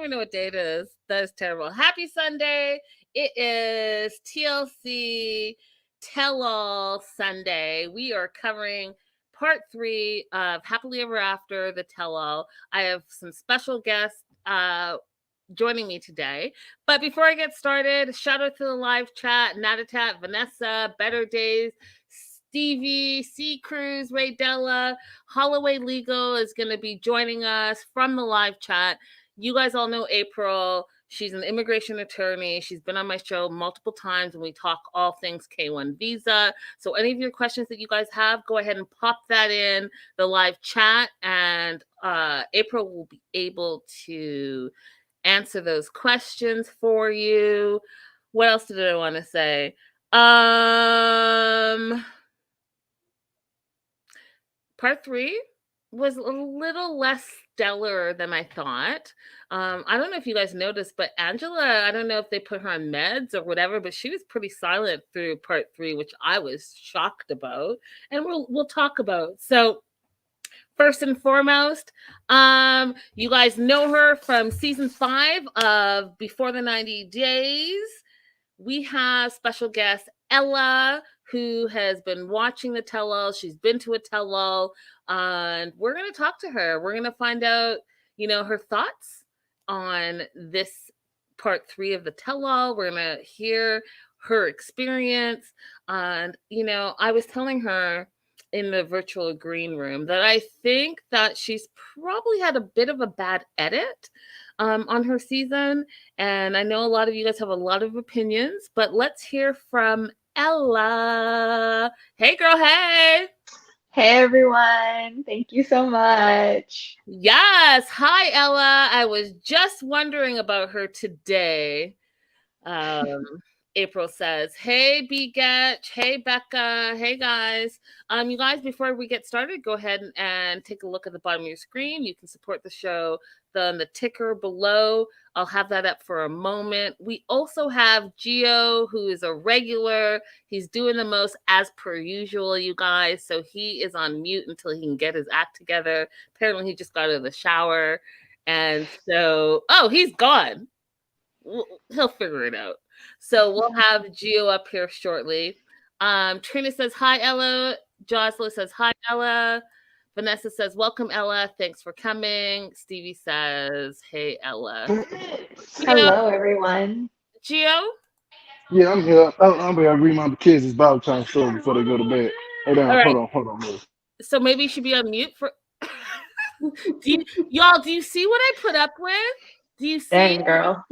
even know what day it is. That is terrible. Happy Sunday. It is TLC Tell All Sunday. We are covering part 3 of Happily Ever After, the Tell All. I have some special guests joining me today. But before I get started, shout out to the live chat, Natatat, Vanessa, Better Days, Stevie, C. Cruz, Ray Della, Holloway Legal is going to be joining us from the live chat. You guys all know April. She's an immigration attorney. She's been on my show multiple times and we talk all things K1 visa. So any of your questions that you guys have, go ahead and pop that in the live chat and April will be able to answer those questions for you. What else did I want to say? Part 3 was a little less stellar than I thought. I don't know if you guys noticed, but Angela, I don't know if they put her on meds or whatever, but she was pretty silent through part 3, which I was shocked about. And we'll talk about. So first and foremost, you guys know her from season 5 of Before the 90 Days. We have special guest Ella, who has been watching the tell-all. She's been to a tell-all, and we're going to talk to her. We're going to find out, her thoughts on this part 3 of the tell-all. We're going to hear her experience. And, I was telling her in the virtual green room that I think that she's probably had a bit of a bad edit on her season. And I know a lot of you guys have a lot of opinions, but let's hear from Ella. Hey girl, hey. Hey everyone, thank you so much. Yes, hi Ella. I was just wondering about her today. April says, hey Begetch, hey Becca, hey guys. You guys, before we get started, go ahead and take a look at the bottom of your screen. You can support the show on the ticker below. I'll have that up for a moment. We also have Gio, who is a regular. He's doing the most as per usual, you guys. So he is on mute until he can get his act together. Apparently he just got out of the shower. And so, he's gone. He'll figure it out. So we'll have Gio up here shortly. Trina says, hi, Ella. Jocelyn says, hi, Ella. Vanessa says, welcome, Ella. Thanks for coming. Stevie says, hey, Ella. Hello, everyone. Gio? Yeah, I'm here. I'm here reading my kids' is Bible time story before they go to bed. Hold on, right. hold on. So maybe you should be on mute for... do you see what I put up with? Do you see? Dang, girl.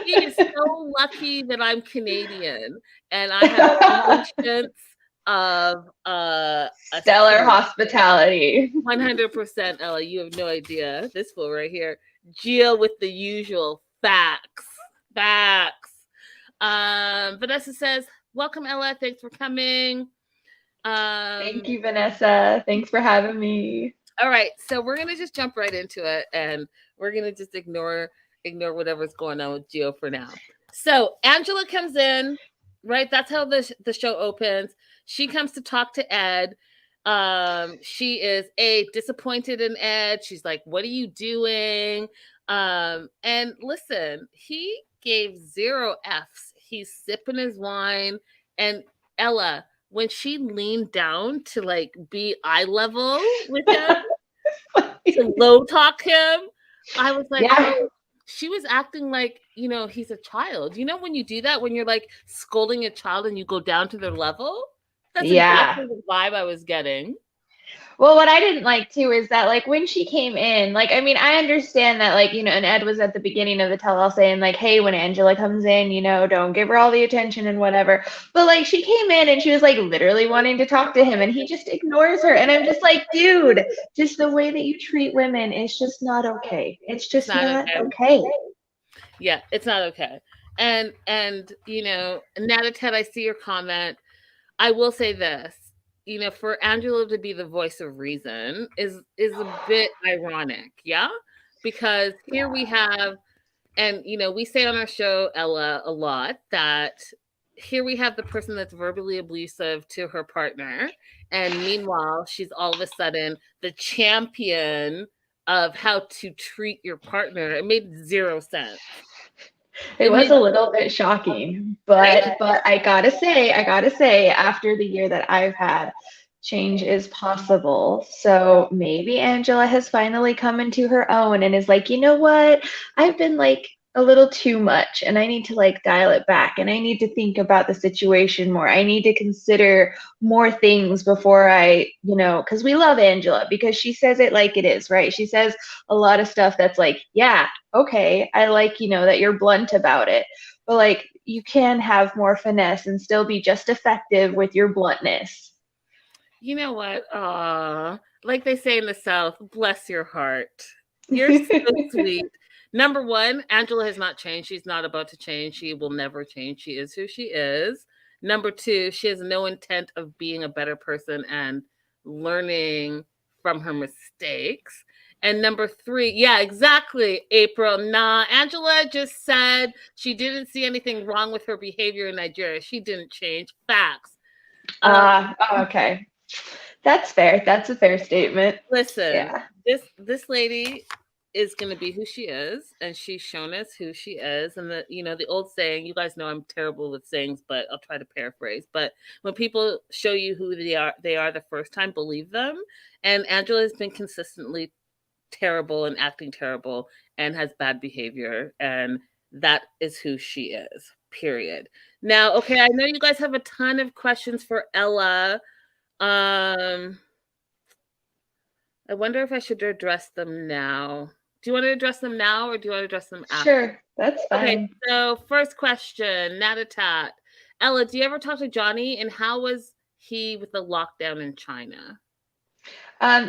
He is so lucky that I'm Canadian and I have patience of stellar hospitality. 100%, Ella. You have no idea. This fool right here. Gio with the usual facts. Vanessa says, welcome, Ella. Thanks for coming. Thank you, Vanessa. Thanks for having me. All right. So we're going to just jump right into it and we're going to just ignore whatever's going on with Gio for now. So Angela comes in, right? That's how the show opens. She comes to talk to Ed. She is disappointed in Ed. She's like, what are you doing? And listen, he gave 0 Fs. He's sipping his wine. And Ella, when she leaned down to like be eye level with him, to low talk him, I was like, oh, she was acting like, he's a child. When you do that, when you're like scolding a child and you go down to their level? That's exactly the vibe I was getting. Well, what I didn't like too is that like when she came in, like, I mean, I understand that like, and Ed was at the beginning of the tell-all saying like, hey, when Angela comes in, don't give her all the attention and whatever. But like she came in and she was like literally wanting to talk to him and he just ignores her. And I'm just like, dude, just the way that you treat women is just not okay. It's just not okay. Yeah, it's not okay. And Natatet, I see your comment. I will say this. For Angela to be the voice of reason is a bit ironic, yeah? Because here we have, and we say on our show, Ella, a lot, that here we have the person that's verbally abusive to her partner, and meanwhile, she's all of a sudden the champion of how to treat your partner. It made zero sense. It was a little bit shocking, but I gotta say, after the year that I've had, change is possible. So maybe Angela has finally come into her own and is like, you know what? I've been like a little too much and I need to like dial it back and I need to think about the situation more. I need to consider more things before I, because we love Angela because she says it like it is, right? She says a lot of stuff that's like, yeah, okay, I like, that you're blunt about it. But like you can have more finesse and still be just effective with your bluntness. You know what? Like they say in the South, bless your heart. You're so sweet. Number one, Angela has not changed. She's not about to change. She will never change. She is who she is. Number two, she has no intent of being a better person and learning from her mistakes. And number three, yeah, exactly, April. Nah, Angela just said she didn't see anything wrong with her behavior in Nigeria. She didn't change. Facts. Okay. That's fair. That's a fair statement. Listen, yeah. This lady is going to be who she is, and she's shown us who she is. And the old saying, you guys know I'm terrible with sayings, but I'll try to paraphrase. But when people show you who they are the first time, believe them. And Angela has been consistently terrible and acting terrible and has bad behavior, and that is who she is. Period. Now, okay, I know you guys have a ton of questions for Ella. I wonder if I should address them now. Do you want to address them now or do you want to address them after? Sure, that's fine. Okay, so first question, Natatat. Ella, do you ever talk to Johnny and how was he with the lockdown in China?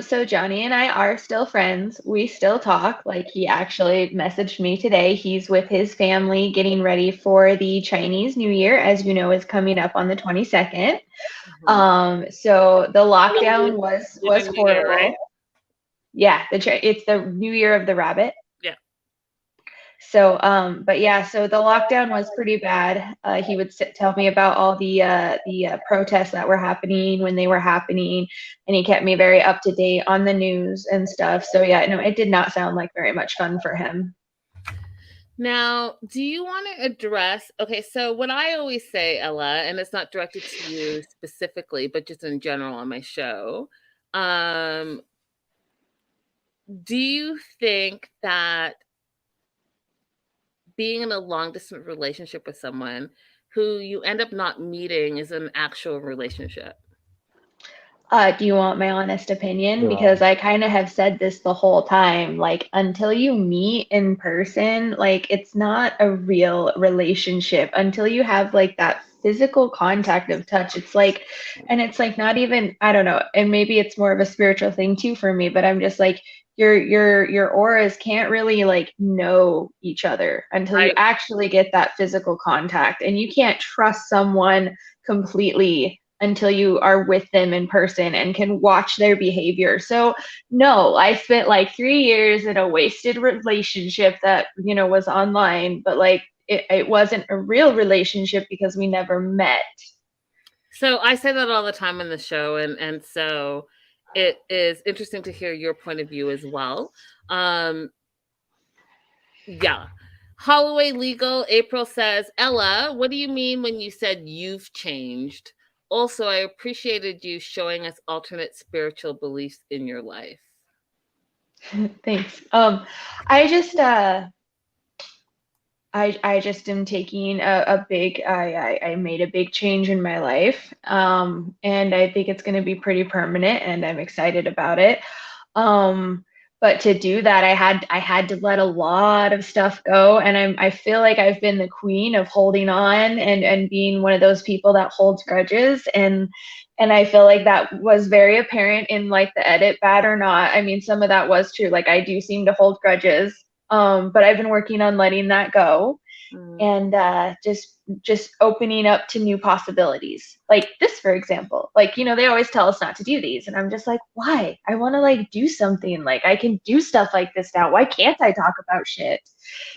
So Johnny and I are still friends. We still talk. Like he actually messaged me today. He's with his family getting ready for the Chinese New Year, as you know, is coming up on the 22nd. So the lockdown was horrible. Year, right? Yeah, it's the New Year of the Rabbit. Yeah. So, but yeah, so the lockdown was pretty bad. He would tell me about all the protests that were happening when they were happening, and he kept me very up to date on the news and stuff. So yeah, no, it did not sound like very much fun for him. Now, do you want to address, okay, so what I always say, Ella, and it's not directed to you specifically, but just in general on my show, do you think that being in a long distance relationship with someone who you end up not meeting is an actual relationship? Do you want my honest opinion? Yeah. Because I kind of have said this the whole time, like until you meet in person, like it's not a real relationship until you have like that physical contact of touch. It's like, and it's like not even, I don't know, and maybe it's more of a spiritual thing too for me, but I'm just like, your auras can't really like know each other until you actually get that physical contact, and you can't trust someone completely until you are with them in person and can watch their behavior. So no, I spent like 3 years in a wasted relationship that, was online, but like it wasn't a real relationship because we never met. So I say that all the time in the show. And so it is interesting to hear your point of view as well. Yeah. Holloway Legal, April says, Ella, what do you mean when you said you've changed? Also, I appreciated you showing us alternate spiritual beliefs in your life. Thanks. I just I just am taking a big, I made a big change in my life. And I think it's going to be pretty permanent and I'm excited about it. But to do that, I had to let a lot of stuff go. And I feel like I've been the queen of holding on and being one of those people that holds grudges. And I feel like that was very apparent in like the edit, bad or not. I mean, some of that was true. Like I do seem to hold grudges. But I've been working on letting that go and just opening up to new possibilities. Like this, for example, like, they always tell us not to do these. And I'm just like, why? I want to like do something. Like I can do stuff like this now. Why can't I talk about shit?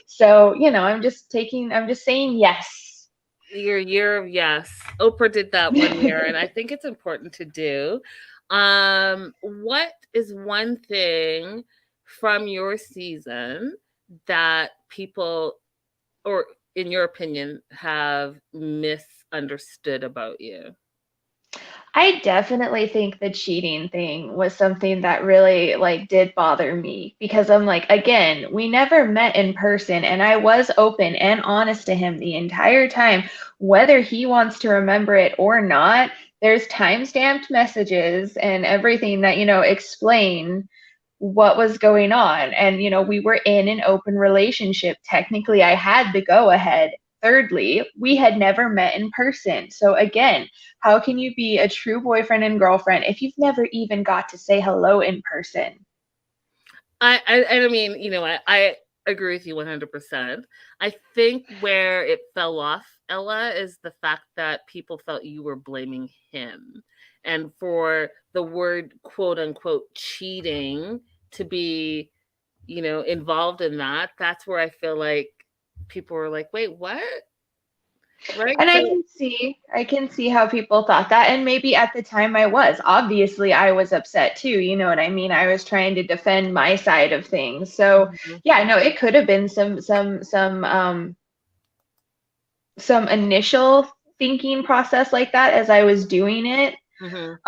So, I'm just saying yes. Your year of yes. Oprah did that one year, and I think it's important to do. What is one thing from your season that people, or in your opinion, have misunderstood about you? I definitely think the cheating thing was something that really like did bother me because I'm like, again, we never met in person and I was open and honest to him the entire time, whether he wants to remember it or not. There's time-stamped messages and everything that, explain what was going on. And, we were in an open relationship. Technically, I had the go ahead. Thirdly, we had never met in person. So, again, how can you be a true boyfriend and girlfriend if you've never even got to say hello in person? I mean, I agree with you 100%. I think where it fell off, Ella, is the fact that people felt you were blaming him. And for the word quote unquote cheating to be, involved in that, that's where I feel like people were like, wait, what? Right? And I So, can see, I can see how people thought that. And maybe at the time I was. Obviously, I was upset too. You know what I mean? I was trying to defend my side of things. So mhm, yeah, no, it could have been some initial thinking process like that as I was doing it. mhm.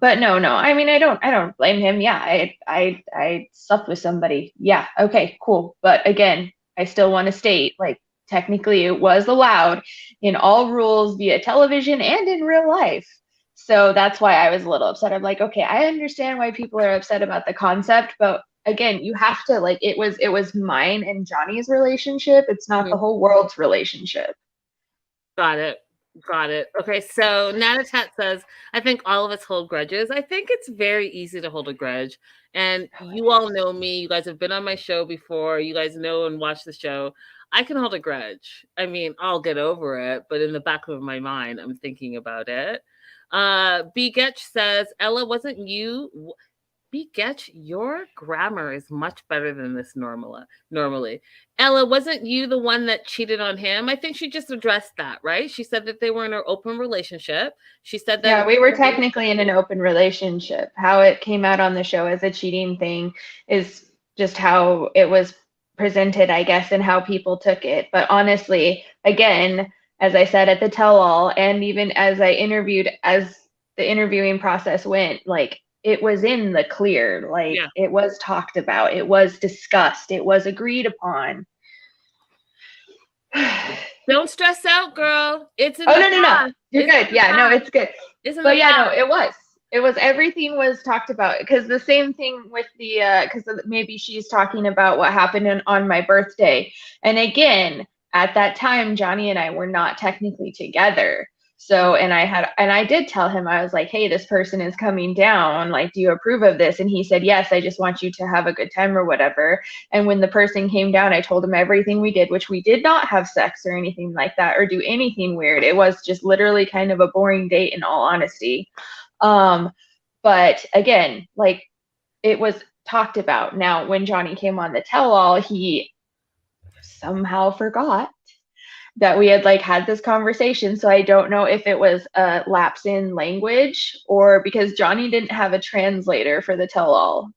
But no. I mean, I don't blame him. Yeah, I slept with somebody. Yeah, okay, cool. But again, I still want to state, like, technically it was allowed in all rules via television and in real life. So that's why I was a little upset. I'm like, okay, I understand why people are upset about the concept, but again, you have to like it was mine and Johnny's relationship. It's not the Mhm. whole world's relationship. Got it. Got it. Okay, so Nanatat says, I think all of us hold grudges. I think it's very easy to hold a grudge. And you all know me. You guys have been on my show before. You guys know and watch the show. I can hold a grudge. I mean, I'll get over it, but in the back of my mind, I'm thinking about it. B. Getch says, Ella, wasn't you? Getch, your grammar is much better than this normally. Ella, wasn't you the one that cheated on him? I think she just addressed that, right? She said that they were in an open relationship. She said that. Yeah, we were technically in an open relationship. How it came out on the show as a cheating thing is just how it was presented, I guess, and how people took it. But honestly, again, as I said at the tell all, and even as I interviewed, as the interviewing process went, like it was in the clear, like Yeah. it was talked about, it was discussed, it was agreed upon. Don't stress out, girl. It's in Oh the no. past. You're It's in good. the Yeah, no, past. it's good. It's in the But yeah, no, past. it was. It was everything was talked about because the same thing with the because maybe she's talking about what happened on my birthday. And again, at that time, Johnny and I were not technically together. So, and I did tell him, I was like, hey, this person is coming down. Like, do you approve of this? And he said, yes, I just want you to have a good time or whatever. And when the person came down, I told him everything we did, which we did not have sex or anything like that or do anything weird. It was just literally kind of a boring date in all honesty. Um, but again, like it was talked about. Now, when Johnny came on the tell all, he somehow forgot that we had like had this conversation. So I don't know if it was a lapse in language or because Johnny didn't have a translator for the tell all.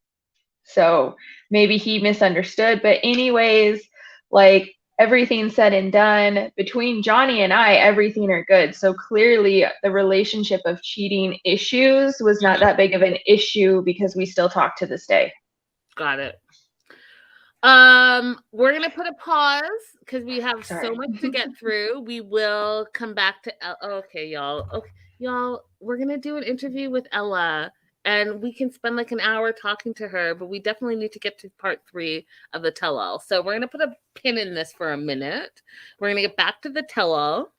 So maybe he misunderstood. But, anyways, like everything said and done between Johnny and I, everything are good. So clearly, the relationship of cheating issues was not that big of an issue because we still talk to this day. Got it. We're gonna put a pause because we have Sorry. so much to get through. We will come back to okay, y'all. Okay, y'all, we're gonna do an interview with Ella, and we can spend like an hour talking to her, but we definitely need to get to part 3 of the tell-all. So we're gonna put a pin in this for a minute. We're gonna get back to the tell-all.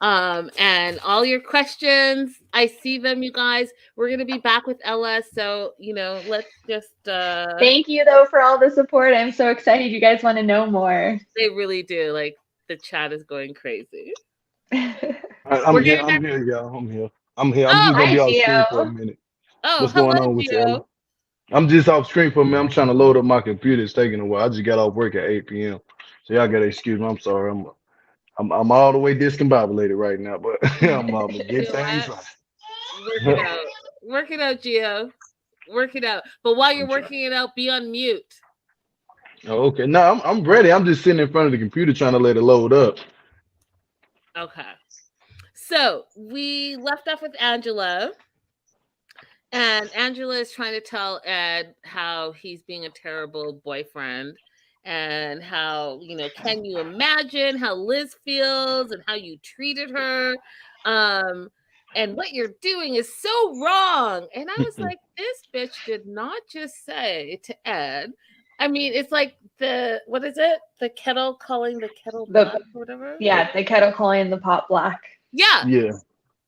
And all your questions, I see them, you guys. We're gonna be back with Ella, so let's just Thank you, though, for all the support. I'm so excited. You guys want to know more. they really do. Like the chat is going crazy. I'm We're here. getting I'm back. here, y'all. I'm here. I'm here. I'm Oh, just gonna Hi, be off screen for a Gio. minute. oh, What's going hello, on with you, Ella? Gio. I'm just off screen for a minute. I'm trying to load up my computer. It's taking a while. I just got off work at 8 p.m. So y'all gotta excuse me. I'm sorry. I'm all the way discombobulated right now, but I'm gonna You get know things what? right. Work it out. Work it out, Gio. Work it out. But while you're working it out, be on mute. Oh, okay. No, I'm ready. I'm just sitting in front of the computer trying to let it load up. Okay. So we left off with Angela. And Angela is trying to tell Ed how he's being a terrible boyfriend and how, can you imagine how Liz feels and how you treated her? And what you're doing is so wrong. And I was like, this bitch did not just say to Ed. I mean, it's like what is it? The kettle calling the kettle black or whatever? Yeah, the kettle calling the pot black. Yeah. Yeah.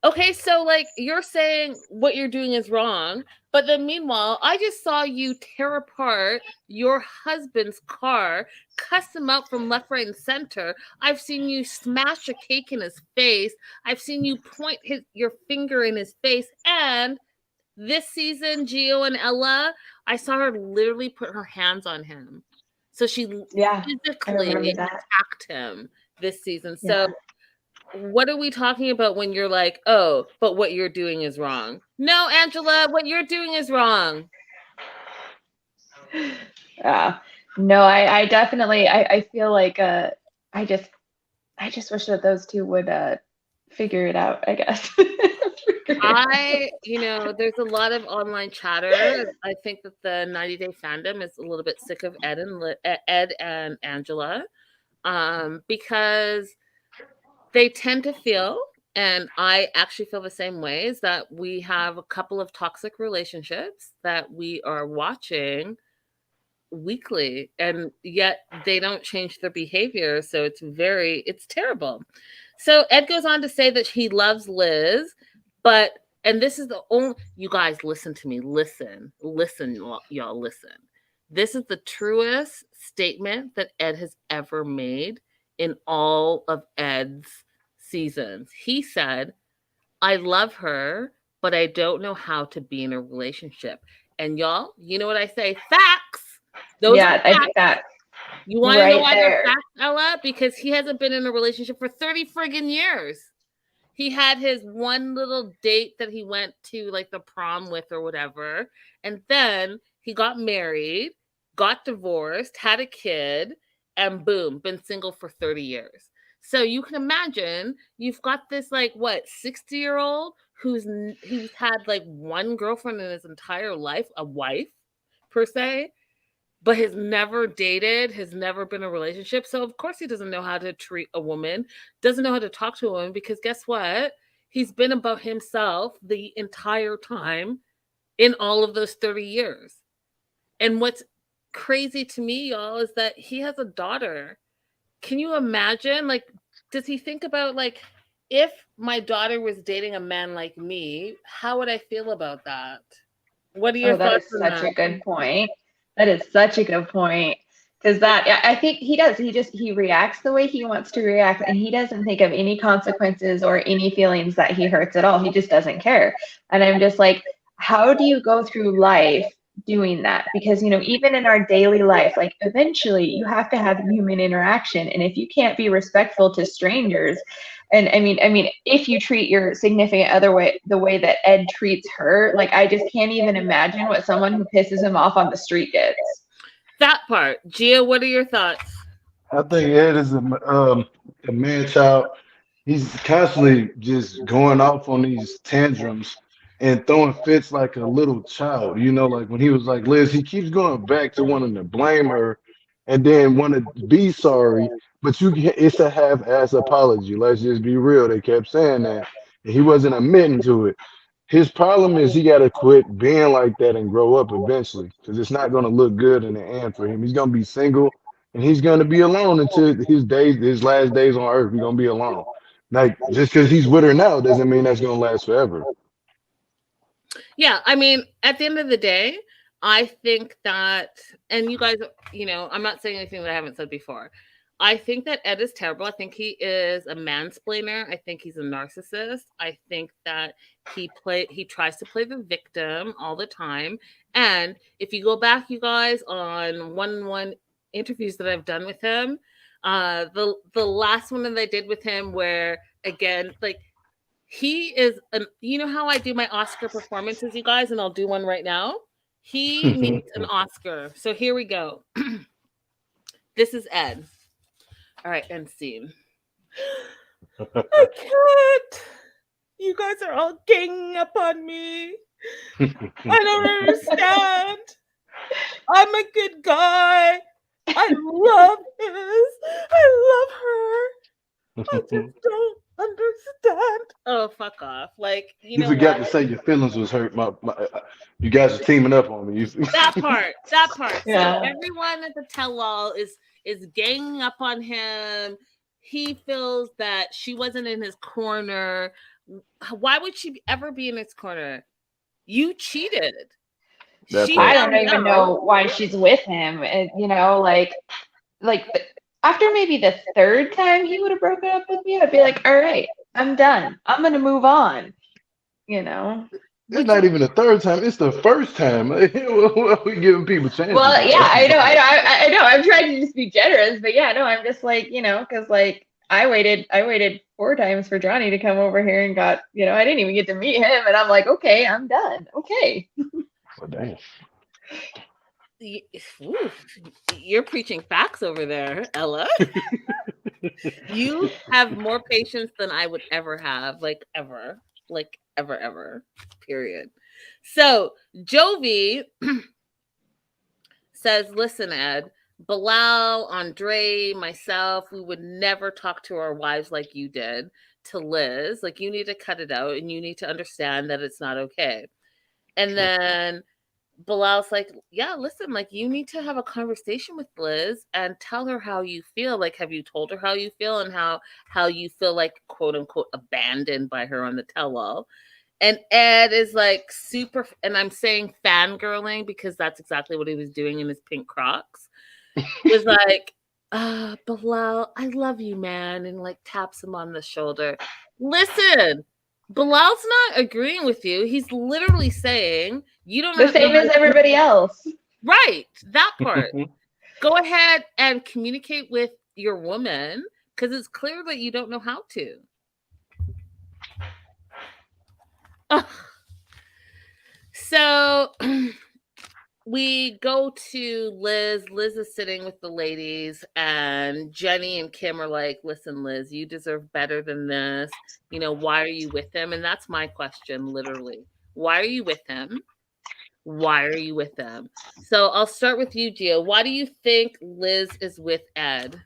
Okay, so like you're saying what you're doing is wrong, but then meanwhile, I just saw you tear apart your husband's car, cuss him out from left, right, and center. I've seen you smash a cake in his face. I've seen you point your finger in his face. And this season, Gio and Ella, I saw her literally put her hands on him. So she physically attacked him this season. So what are we talking about when you're like, oh, but what you're doing is wrong? No, Angela, what you're doing is wrong. No, I definitely, I feel like, I just wish that those two would figure it out, I guess. There's a lot of online chatter. I think that the 90 Day fandom is a little bit sick of Ed and Angela, because they tend to feel, and I actually feel the same way, is that we have a couple of toxic relationships that we are watching weekly, and yet they don't change their behavior. So it's terrible. So Ed goes on to say that he loves Liz, and this is the only, you guys listen to me, listen, y'all listen. This is the truest statement that Ed has ever made in all of Ed's seasons. He said, I love her, but I don't know how to be in a relationship. And y'all, you know what I say? Facts. Those are facts. I think that. You want to know why they're facts, Ella? Because he hasn't been in a relationship for 30 friggin' years. He had his one little date that he went to like the prom with or whatever. And then he got married, got divorced, had a kid, and boom, been single for 30 years. So you can imagine you've got this 60-year-old who's had like one girlfriend in his entire life, a wife per se, but has never dated, has never been in a relationship. So of course he doesn't know how to treat a woman, doesn't know how to talk to a woman, because guess what? He's been about himself the entire time in all of those 30 years. And what's crazy to me, y'all, is that he has a daughter. Can you imagine? Does he think about if my daughter was dating a man like me, how would I feel about that? What are your thoughts on that? That is such a good point. That is such a good point. Because I think he does. He reacts the way he wants to react, and he doesn't think of any consequences or any feelings that he hurts at all. He just doesn't care. And I'm just like, how do you go through life doing that? Because even in our daily life, eventually you have to have human interaction, and if you can't be respectful to strangers, and I mean if you treat your significant other the way that Ed treats her, I just can't even imagine what someone who pisses him off on the street gets. That part. Gia, what are your thoughts? I think Ed is a man child. He's constantly just going off on these tantrums and throwing fits like a little child. Like when he was like Liz, he keeps going back to wanting to blame her and then want to be sorry. But it's a half-ass apology. Let's just be real. They kept saying that. And he wasn't admitting to it. His problem is he got to quit being like that and grow up eventually, because it's not going to look good in the end for him. He's going to be single and he's going to be alone until his last days on earth. He's going to be alone. Just because he's with her now doesn't mean that's going to last forever. Yeah, I mean, at the end of the day, I think that, and you guys, I'm not saying anything that I haven't said before. I think that Ed is terrible. I think he is a mansplainer. I think he's a narcissist. I think that he tries to play the victim all the time. And if you go back, you guys, on one-on-one interviews that I've done with him, the last one that I did with him, where again, he is, you know how I do my Oscar performances, you guys, and I'll do one right now. He needs an Oscar. So here we go. This is Ed. All right, end scene. I can't. You guys are all ganging up on me. I don't understand. I'm a good guy. I love her. I just don't understand. Oh, fuck off. Like, you You know forgot what? to say your feelings was hurt. You guys are teaming up on me. That part. Yeah. So everyone at the tell-all is ganging up on him. He feels that she wasn't in his corner. Why would she ever be in his corner? You cheated. That She I part. don't found even out. know why she's with him. You know, like after maybe the third time he would have broken up with me, I'd be like, all right, I'm done. I'm gonna move on. You know. It's not even the third time. It's the first time. We giving people chances Well, now. yeah, That's the problem. I know. I'm trying to just be generous, but yeah, no, I'm just like, because like I waited 4 times for Johnny to come over here and got, I didn't even get to meet him, and I'm like, okay, I'm done. Okay. Well, damn. Oof, you're preaching facts over there, Ella. You have more patience than I would ever have, like ever, ever, period. So Jovi says, listen, Ed, Bilal, Andre, myself, we would never talk to our wives like you did to Liz. Like, you need to cut it out and you need to understand that it's not okay. And then Bilal's like, yeah, listen, like, you need to have a conversation with Liz and tell her how you feel. Like, have you told her how you feel and how you feel like, quote unquote, abandoned by her on the tell-all? And Ed is like super, and I'm saying fangirling because that's exactly what he was doing in his pink Crocs. Was like, Bilal, I love you, man. And like taps him on the shoulder. Listen, Bilal's not agreeing with you. He's literally saying, you don't The have same as everybody else. right, that part. Go ahead and communicate with your woman because it's clear that you don't know how to. Ugh. So we go to Liz. Liz is sitting with the ladies, and Jenny and Kim are like, listen, Liz, you deserve better than this. You know, why are you with him? And that's my question, literally. Why are you with him? Why are you with them? So I'll start with you, Gio. Why do you think Liz is with Ed?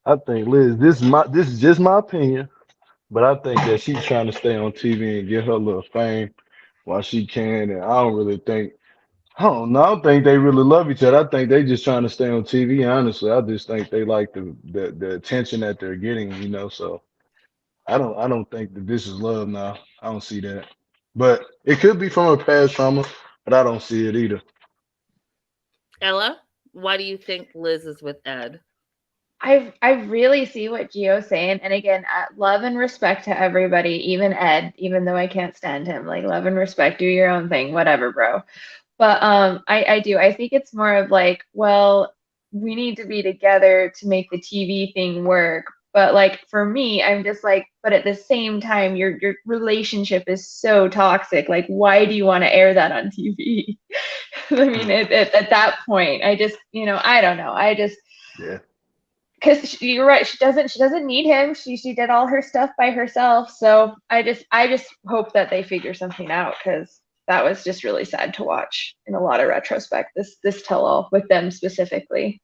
I think Liz, this is just my opinion, but I think that she's trying to stay on TV and get her little fame while she can, and I don't really think. I don't know. I don't think they really love each other. I think they just trying to stay on TV. Honestly, I just think they like the attention that they're getting. So I don't think that this is love now. I don't see that. But it could be from a past trauma, but I don't see it either. Ella, why do you think Liz is with Ed? I really see what Gio's saying, and again, love and respect to everybody, even Ed, even though I can't stand him. Like, love and respect, do your own thing, whatever, bro. But I do. I think it's more of like, well, we need to be together to make the TV thing work. But like for me, I'm just like, but at the same time, your relationship is so toxic. Like, why do you want to air that on TV? I mean, at that point, I just, I don't know. I just Yeah. because you're right, she doesn't need him. She did all her stuff by herself. So I just hope that they figure something out, because that was just really sad to watch in a lot of retrospect, this tell all with them specifically.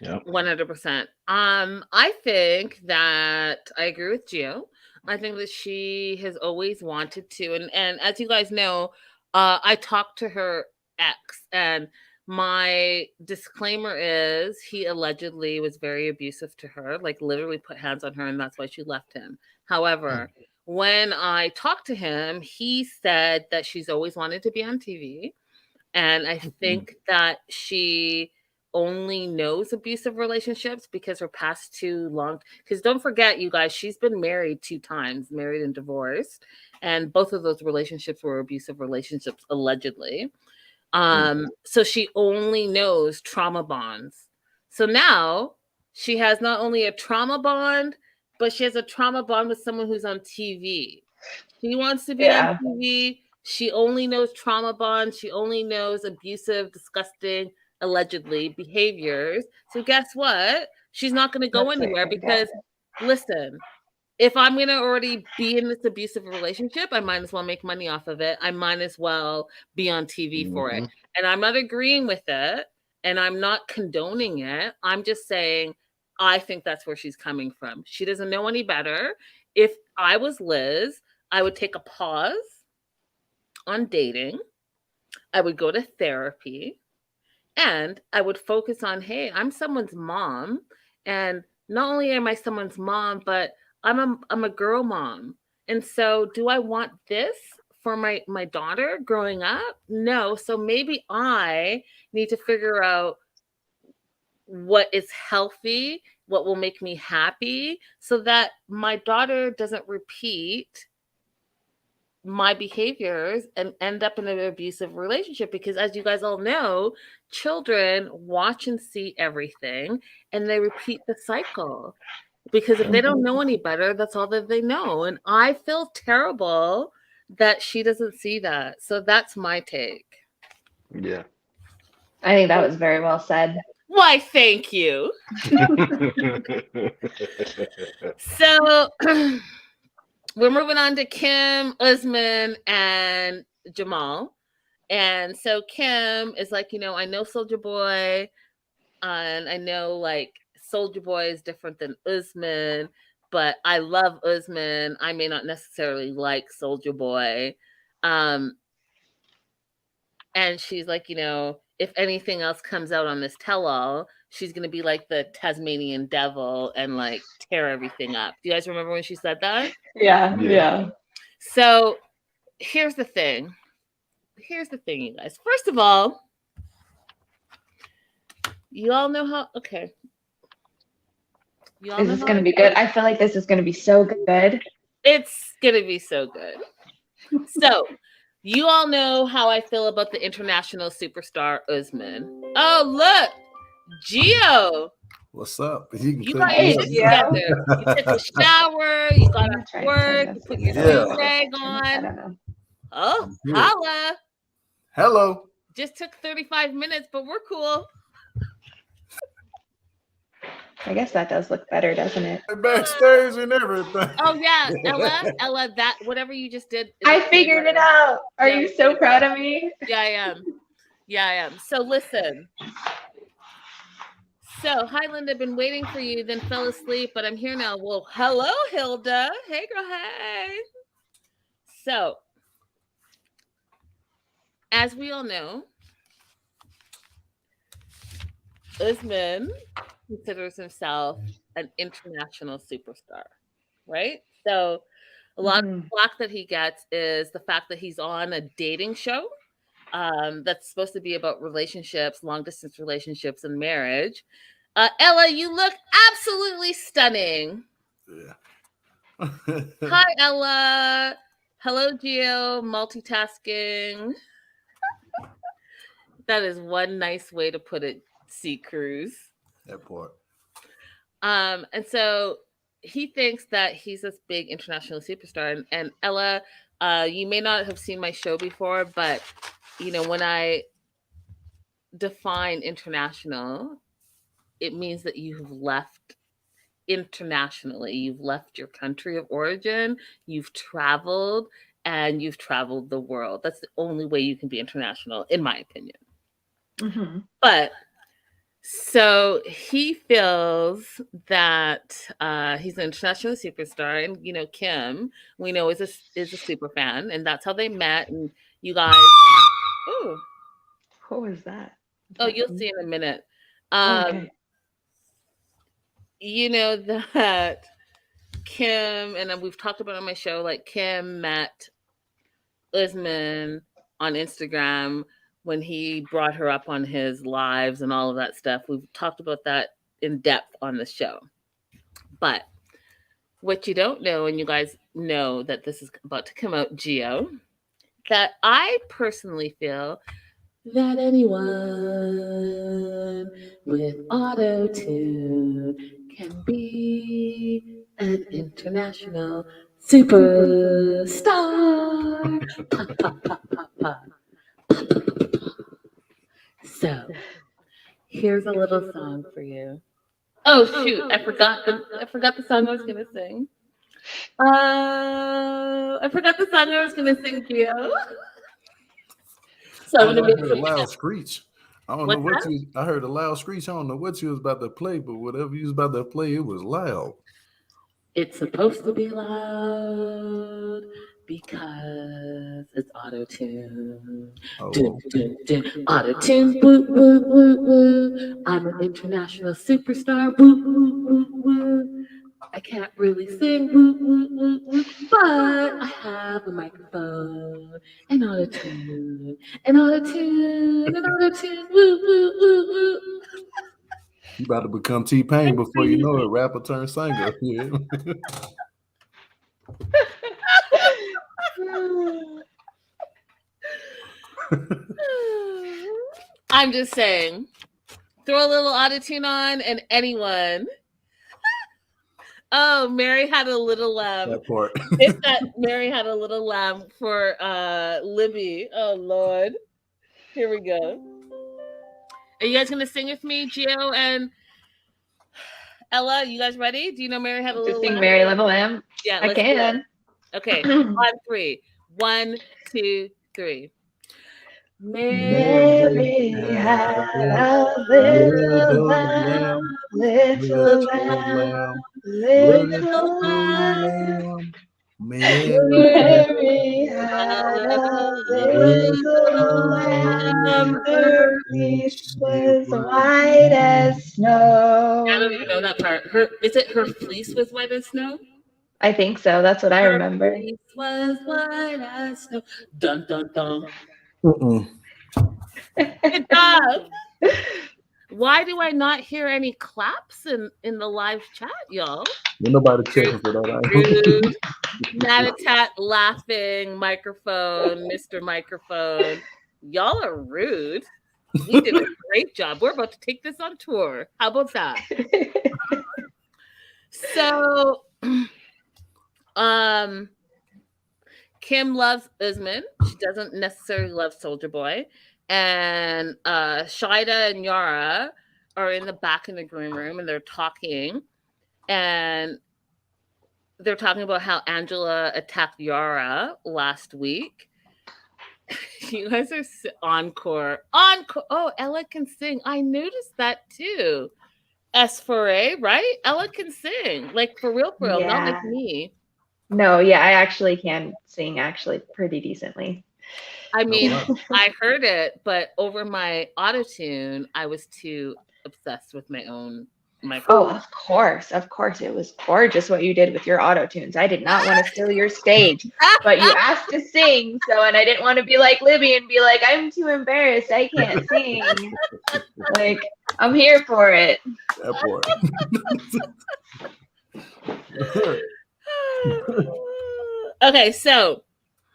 Yeah. 100%. I think that I agree with Gio. I think that she has always wanted to, and as you guys know, I talked to her ex, and my disclaimer is he allegedly was very abusive to her, like literally put hands on her, and that's why she left him. However, when I talked to him, he said that she's always wanted to be on TV. And I think that she only knows abusive relationships because her past 2 long, because don't forget, you guys, she's been married 2 times, married and divorced, and both of those relationships were abusive relationships allegedly. So she only knows trauma bonds. So now she has not only a trauma bond, but she has a trauma bond with someone who's on TV. She wants to be on Yeah. TV. She only knows trauma bonds. She only knows abusive, disgusting, allegedly behaviors. So guess what? She's not going to go That's what anywhere you're gonna because, listen, if I'm going to already be in this abusive relationship, I might as well make money off of it. I might as well be on TV for it. Hmm. And I'm not agreeing with it and I'm not condoning it. I'm just saying I think that's where she's coming from. She doesn't know any better. If I was Liz, I would take a pause on dating. I would go to therapy and I would focus on, hey, I'm someone's mom. And not only am I someone's mom, but I'm a girl mom. And so do I want this for my daughter growing up? No. So maybe I need to figure out what is healthy, what will make me happy, so that my daughter doesn't repeat my behaviors and end up in an abusive relationship. Because as you guys all know, children watch and see everything and they repeat the cycle, because if they don't know any better, that's all that they know. And I feel terrible that she doesn't see that. So that's my take. Yeah. I think that was very well said. Why, thank you. So we're moving on to Kim, Usman, and Jamal. And so Kim is like, I know Soldier Boy, and I know like Soldier Boy is different than Usman, but I love Usman. I may not necessarily like Soldier Boy. Um, and she's like, if anything else comes out on this tell-all, she's gonna be like the Tasmanian devil and like tear everything up. Do you guys remember when she said that? Yeah, Yeah. yeah. So here's the thing. You guys. First of all, you all know how. Okay. You all Is know this how going I to be feel. good? I feel like this is going to be so good. It's gonna be so good. So, you all know how I feel about the international superstar Usman. Oh, look, Gio, What's up? You can you cook got your me Hey, up. shit Gio. together. You took a shower. You got I'm off going to try and turn work. You this put a your little Yeah, do bit. rag I on. don't know. Oh, I'm here. holla! Hello. Just took 35 minutes, but we're cool. I guess that does look better, doesn't it? Backstage and everything. Oh yeah, Ella, that whatever you just did. I looks way figured it better. out. Are Yeah, it you looks so way proud better. of me? Yeah, I am. Yeah, I am. So listen. So, hi, Linda. Been waiting for you, then fell asleep, but I'm here now. Well, hello, Hilda. Hey, girl. Hey. So, as we all know, Usman considers himself an international superstar, right? So, a lot of Hmm. the flack that he gets is the fact that he's on a dating show that's supposed to be about relationships, long distance relationships, and marriage. Ella, you look absolutely stunning. Yeah. Hi, Ella. Hello, Gio. Multitasking. That is one nice way to put it, Sea Cruise. That part. And so he thinks that he's this big international superstar. And Ella, you may not have seen my show before, but when I define international, it means that you've left internationally. You've left your country of origin, you've traveled, and you've traveled the world. That's the only way you can be international, in my opinion. Hmm. But so he feels that he's an international superstar, and Kim, we know is a super fan, and that's how they met. And you guys, oh, What was that? you'll see in a minute. Oh, Um, okay. you know that Kim, and we've talked about it on my show, like Kim met Usman on Instagram when he brought her up on his lives and all of that stuff. We've talked about that in depth on the show. But what you don't know, and you guys know that this is about to come out, Geo, that I personally feel that anyone with auto tune can be an international Superstar. Pa, pa, pa, pa, pa. So, here's a little song for you. Oh shoot, I forgot the song I was gonna sing. I forgot the song I was gonna sing, Gio. So I'm I gonna make heard a loud screech. I don't know What's what that? you. I heard a loud screech. I don't know what you was about to play, but whatever you was about to play, it was loud. It's supposed to be loud because it's auto tune. Oh, Auto tune. Woo woo woo woo. I'm an international superstar. Woo woo woo woo. I can't really sing, woo, woo, woo, woo, but I have a microphone and auto tune, and auto tune, and auto tune, woo, woo, woo, woo. you about to become T-Pain before you know it. Rapper turned singer. Yeah. I'm just saying, throw a little auto tune on, and anyone. Oh, Mary had a little That part. If that Mary had a little lamb for Libby. Oh Lord. Here we go. Are you guys gonna sing with me, Gio and Ella? You guys ready? Do you know Mary had a To little sing lamb? Mary Little Lamb? Yeah, I let's do it. can. Okay, on 3. 1, 2, 3. Mary had a little lamb, little lamb, little lamb. Mary had a little lamb, her fleece was white as I snow. don't even know that part. Is it her fleece was white as snow? I think so. That's what I Her remember. fleece was white as snow. Dun dun dun. Good job. Why do I not hear any claps in the live chat, y'all? Nobody checking for that. Rude. Natatat laughing, microphone, Mr. Microphone. Y'all are rude. We did a great job. We're about to take this on tour. How about that? So, Kim loves Usman. She doesn't necessarily love Soldier Boy. And Shida and Yara are in the back in the green room and they're talking. And they're talking about how Angela attacked Yara last week. You guys are encore. Oh, Ella can sing. I noticed that too. S4A, right? Ella can sing. Like for real, not like me. No, yeah, I actually can sing pretty decently. I mean, I heard it, but over my autotune, I was too obsessed with my own microphone. Oh, of course. It was gorgeous what you did with your auto tunes. I did not want to steal your stage, but you asked to sing, and I didn't want to be like Libby and be like, I'm too embarrassed. I can't sing. Like, I'm here for it. That part. Okay, so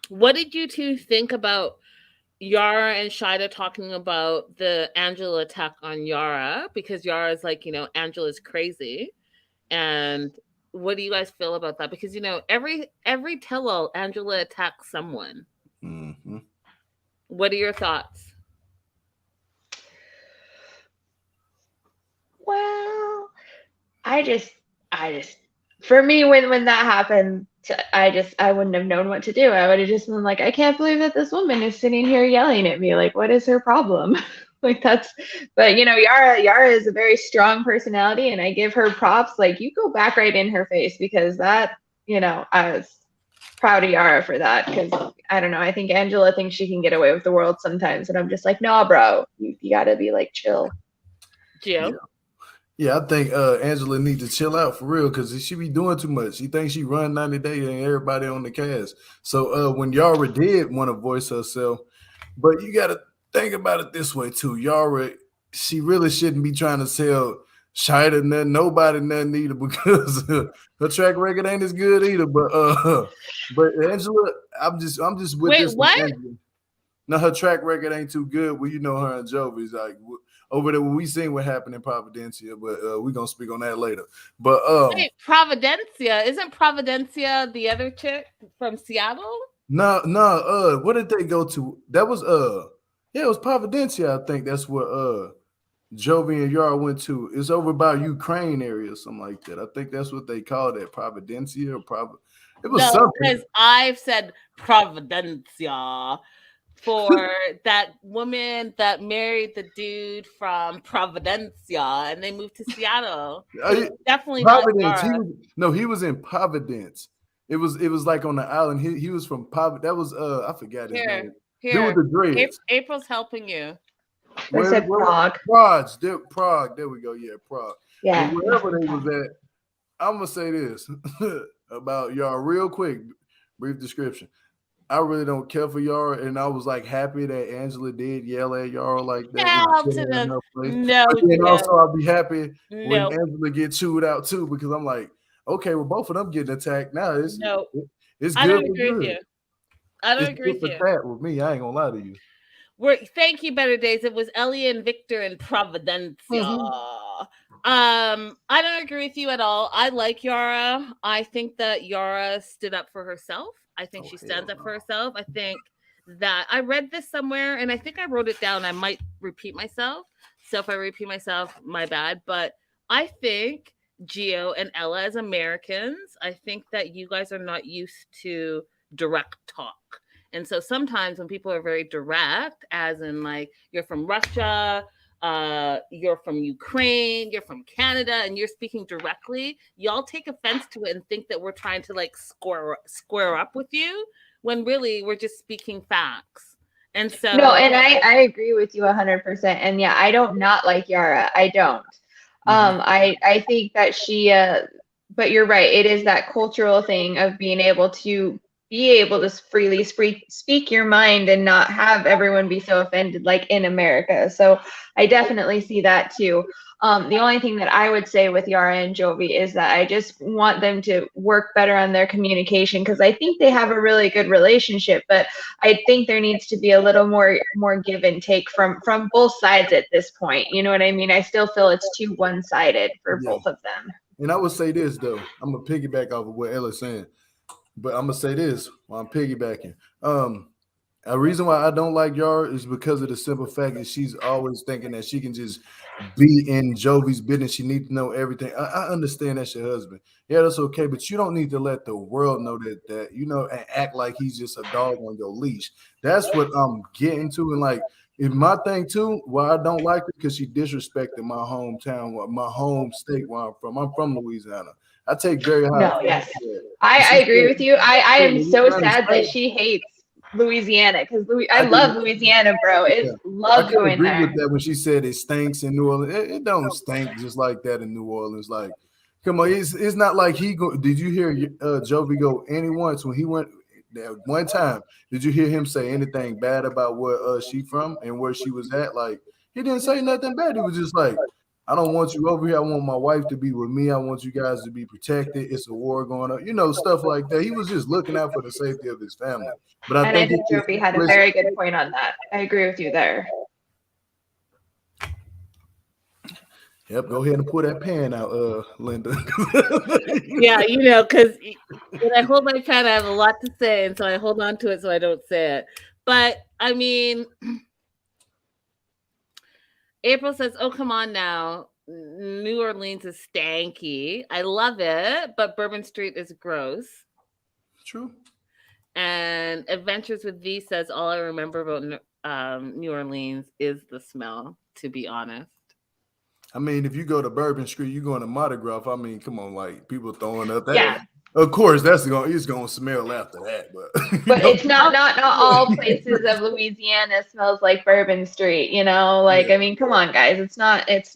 what did you two think about Yara and Shida talking about the Angela attack on Yara? Because Yara's like, Angela's crazy. And what do you guys feel about that? Because, every tell-all, Angela attacks someone. Mm-hmm. What are your thoughts? Well, I just, for me, when that happened, I wouldn't have known what to do. I would have just been like, I can't believe that this woman is sitting here yelling at me. Like, what is her problem? But Yara is a very strong personality and I give her props. Like, you go back right in her face because that, I was proud of Yara for that because I don't know. I think Angela thinks she can get away with the world sometimes. And I'm just like, nah, bro, you gotta be like, chill. Gio? Yeah, I think Angela needs to chill out for real because she be doing too much. She thinks she run 90 days and everybody on the cast. So when Yara did want to voice herself, but you got to think about it this way too. Yara, she really shouldn't be trying to sell Shida nobody nothing either because her track record ain't as good either. But Angela, I'm just with Wait, this what? one, Angela. No, her track record ain't too good. Well, you know her and Jovi's like over there. When we seen what happened in Providencia, but we're gonna speak on that later. But Wait, Providencia, isn't Providencia the other chick from Seattle? no, what did they go to? That was yeah, it was Providencia. I think that's what Jovi and Yara went to. It's over by Ukraine area or something like that. I think that's what they called it, Providencia or it was No, something. because I've said Providencia for that woman that married the dude from Providencia and they moved to Seattle. Definitely Providence. not He was in Providence. It was like on the island. He was from Providence. That was I forgot his name. Here. Dude with the dreads. April's helping you. I said Prague. Prague. There we go. Yeah, Prague. Yeah. But wherever they was at, I'm gonna say this about y'all real quick. Brief description. I really don't care for Yara, and I was like happy that Angela did yell at Yara like that. No, but then also I'll be happy when Angela get chewed out too, because I'm like, okay, well both of them getting attacked now. It's good. I don't agree with you. I don't agree with you. That with me, I ain't gonna lie to you. Thank you, Better Days. It was Ellie and Victor in Providencia. Mm-hmm. I don't agree with you at all. I like Yara. I think that Yara stood up for herself. I think she stands up for herself. I think that I read this somewhere and I think I wrote it down. I might repeat myself. So if I repeat myself, my bad. But I think Gio and Ella as Americans, I think that you guys are not used to direct talk. And so sometimes when people are very direct, as in like you're from Russia, you're from Ukraine, you're from Canada, and you're speaking directly, y'all take offense to it and think that we're trying to like square up with you when really we're just speaking facts. And so no, and I agree with you 100%. And yeah, I don't not like Yara. I don't. I think that she but you're right, it is that cultural thing of being able to freely speak your mind and not have everyone be so offended like in America. So I definitely see that too. The only thing that I would say with Yara and Jovi is that I just want them to work better on their communication, because I think they have a really good relationship, but I think there needs to be a little more give and take from both sides at this point. You know what I mean? I still feel it's too one-sided for both of them. And I would say this though, I'm gonna piggyback off of what Ella's saying. But I'm gonna say this while I'm piggybacking. A reason why I don't like Yara is because of the simple fact that she's always thinking that she can just be in Jovi's business. She needs to know everything. I understand that's your husband. Yeah, that's okay, but you don't need to let the world know that you know, and act like he's just a dog on your leash. That's what I'm getting to. And like, if my thing too, why I don't like it, because she disrespected my hometown, my home state where I'm from. I'm from Louisiana. I take very high. No, yes. I agree with you. I am so sad that she hates Louisiana, because I love Louisiana, bro. Love going there. I agree with that when she said it stinks in New Orleans. It don't stink just like that in New Orleans. Like, come on, it's not like he go. Did you hear Jovi go any once when he went that one time? Did you hear him say anything bad about where she from and where she was at? Like, he didn't say nothing bad. He was just like, I don't want you over here. I want my wife to be with me. I want you guys to be protected. It's a war going on. You know, stuff like that. He was just looking out for the safety of his family. But I think Jovi had a very good point on that. I agree with you there. Yep, go ahead and pull that pen out, Linda. Yeah, you know, because when I hold my pen, I have a lot to say, and so I hold on to it so I don't say it. But I mean, April says, "Oh, come on now. New Orleans is stanky. I love it, but Bourbon Street is gross." True. And Adventures with V says, "All I remember about New Orleans is the smell, to be honest." I mean, if you go to Bourbon Street, you're going to Mardi Gras. I mean, come on, like people throwing up that. Yeah. Of course, it's gonna smell after that, but it's not all places of Louisiana smells like Bourbon Street, you know. Like, yeah. I mean, come on, guys,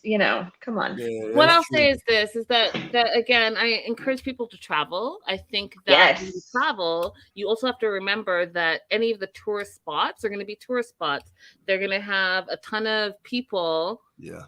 you know, come on. Yeah, what I'll say is this: is that again, I encourage people to travel. I think that when you travel, you also have to remember that any of the tourist spots are going to be tourist spots. They're going to have a ton of people. Yeah.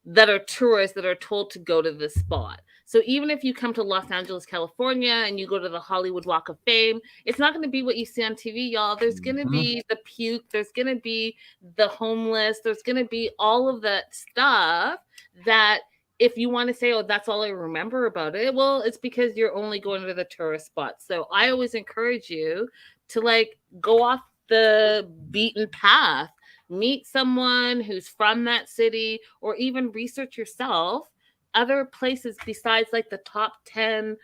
that are tourists that are told to go to this spot. So even if you come to Los Angeles, California, and you go to the Hollywood Walk of Fame, it's not going to be what you see on TV, y'all. There's going to Mhm. be the puke, there's going to be the homeless, there's going to be all of that stuff that if you want to say, oh, that's all I remember about it, well, it's because you're only going to the tourist spots. So I always encourage you to like go off the beaten path, meet someone who's from that city, or even research yourself other places besides like the top 10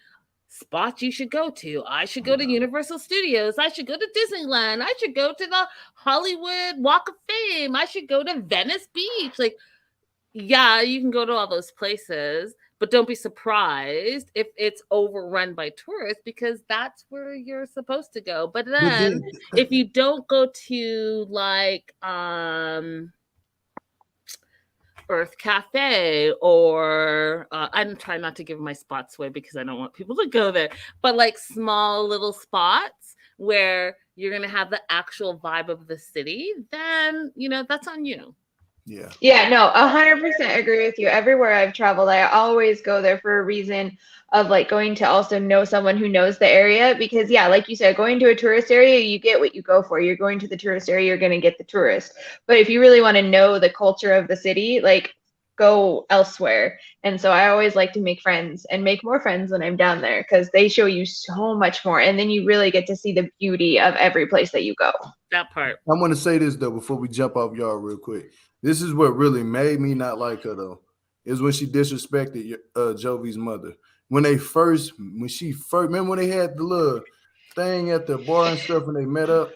spots you should go to. I should go to Universal Studios. I should go to Disneyland. I should go to the Hollywood Walk of Fame. I should go to Venice Beach. Like, yeah, you can go to all those places, but don't be surprised if it's overrun by tourists because that's where you're supposed to go. But But then then, if you don't go to like Earth Cafe or I'm trying not to give my spots away because I don't want people to go there, but like small little spots where you're going to have the actual vibe of the city, then, you know, that's on you. yeah, Yeah, no, 100% agree with you. Everywhere I've traveled, I always go there for a reason of like going to also know someone who knows the area because yeah, like you said, going to a tourist area, you get what you go for. You're going to the tourist area, you're going to get the tourist. But if you really want to know the culture of the city, like go elsewhere. And so I always like to make friends and make more friends when I'm down there because they show you so much more and then you really get to see the beauty of every place that you go. That part. I want to say this though before we jump off y'all real quick. This is what really made me not like her though. Is when she disrespected Jovi's mother. When she first, remember when they had the little thing at the bar and stuff, and they met up.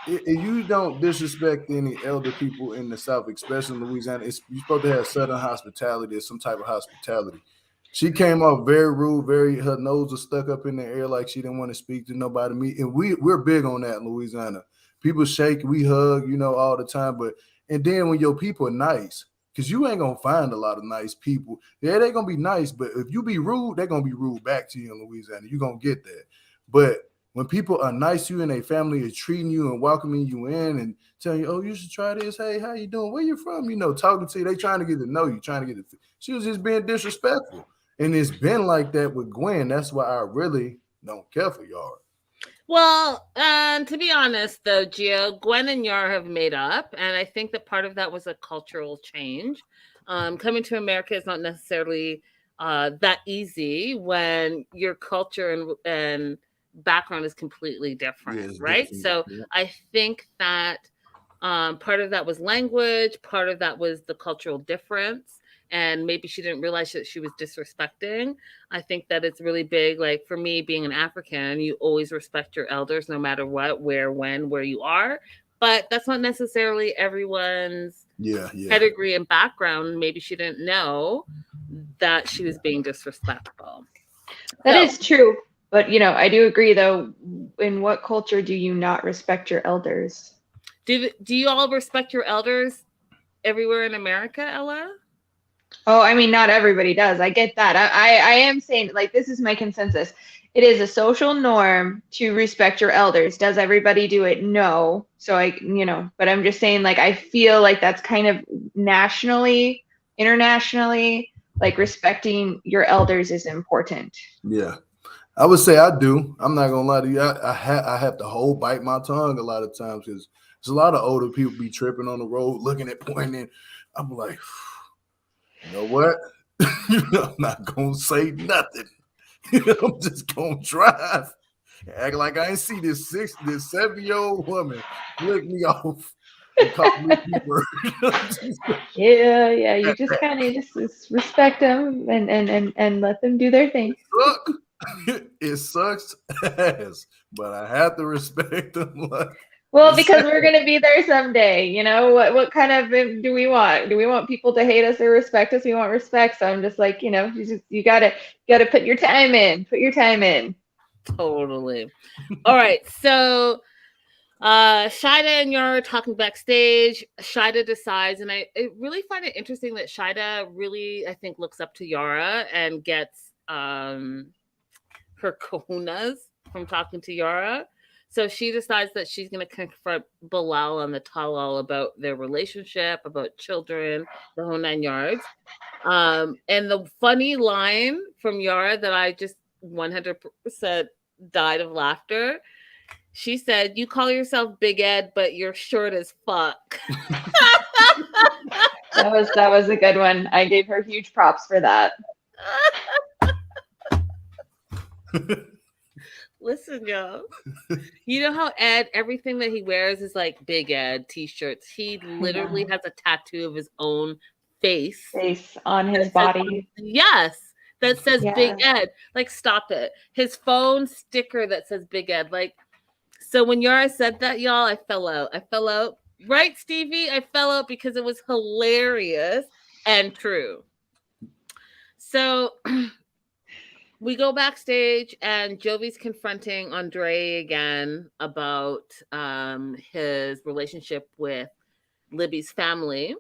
You don't disrespect any elder people in the South, especially in Louisiana. You're supposed to have Southern hospitality or some type of hospitality. She came off very rude, her nose was stuck up in the air like she didn't want to speak to nobody. And we're big on that in Louisiana. People shake, we hug, all the time. And then when your people are nice, because you ain't gonna find a lot of nice people. Yeah, they're gonna be nice, but if you be rude, they're gonna be rude back to you in Louisiana. You're gonna get that. But when people are nice to you and their family is treating you and welcoming you in and telling you, oh, you should try this. Hey, how you doing? Where you from? Talking to you, they trying to get to know you, trying to get to. She was just being disrespectful. And it's been like that with Gwen. That's why I really don't care for y'all. Well, to be honest, though, Gio, Gwen and Yar have made up, and I think that part of that was a cultural change. Coming to America is not necessarily that easy when your culture and background is completely different, Yeah, it's right? different. So Yeah. I think that part of that was language, part of that was the cultural difference. And maybe she didn't realize that she was disrespecting. I think that it's really big. Like for me, being an African, you always respect your elders no matter what, where, when, where you are. But that's not necessarily everyone's pedigree and background. Maybe she didn't know that she was being disrespectful. That is true. But, I do agree, though. In what culture do you not respect your elders? Do you all respect your elders everywhere in America, Ella? Oh, I mean, not everybody does. I get that. I am saying, like, this is my consensus. It is a social norm to respect your elders. Does everybody do it? No. So but I'm just saying, like, I feel like that's kind of nationally, internationally, like respecting your elders is important. Yeah. I would say I do. I'm not gonna lie to you. I have to bite my tongue a lot of times because there's a lot of older people be tripping on the road, looking at pointing. I'm like, you know what? I'm not gonna say nothing. I'm just gonna drive. Act like I ain't see this 7-year-old woman flick me off and call me Yeah. You just kind of just respect them and let them do their thing. It sucks ass, but I have to respect them. Well, because we're going to be there someday, what kind of do we want? Do we want people to hate us or respect us? We want respect. So I'm just like, you gotta put your time in. Put your time in. Totally. All right. So Shada and you're talking backstage. Shida decides, and I really find it interesting that Shida really, I think, looks up to Yara and gets her kahunas from talking to Yara. So she decides that she's going to confront Bilal on the tell-all about their relationship, about children, the whole 9 yards. And the funny line from Yara that I just 100% died of laughter. She said, "You call yourself Big Ed, but you're short as fuck." That was a good one. I gave her huge props for that. Listen, y'all. You know how Ed, everything that he wears is like Big Ed t-shirts. He literally has a tattoo of his own face on his body. Yes, that says Big Yeah. Ed. Like, stop it. His phone sticker that says Big Ed. Like, so when Yara said that, y'all, I fell out. Right, Stevie? I fell out because it was hilarious and true. So we go backstage and Jovi's confronting Andre again about his relationship with Libby's family.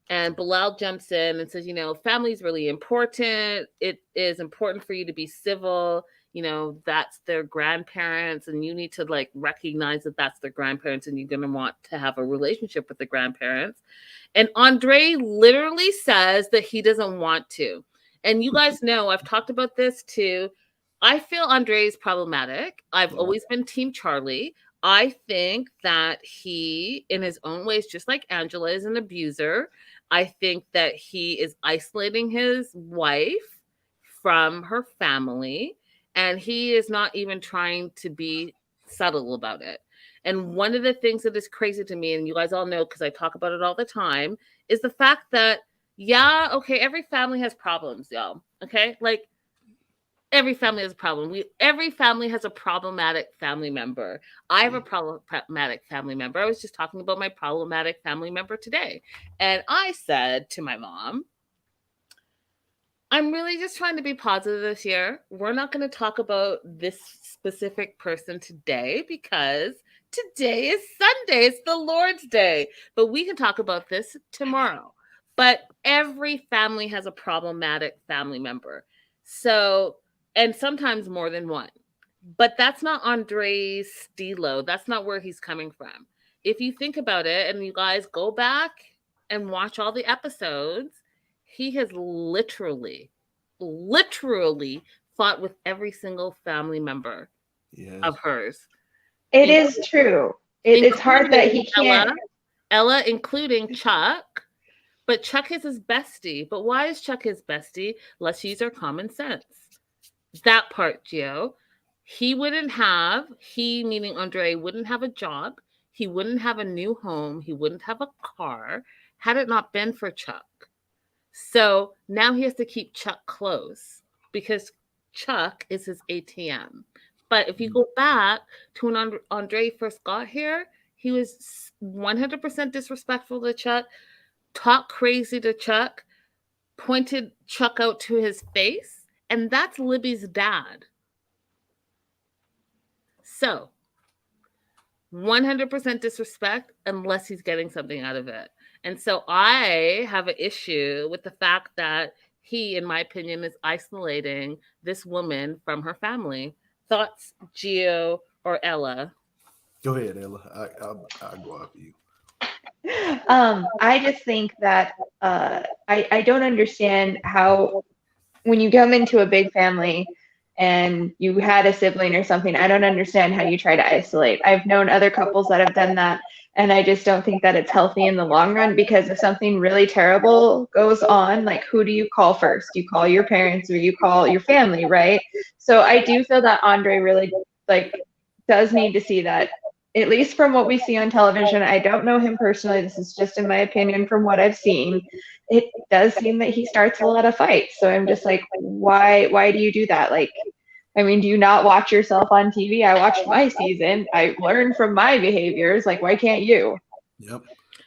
And Bilal jumps in and says, family is really important. It is important for you to be civil. That's their grandparents, and you need to like recognize that that's their grandparents, and you're going to want to have a relationship with the grandparents. And Andre literally says that he doesn't want to. And you guys know, I've talked about this too. I feel Andre is problematic. I've always been Team Charlie. I think that he, in his own ways, just like Angela, is an abuser. I think that he is isolating his wife from her family, and he is not even trying to be subtle about it. And one of the things that is crazy to me, and you guys all know because I talk about it all the time, is the fact that, yeah, okay, every family has problems, y'all. Okay? Like, every family has a problem. Every family has a problematic family member. I have a problematic family member. I was just talking about my problematic family member today. And I said to my mom, I'm really just trying to be positive this year. We're not going to talk about this specific person today because today is Sunday. It's the Lord's Day. But we can talk about this tomorrow. But every family has a problematic family member. So, and sometimes more than one. But that's not Andre's stilo. That's not where he's coming from. If you think about it, and you guys go back and watch all the episodes, he has literally fought with every single family member of hers. It is true. It's hard that he can't. Ella, including Chuck. But Chuck is his bestie. But why is Chuck his bestie? Let's use our common sense. That part, Gio. He, meaning Andre, wouldn't have a job. He wouldn't have a new home. He wouldn't have a car had it not been for Chuck. So now he has to keep Chuck close because Chuck is his ATM. But if you go back to when Andre first got here, he was 100% disrespectful to Chuck, talked crazy to Chuck, pointed Chuck out to his face, and that's Libby's dad. So 100% disrespect unless he's getting something out of it. And so I have an issue with the fact that he, in my opinion, is isolating this woman from her family. Thoughts, Gio or Ella? Go ahead, Ella. I'll go after you. I just think that I don't understand how when you come into a big family and you had a sibling or something, I don't understand how you try to isolate. I've known other couples that have done that, and I just don't think that it's healthy in the long run, because if something really terrible goes on, like, who do you call first? You call your parents or you call your family, right? So I do feel that Andre really does need to see that, at least from what we see on television. I don't know him personally. This is just in my opinion from what I've seen. It does seem that he starts a lot of fights. So I'm just like, why do you do that? Like, I mean, do you not watch yourself on TV? I watched my season. I learned from my behaviors. Like, why can't you? Yep.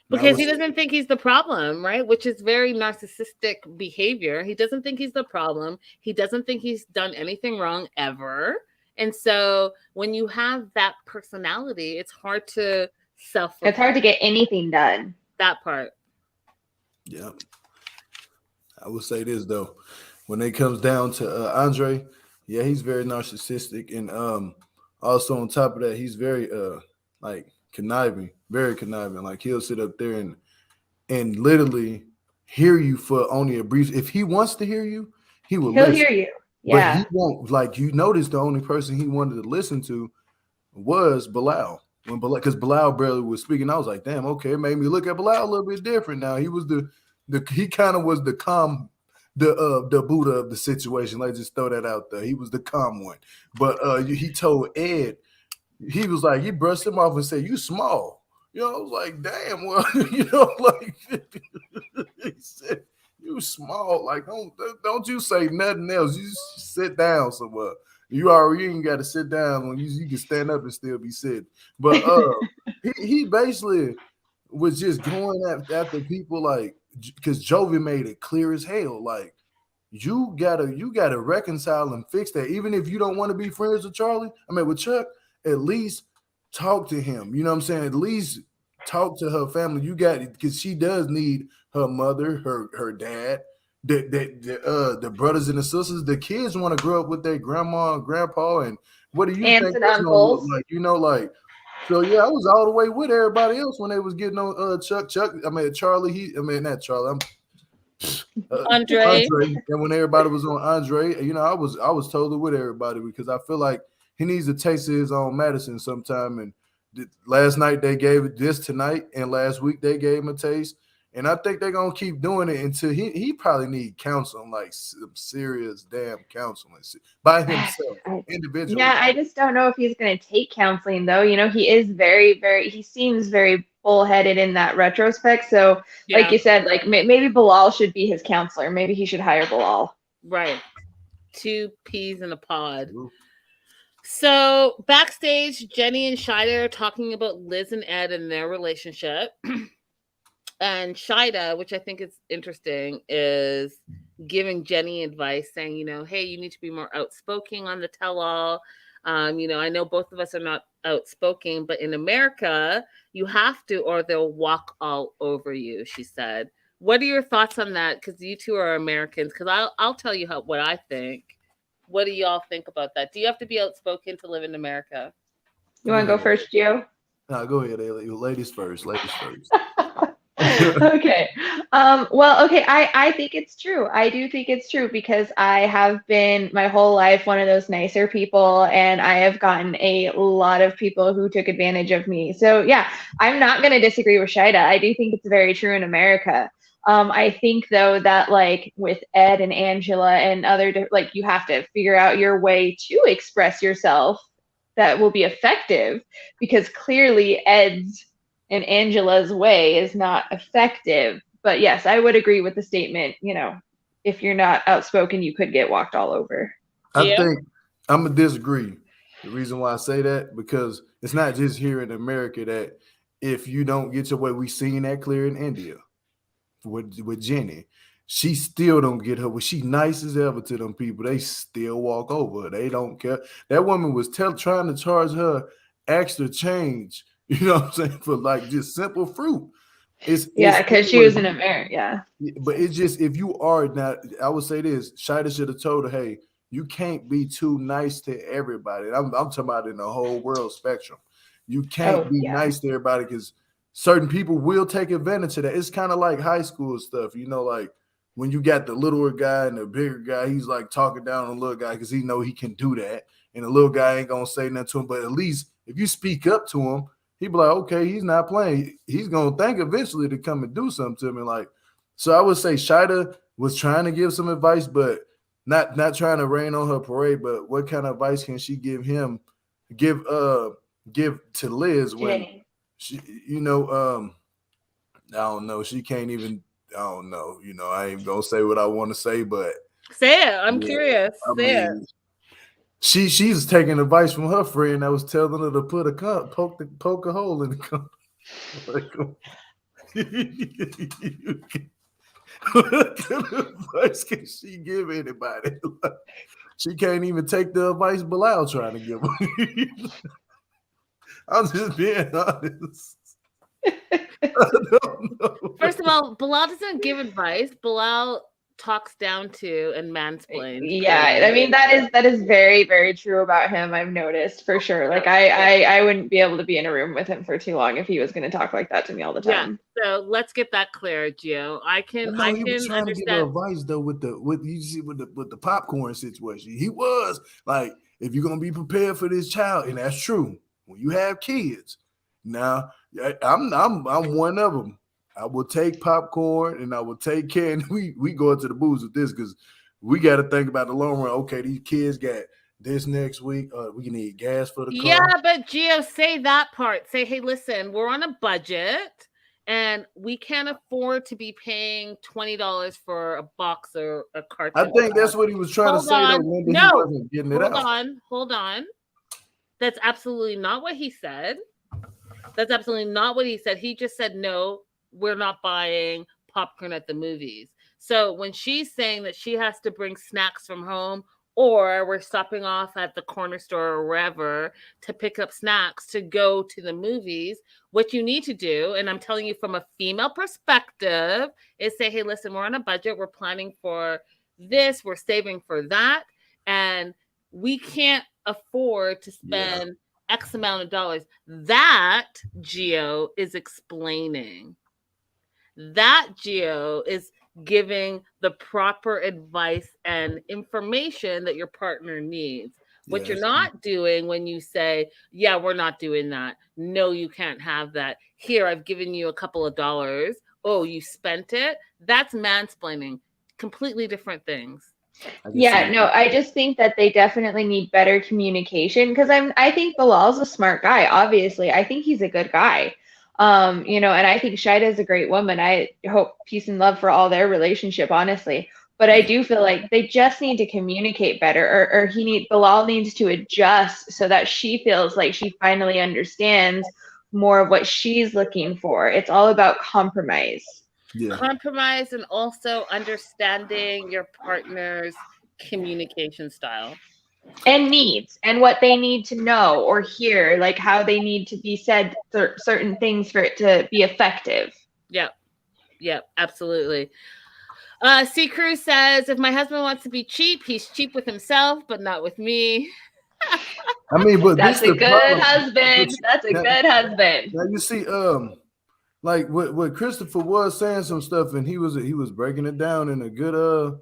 Because he doesn't think he's the problem, right? Which is very narcissistic behavior. He doesn't think he's the problem. He doesn't think he's done anything wrong ever. And so when you have that personality, it's hard to It's hard to get anything done. That part. Yeah. I will say this, though. When it comes down to Andre, yeah, he's very narcissistic. And Also, on top of that, he's very like conniving, very conniving. Like he'll sit up there and literally hear you for only a brief. If he wants to hear you, he will He'll listen. hear you. But he Yeah. won't. Like you notice, the only person he wanted to listen to was Bilal. When Bilal, because Bilal barely was speaking, I was like, damn, okay, it made me look at Bilal a little bit different. Now he was the he kind of was the calm, the Buddha of the situation. Let's just throw that out there. He was the calm one. But he told Ed, he was like, he brushed him off and said, "You small." You know, I was like, damn, well, you know, like he said, "You small." Like, don't you say nothing else. You just sit down somewhere. You ain't got to sit down when you can stand up and still be sitting. But he basically was just going after people like, because Jovi made it clear as hell. Like, you gotta reconcile and fix that. Even if you don't want to be friends with Charlie, I mean with Chuck, at least talk to him. You know what I'm saying? At least talk to her family. You got it, because she does need her mother, her dad, the brothers and the sisters. The kids want to grow up with their grandma and grandpa. And what do you Aunts think and that's gonna look uncles. like? You know, like, so yeah, I was all the way with everybody else when they was getting on Chuck. I mean Charlie. Not Charlie. Andre. Andre, and when everybody was on Andre, you know, I was totally with everybody, because I feel like he needs to taste of his own medicine sometime. And last night they gave it this tonight, and last week they gave him a taste, and I think they're gonna keep doing it until he probably need counseling, like some serious damn counseling by himself individually. Yeah, I just don't know if he's going to take counseling though. You know, he is very, very, he seems very bullheaded in that retrospect. So, like Yeah, you said, like maybe Bilal should be his counselor. Maybe he should hire Bilal. right. Two peas in a pod. So backstage, Jenny and Shida are talking about Liz and Ed and their relationship. And Shida, which I think is interesting, is giving Jenny advice, saying, you know, hey, you need to be more outspoken on the tell-all. You know, I know both of us are not outspoken, but in America, you have to, or they'll walk all over you, she said. What are your thoughts on that? Because you two are Americans. Because I'll tell you what I think. What do y'all think about that? Do you have to be outspoken to live in America? You want to go first, Gio? No, go ahead, Ayla. Ladies first. Ladies first. Okay. Well, okay. I think it's true. I do think it's true, because I have been my whole life one of those nicer people, and I have gotten a lot of people who took advantage of me. So yeah, I'm not going to disagree with Shida. I do think it's very true in America. I think though that like with Ed and Angela and other like you have to figure out your way to express yourself that will be effective, because clearly Ed's and Angela's way is not effective. But yes, I would agree with the statement, you know, if you're not outspoken, you could get walked all over. I think I'm gonna disagree. The reason why I say that, because it's not just here in America that if you don't get your way, we seen that clear in India with Jenny. She still don't get her. When she nice as ever to them people, they still walk over her. They don't care. That woman was trying to charge her extra change. You know what I'm saying, for like just simple fruit. Yeah, because she was in America. Yeah. But it's just, if you are now, I would say this: Shida should have told her, "Hey, you can't be too nice to everybody." I'm talking about in the whole world spectrum. You can't be nice to everybody, because certain people will take advantage of that. It's kind of like high school stuff, you know, like when you got the littler guy and the bigger guy, he's like talking down on the little guy because he know he can do that, and the little guy ain't gonna say nothing to him. But at least if you speak up to him, he be like, okay, he's not playing. He's gonna think eventually to come and do something to me. Like, so I would say Shida was trying to give some advice, but not trying to rain on her parade. But what kind of advice can she give him? Give to Liz when she, you know, I don't know. She can't even. I don't know. You know, I ain't gonna say what I want to say, but say it. I'm curious. Say it. She's taking advice from her friend that was telling her to put a poke a hole in the cup. What kind of advice can she give anybody? She can't even take the advice Bilal trying to give her. I'm just being honest. First of all, Bilal doesn't give advice. Bilal talks down to and mansplains. Yeah, I mean that is very, very true about him. I've noticed for sure. Like I wouldn't be able to be in a room with him for too long if he was going to talk like that to me all the time. So let's get that clear, Gio. I can he was trying to give her advice though with the popcorn situation. He was like, if you're gonna be prepared for this child, and that's true. When you have kids, now I'm one of them. I will take popcorn and I will take candy. We go into the booze with this because we got to think about the long run. Okay, these kids got this next week. We need gas for the car. Yeah, but Gio, say that part. Say, hey, listen, we're on a budget and we can't afford to be paying $20 for a box or a carton. I think that's what he was trying to say. Though, he wasn't getting it out. Hold on. That's absolutely not what he said. That's absolutely not what he said. He just said, no, we're not buying popcorn at the movies. So when she's saying that she has to bring snacks from home, or we're stopping off at the corner store or wherever to pick up snacks to go to the movies, what you need to do, and I'm telling you from a female perspective, is say, hey, listen, we're on a budget. We're planning for this. We're saving for that. And we can't afford to spend X amount of dollars. That, Gio, is explaining. That, Gio, is giving the proper advice and information that your partner needs. What you're not doing when you say, yeah, we're not doing that. No, you can't have that. Here, I've given you a couple of dollars. Oh, you spent it? That's mansplaining. Completely different things. Yeah, no, I just think that they definitely need better communication because I think Bilal's a smart guy, obviously. I think he's a good guy. And I think Shida is a great woman. I hope peace and love for all their relationship, honestly. But I do feel like they just need to communicate better, or Bilal needs to adjust so that she feels like she finally understands more of what she's looking for. It's all about compromise. Yeah. Compromise and also understanding your partner's communication style. And needs and what they need to know or hear, like how they need to be said certain things for it to be effective. Yep, absolutely. C. Cruz says, if my husband wants to be cheap, he's cheap with himself, but not with me. I mean, but that's a good husband. That's a good husband. Now you see, like what Christopher was saying some stuff, and he was breaking it down in a good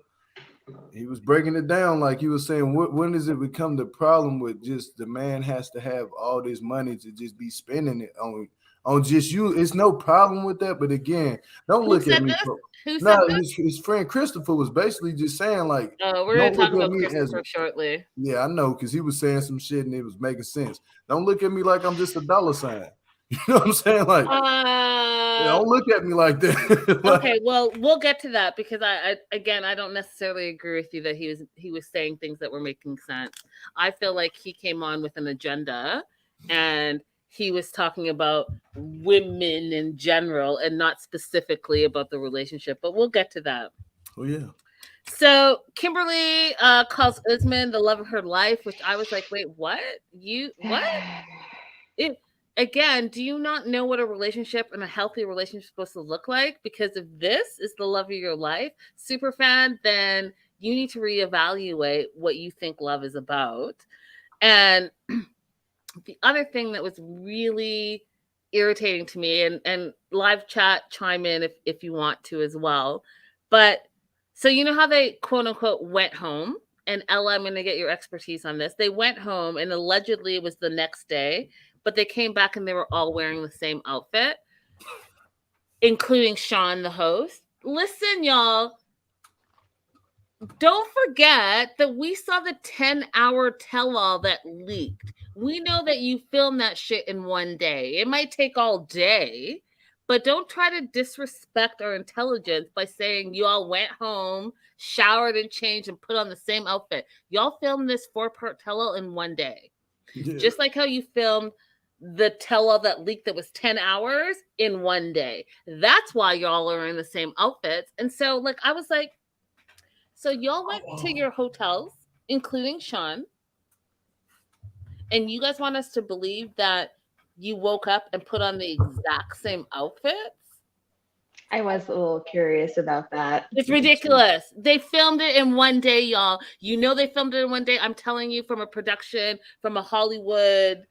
he was breaking it down like he was saying, when does it become the problem with just the man has to have all this money to just be spending it on just you? It's no problem with that, but again, don't look at me. His friend Christopher was basically just saying like, we're gonna talk about Christopher shortly. Yeah, I know, because he was saying some shit and it was making sense. Don't look at me like I'm just a dollar sign. You know what I'm saying? Like, don't look at me like that. Okay, well, we'll get to that because I don't necessarily agree with you that he was saying things that were making sense. I feel like he came on with an agenda and he was talking about women in general and not specifically about the relationship, but we'll get to that. Oh, yeah. So Kimberly calls Usman the love of her life, which I was like, wait, what? Again, do you not know what a relationship and a healthy relationship is supposed to look like? Because if this is the love of your life, super fan, then you need to reevaluate what you think love is about. And the other thing that was really irritating to me, and live chat, chime in if you want to as well. But so you know how they quote unquote went home, and Ella, I'm going to get your expertise on this. They went home and allegedly it was the next day, but they came back and they were all wearing the same outfit, including Sean, the host. Listen, y'all, don't forget that we saw the 10-hour tell-all that leaked. We know that you filmed that shit in one day. It might take all day, but don't try to disrespect our intelligence by saying you all went home, showered and changed, and put on the same outfit. Y'all filmed this 4-part tell-all in one day. Yeah. Just like how you filmed the tell-all that leaked that was 10 hours in one day. That's why y'all are in the same outfits. And so, like, I was like, so y'all went to your hotels, including Sean, and you guys want us to believe that you woke up and put on the exact same outfits? I was a little curious about that. It's ridiculous. They filmed it in one day, y'all. You know they filmed it in one day. I'm telling you, from a production, from a Hollywood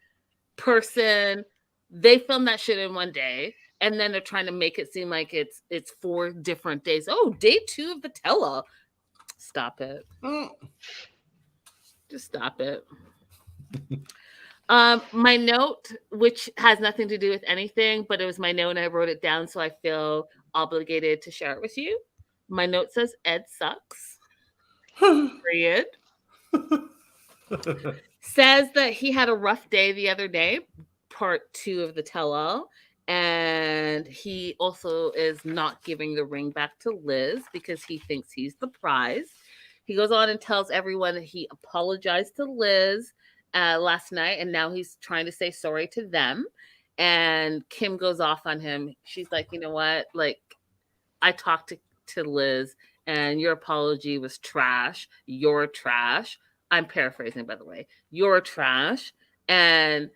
person, they filmed that shit in one day, and then they're trying to make it seem like it's 4 different days. Oh, day 2 of the tell-all. Stop it. Just stop it. My note, which has nothing to do with anything, but it was my note and I wrote it down, so I feel obligated to share it with you. My note says Ed sucks. Period. Says that he had a rough day the other day, part 2 of the tell-all, and he also is not giving the ring back to Liz because he thinks he's the prize. He goes on and tells everyone that he apologized to Liz last night, and now he's trying to say sorry to them. And Kim goes off on him. She's like, you know what? Like, I talked to Liz, and your apology was trash. You're trash. I'm paraphrasing, by the way. You're trash. And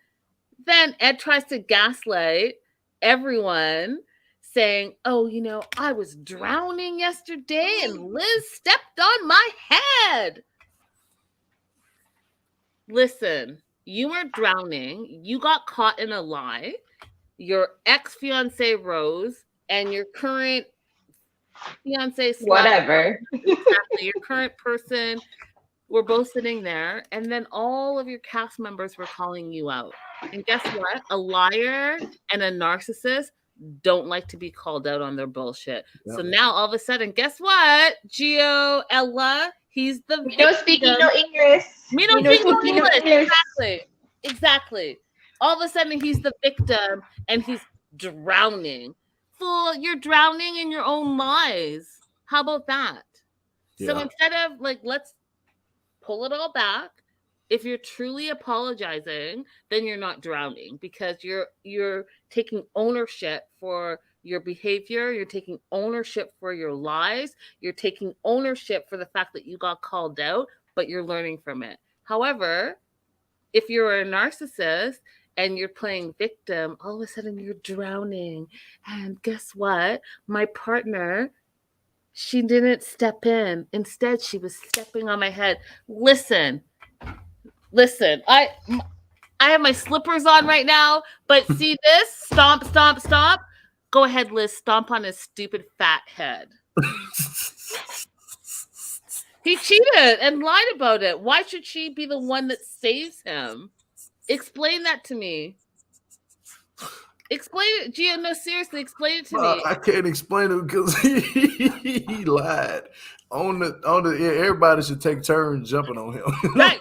then Ed tries to gaslight everyone, saying, oh, you know, I was drowning yesterday and Liz stepped on my head. Listen, you weren't drowning. You got caught in a lie. Your ex-fiance Rose and your current fiance, whatever. Exactly, your current person were both sitting there, and then all of your cast members were calling you out. And guess what? A liar and a narcissist don't like to be called out on their bullshit. Yep. So now all of a sudden, guess what? Gio, Ella, he's the me no speaking no English. Me no speaking no English. Exactly. All of a sudden, he's the victim, and he's drowning. Fool, you're drowning in your own lies. How about that? Yeah. So instead of like, let's pull it all back. If you're truly apologizing, then you're not drowning, because you're taking ownership for your behavior. You're taking ownership for your lies. You're taking ownership for the fact that you got called out, but you're learning from it. However, if you're a narcissist and you're playing victim, all of a sudden you're drowning. And guess what? My partner, she didn't step in. Instead, she was stepping on my head. Listen, I have my slippers on right now, but see this? Stomp, stomp, stomp. Go ahead, Liz, stomp on his stupid fat head. He cheated and lied about it. Why should she be the one that saves him? Explain that to me. Explain it, Gio. No, seriously, explain it to me. I can't explain it because he lied. On the everybody should take turns jumping on him. Right.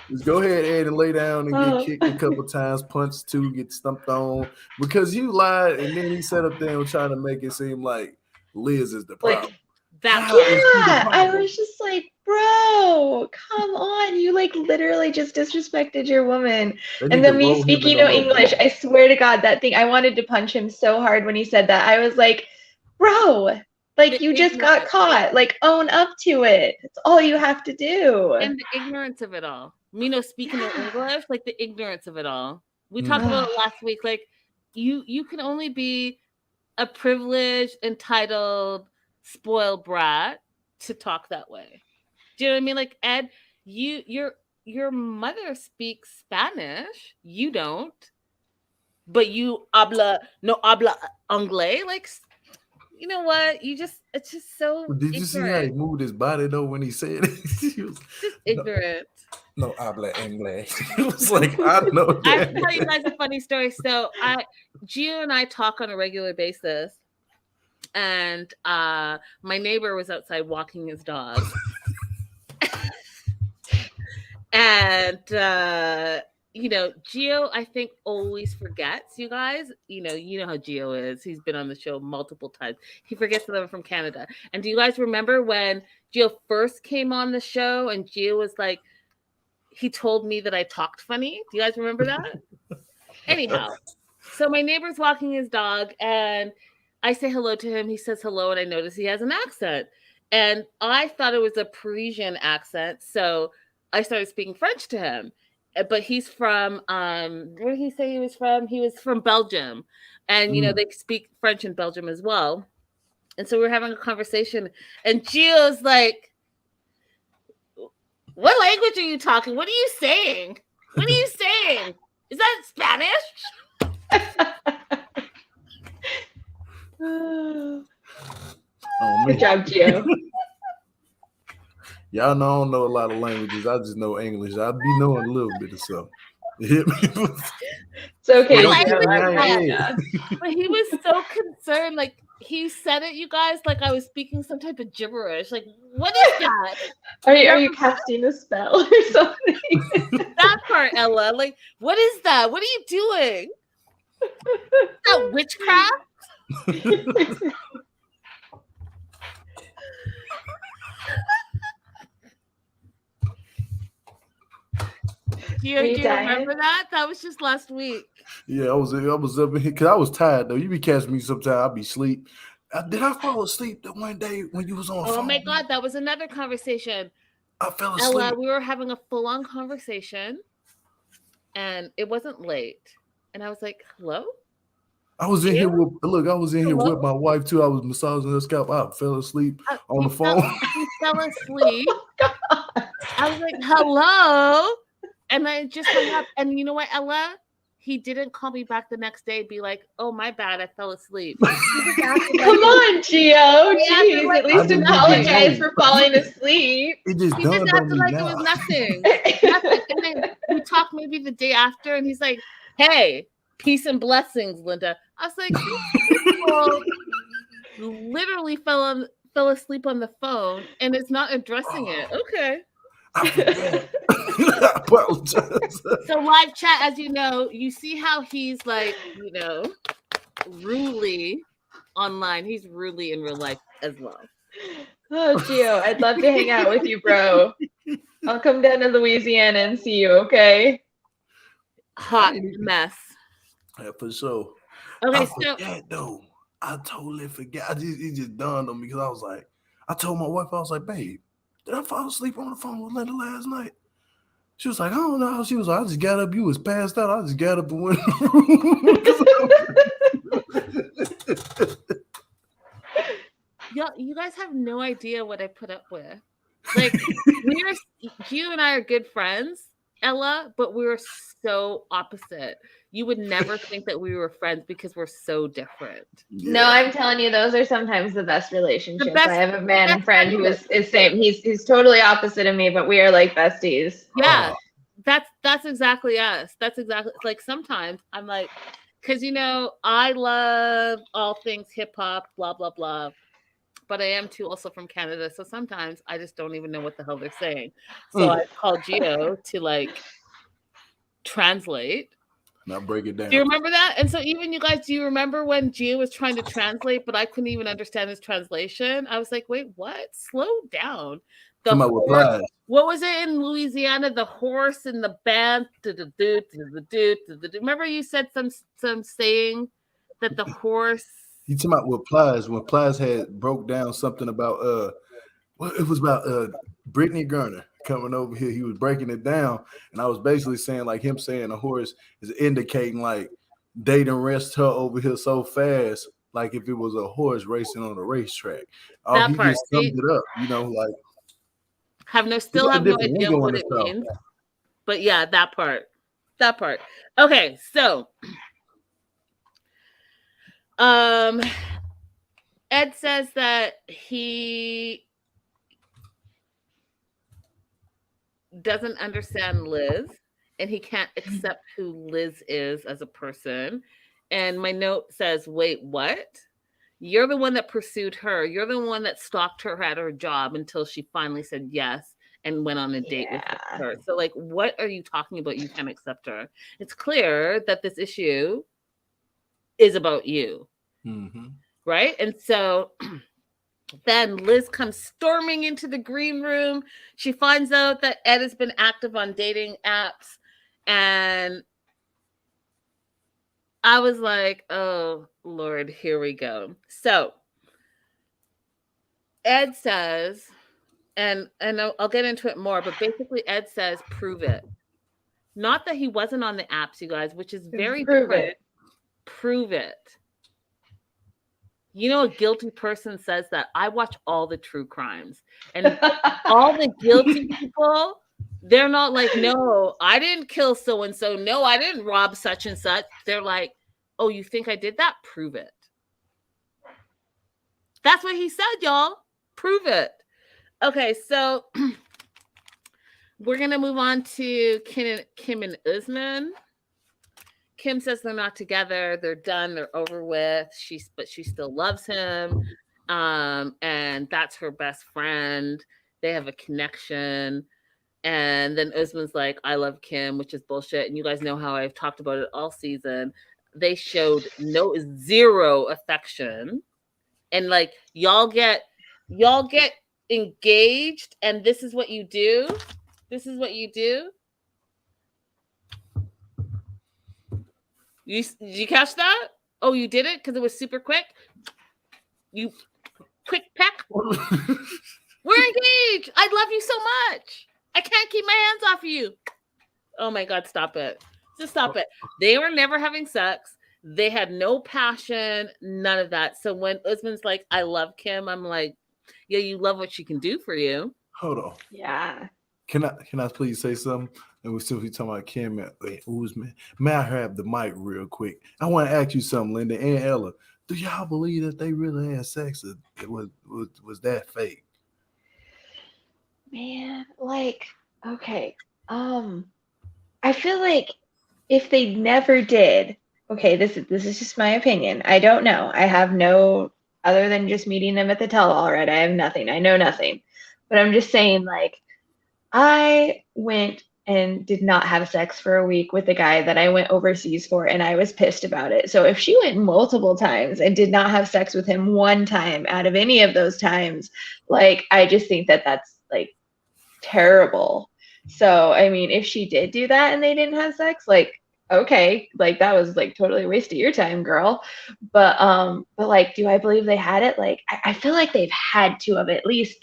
Just go ahead, Ed, and lay down and get kicked a couple times, punch 2, get stumped on, because you lied, and then he sat up there and trying to make it seem like Liz is the problem. I was just like, bro, come on. You like literally just disrespected your woman. And then me speaking no English, I swear to God, that thing, I wanted to punch him so hard when he said that. I was like, bro, like you just got caught. Like own up to it. That's all you have to do. And the ignorance of it all. Me no speaking no English, like the ignorance of it all. We talked about it last week. Like you can only be a privileged, entitled, spoiled brat to talk that way. Do you know what I mean? Like, Ed, your mother speaks Spanish. You don't. But you habla anglais. Like, you know what? It's just so Did you see how he moved his body though when he said it? He was just ignorant. No habla inglés. It was like, I know that. I have to tell you guys a funny story. So Gio and I talk on a regular basis. And my neighbor was outside walking his dog. And you know, Gio, I think, always forgets, you guys. You know how Gio is. He's been on the show multiple times. He forgets that I'm from Canada. And do you guys remember when Gio first came on the show and Gio was like, he told me that I talked funny? Do you guys remember that? Anyhow, so my neighbor's walking his dog and I say hello to him. He says hello, and I notice he has an accent. And I thought it was a Parisian accent, so I started speaking French to him. But he's from, where did he say he was from? He was from Belgium. And they speak French in Belgium as well. And so we were having a conversation, and Gio's like, "What language are you talking? What are you saying? What are you saying? Is that Spanish?" Good job, Gio. Y'all know I don't know a lot of languages. I just know English. I be knowing a little bit of something. You hit me? It's okay, But Gio. But he was so concerned. Like, he said it, you guys, like I was speaking some type of gibberish. Like, what is that? Are you casting a spell or something? That part, Ella. Like, what is that? What are you doing? Is that witchcraft? Do you remember that? That was just last week. Yeah, I was up in here because I was tired though. You be catching me sometimes. I be asleep. Did I fall asleep that one day when you was on? Oh my God, that was another conversation. I fell asleep. Ella, we were having a full-on conversation, and it wasn't late. And I was like, "Hello." I was in here with with my wife too. I was massaging her scalp. I fell asleep on the phone. He fell asleep. I was like, "Hello." And I just hung up. And you know what, Ella? He didn't call me back the next day. Be like, "Oh, my bad. I fell asleep." Come on, Gio. Jeez, at least apologize for falling asleep. He just acted like it was nothing. And then we talked maybe the day after, and he's like, "Hey, peace and blessings, Linda." I was like, literally fell asleep on the phone and is not addressing it. Okay. I apologize. So live chat, as you know, you see how he's like, ruly online. He's ruly in real life as well. Oh, Gio, I'd love to hang out with you, bro. I'll come down to Louisiana and see you, okay? Hot mess. Yeah, for sure. Okay, I totally forgot. It just dawned on me because I was like, I told my wife, I was like, "Babe, did I fall asleep on the phone with Linda last night?" She was like, "I don't know." She was like, "I just got up. You was passed out. I just got up and went in the room." You guys have no idea what I put up with. Like, you and I are good friends, Ella, but we were so opposite. You would never think that we were friends because we're so different. Yeah. No, I'm telling you, those are sometimes the best relationships. I have a man friend who is same. He's totally opposite of me, but we are like besties. Yeah, that's exactly us. That's exactly, like, sometimes I'm like, because I love all things hip hop, blah blah blah. But I am too also from Canada, so sometimes I just don't even know what the hell they're saying. So I call Gio to like translate. Now break it down. Do you remember that? And so even you guys, do you remember when Gio was trying to translate, but I couldn't even understand his translation? I was like, wait, what? Slow down. What was it in Louisiana? The horse and the band. Remember you said some saying that the horse. You talking about with Plies, when Plies had broke down something about it was about Brittany Garner coming over here. He was breaking it down, and I was basically saying like him saying a horse is indicating like they done rest her over here so fast, like if it was a horse racing on a racetrack. He just summed it up, like still have no idea what it means. But yeah, that part. Okay, so Ed says that he doesn't understand Liz and he can't accept who Liz is as a person. And my note says, wait, what? You're the one that pursued her. You're the one that stalked her at her job until she finally said yes and went on a date with her. So like, what are you talking about? You can't accept her. It's clear that this issue is about you. Mm-hmm. Right? And so then Liz comes storming into the green room. She finds out that Ed has been active on dating apps. And I was like, oh, Lord, here we go. So Ed says, and I'll get into it more, but basically Ed says, prove it. Not that he wasn't on the apps, you guys, which is very different. Prove it. You know, a guilty person says that. I watch all the true crimes, and all the guilty people, they're not like, no, I didn't kill so and so. No, I didn't rob such and such. They're like, oh, you think I did that? Prove it. That's what he said, y'all. Prove it. Okay, so we're gonna move on to Kim and Usman. Kim says they're not together. They're done. They're over with. But she still loves him, and that's her best friend. They have a connection. And then Usman's like, I love Kim, which is bullshit. And you guys know how I've talked about it all season. They showed zero affection. And like, y'all get engaged, and this is what you do. This is what you do. Did you catch that? Oh, you did it because it was super quick? You quick peck? We're engaged. I love you so much. I can't keep my hands off of you. Oh my God, stop it. Just stop it. They were never having sex. They had no passion, none of that. So when Usman's like, I love Kim, I'm like, yeah, you love what she can do for you. Hold on. Yeah. Can I please say something? And we're still talking about Kim and Usman. May I have the mic real quick? I want to ask you something, Linda and Ella. Do y'all believe that they really had sex? Or it was that fake? Man, like, okay. I feel like if they never did, okay, this is just my opinion. I don't know. I have no, other than just meeting them at the tell-all, right? I have nothing. I know nothing. But I'm just saying, like, I went and did not have sex for a week with the guy that I went overseas for, and I was pissed about it. So if she went multiple times and did not have sex with him one time out of any of those times, like, I just think that that's like terrible. So I mean, if she did do that and they didn't have sex, like, okay, like that was like totally a waste of your time, girl. But like, do I believe they had it? Like, I feel like they've had to have at least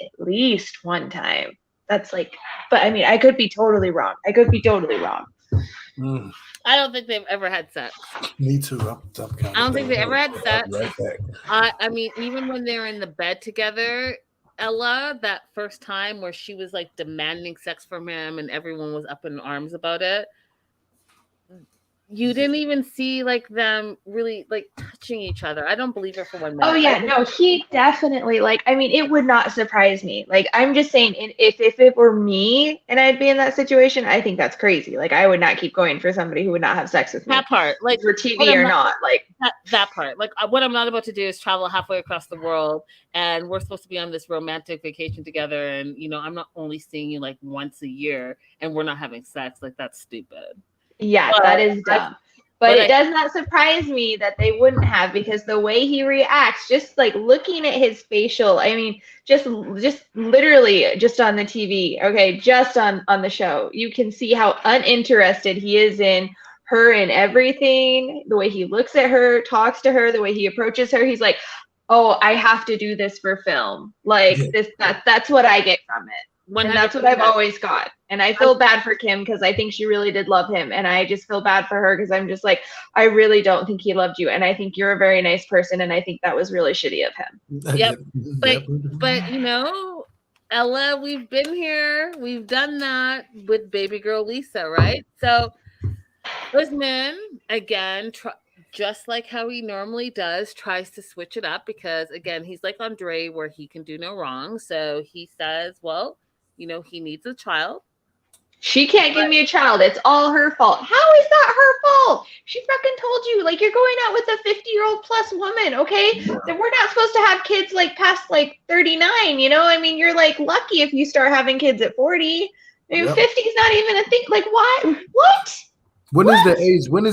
one time. That's like, but I mean, I could be totally wrong. I don't think they've ever had sex. Me too. I don't think they ever had sex. I mean, even when they're in the bed together, Ella, that first time where she was like demanding sex from him and everyone was up in arms about it, you didn't even see like them really like touching each other. I don't believe her for 1 minute. Oh yeah, no, he definitely, like, I mean, it would not surprise me. Like, I'm just saying, if it were me and I'd be in that situation, I think that's crazy. Like, I would not keep going for somebody who would not have sex with me. That part, like, for TV or not, like that part. Like, what I'm not about to do is travel halfway across the world, and we're supposed to be on this romantic vacation together, and you know, I'm not only seeing you like once a year, and we're not having sex. Like, that's stupid. Yeah, that is dumb. But it does not surprise me that they wouldn't have, because the way he reacts, just like looking at his facial, I mean, just literally just on the TV, okay, just on the show, you can see how uninterested he is in her and everything. The way he looks at her, talks to her, the way he approaches her, he's like, oh, I have to do this for film. Like, that's what I get from it. 100%. And that's what I've always got. And I feel bad for Kim because I think she really did love him. And I just feel bad for her because I'm just like, I really don't think he loved you. And I think you're a very nice person. And I think that was really shitty of him. Yep. But you know, Ella, we've been here. We've done that with baby girl Lisa, right? So Usman, again, just like how he normally does, tries to switch it up because, again, he's like Andre where he can do no wrong. So he says, well, you know, he needs a child. She can't give me a child. It's all her fault. How is that her fault? She fucking told you, like, you're going out with a 50-year-old plus woman, okay? Then we're not supposed to have kids, like, past, like, 39, you know? I mean, you're, like, lucky if you start having kids at 40. I mean, 50 is not even a thing. Like, why? What? When is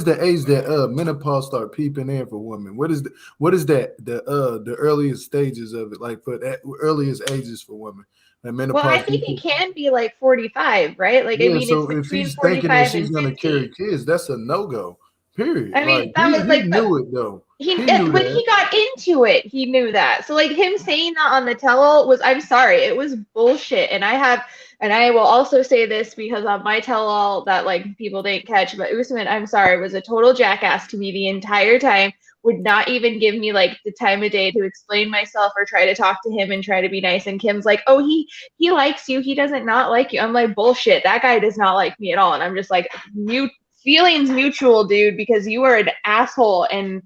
the age that menopause start peeping in for women? What is the earliest stages of it, like for the earliest ages for women? Well, I think it can be like 45, right? Like, yeah, I mean, so if he's thinking that she's going to carry kids, that's a no-go. Period. I mean, that was he knew it though. He knew when that. he got into it, he knew that. So like him saying that on the tell-all was, I'm sorry, it was bullshit. And I will also say this because on my tell-all that like people didn't catch, but Usman, I'm sorry, was a total jackass to me the entire time. Would not even give me like the time of day to explain myself or try to talk to him and try to be nice. And Kim's like, oh, he likes you. He doesn't not like you. I'm like, bullshit. That guy does not like me at all. And I'm just like, feelings mutual, dude, because you are an asshole and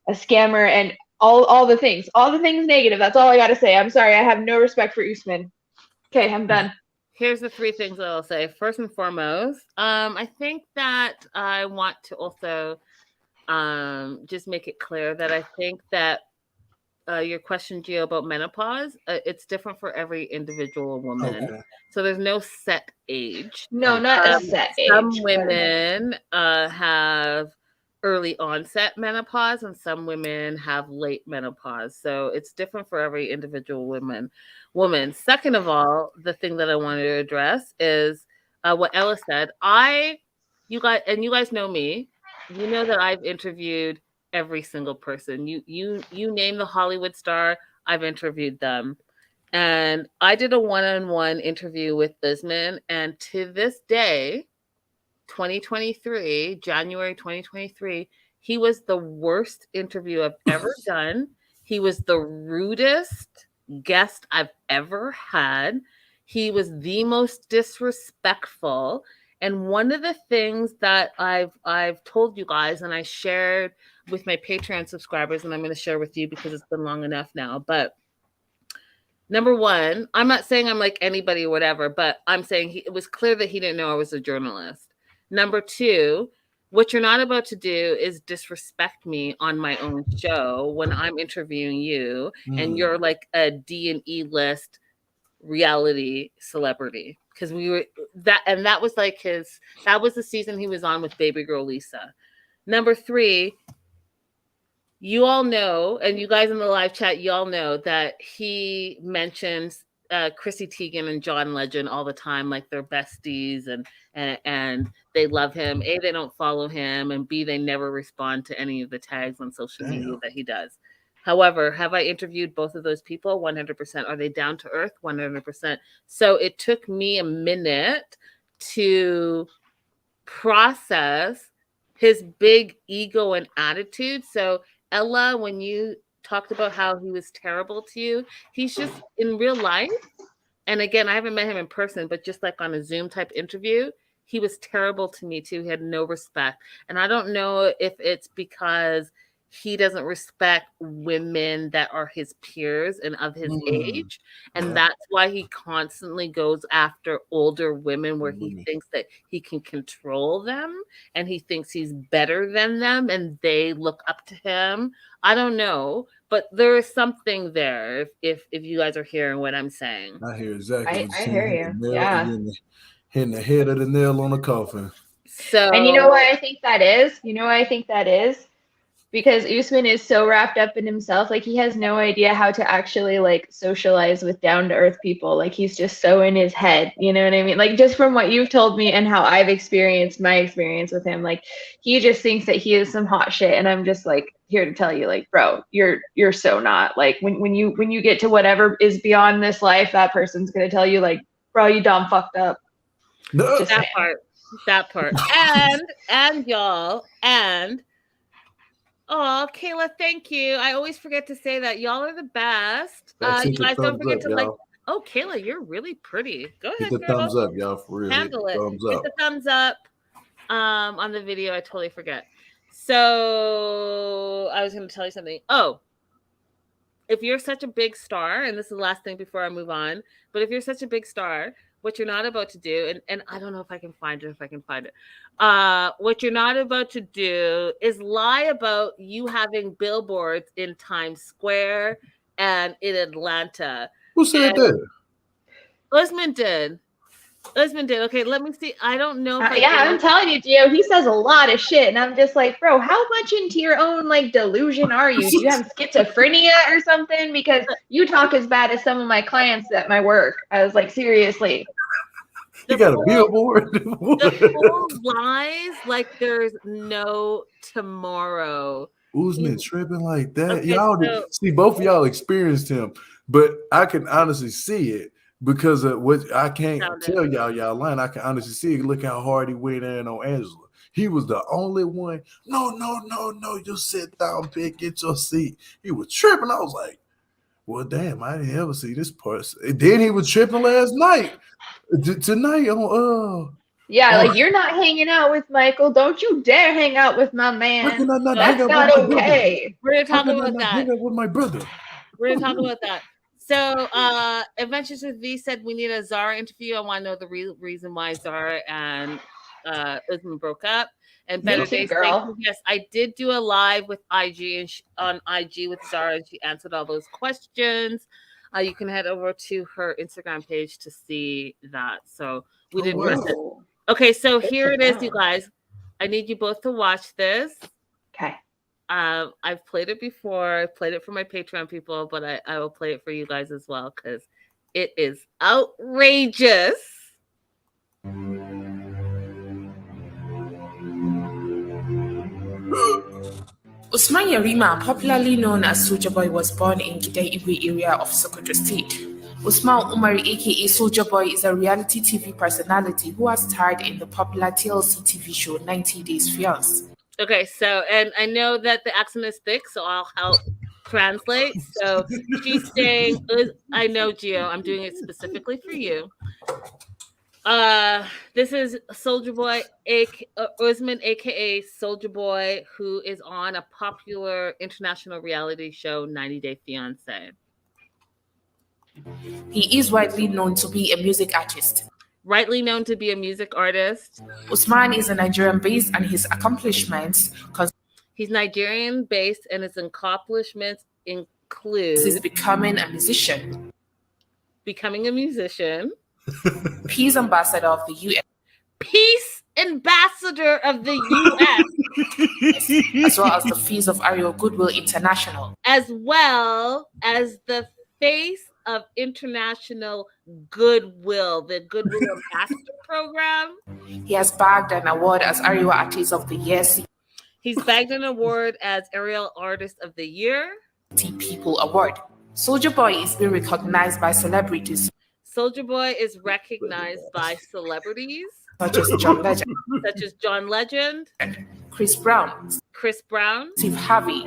a scammer and all the things negative. That's all I got to say. I'm sorry. I have no respect for Usman. Okay, I'm done. Here's the three things that I'll say. First and foremost, I think that I want to also just make it clear that I think that your question, Gio, about menopause, it's different for every individual woman. Okay. So there's no set age. No, not a set age. Some women have early onset menopause and some women have late menopause. So it's different for every individual woman. Second of all, the thing that I wanted to address is what Ella said. You guys know me. You know that I've interviewed every single person. You name the Hollywood star, I've interviewed them. And I did a one-on-one interview with Usman, and to this day, 2023, January 2023, he was the worst interview I've ever done. He was the rudest guest I've ever had. He was the most disrespectful. And one of the things that I've told you guys, and I shared with my Patreon subscribers, and I'm going to share with you because it's been long enough now, but number one, I'm not saying I'm like anybody or whatever, but I'm saying it was clear that he didn't know I was a journalist. Number two, what you're not about to do is disrespect me on my own show when I'm interviewing you and you're like a D&E list reality celebrity. Because that was like that was the season he was on with baby girl Lisa. Number three, you all know, and you guys in the live chat, you all know that he mentions Chrissy Teigen and John Legend all the time, like they're besties, and they love him. A, they don't follow him, and B, they never respond to any of the tags on social media that he does. However, have I interviewed both of those people? 100%. Are they down to earth? 100%. So it took me a minute to process his big ego and attitude. So Ella, when you talked about how he was terrible to you, he's just in real life. And again, I haven't met him in person, but just like on a Zoom type interview, he was terrible to me too. He had no respect. And I don't know if it's because he doesn't respect women that are his peers and of his age. And that's why he constantly goes after older women where he thinks that he can control them and he thinks he's better than them and they look up to him. I don't know, but there is something there if you guys are hearing what I'm saying. I hear exactly what I you're hear saying. you. Yeah. Hitting the head of the nail on the coffin. So, and you know why I think that is? You know why I think that is? Because Usman is so wrapped up in himself, like he has no idea how to actually like socialize with down to earth people. Like he's just so in his head, you know what I mean? Like just from what you've told me and how I've experienced my experience with him, like he just thinks that he is some hot shit, and I'm just like here to tell you, like, bro, you're so not. Like when you get to whatever is beyond this life, that person's gonna tell you, like, bro, you dumb fucked up. No. That part, and y'all, and oh, Kayla, thank you. I always forget to say that. Y'all are the best. You guys don't forget to like. Oh, Kayla, you're really pretty. Go ahead, hit the thumbs up, y'all, for real. Handle it. Hit the thumbs up on the video. I totally forget. So I was going to tell you something. Oh, if you're such a big star, and this is the last thing before I move on, but if you're such a big star, what you're not about to do, and I don't know if I can find it, what you're not about to do is lie about you having billboards in Times Square and in Atlanta. Who said that? Usman did. Okay, let me see. I don't know. I'm telling you, Gio, he says a lot of shit, and I'm just like, bro, how much into your own like delusion are you? Do you have schizophrenia or something? Because you talk as bad as some of my clients at my work. I was like, seriously. You got a billboard? The whole lies like there's no tomorrow. Usman tripping like that. Okay, Y'all so see, both of y'all experienced him, but I can honestly see it because of what I can't tell y'all lying. I can honestly see it. Look how hard he went in on Angela. He was the only one. No. You sit down, pick, get your seat. He was tripping. I was like, well, damn, I didn't ever see this part. And then he was tripping last night. Tonight on Yeah, like you're not hanging out with Michael. Don't you dare hang out with my how man. can I not hang That's out with not my brother? okay. we're gonna How talk can I about not that. hang out with my brother? We're gonna talk about that. So, Adventures with V said we need a Zara interview. I want to know the reason why Zara and Usman broke up. And Me Better too, Days, girl. thank you. Yes, I did do a live with IG and on IG with Zara, and she answered all those questions. You can head over to her Instagram page to see that. So we did address it. Okay, so here it is, you guys. I need you both to watch this. Okay. I've played it before. I've played it for my Patreon people, but I will play it for you guys as well because it is outrageous. Usman Yarima, popularly known as Soulja Boy, was born in Gidaiwe area of Sokoto State. Usman Umari, aka Soulja Boy, is a reality TV personality who has starred in the popular TLC TV show 90 Days Fiance. Okay, so, and I know that the accent is thick, so I'll help translate. So she's saying, I know, Gio, I'm doing it specifically for you. This is Soulja Boy, Usman, aka Soulja Boy, who is on a popular international reality show, 90 Day Fiance. He is widely known to be a music artist. Rightly known to be a music artist. Usman is a Nigerian-based, and his accomplishments. He's Nigerian-based, and his accomplishments include becoming a musician. Peace ambassador of the U.S. Peace ambassador of the U.S. as well as the face of Ario Goodwill International. As well as the face of International Goodwill, the Goodwill Ambassador Program. He has bagged an award as Ario Artist of the Year. He's bagged an award as Ariel Artist of the Year. People Award. Soulja Boy is being recognized by celebrities. Soulja Boy is recognized by celebrities such as John Legend, Chris Brown, Steve Harvey,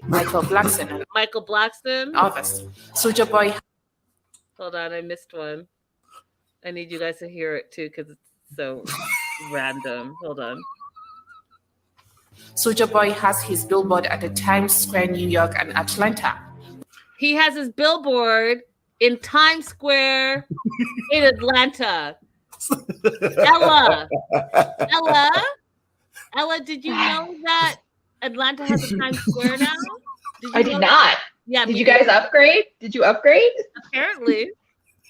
Michael Blackson, others. Soulja Boy. Hold on, I missed one. I need you guys to hear it too because it's so random. Hold on. Soulja Boy has his billboard at the Times Square, New York, and Atlanta. He has his billboard in Times Square in Atlanta. Ella, did you know that Atlanta has a Times Square now? I did not. Yeah. Did you guys upgrade? Did you upgrade? Apparently.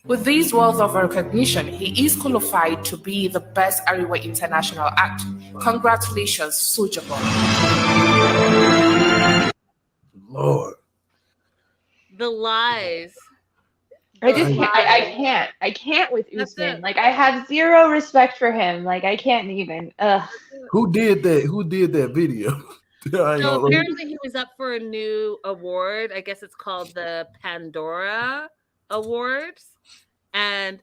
With this wealth of recognition, he is qualified to be the best Ariwa international act. Congratulations, Soulja Boy. Lord. The lies. I can't with Usman. Like, I have zero respect for him. Like, I can't even. Who did that video? So apparently he was up for a new award. I guess it's called the Pandora Awards. And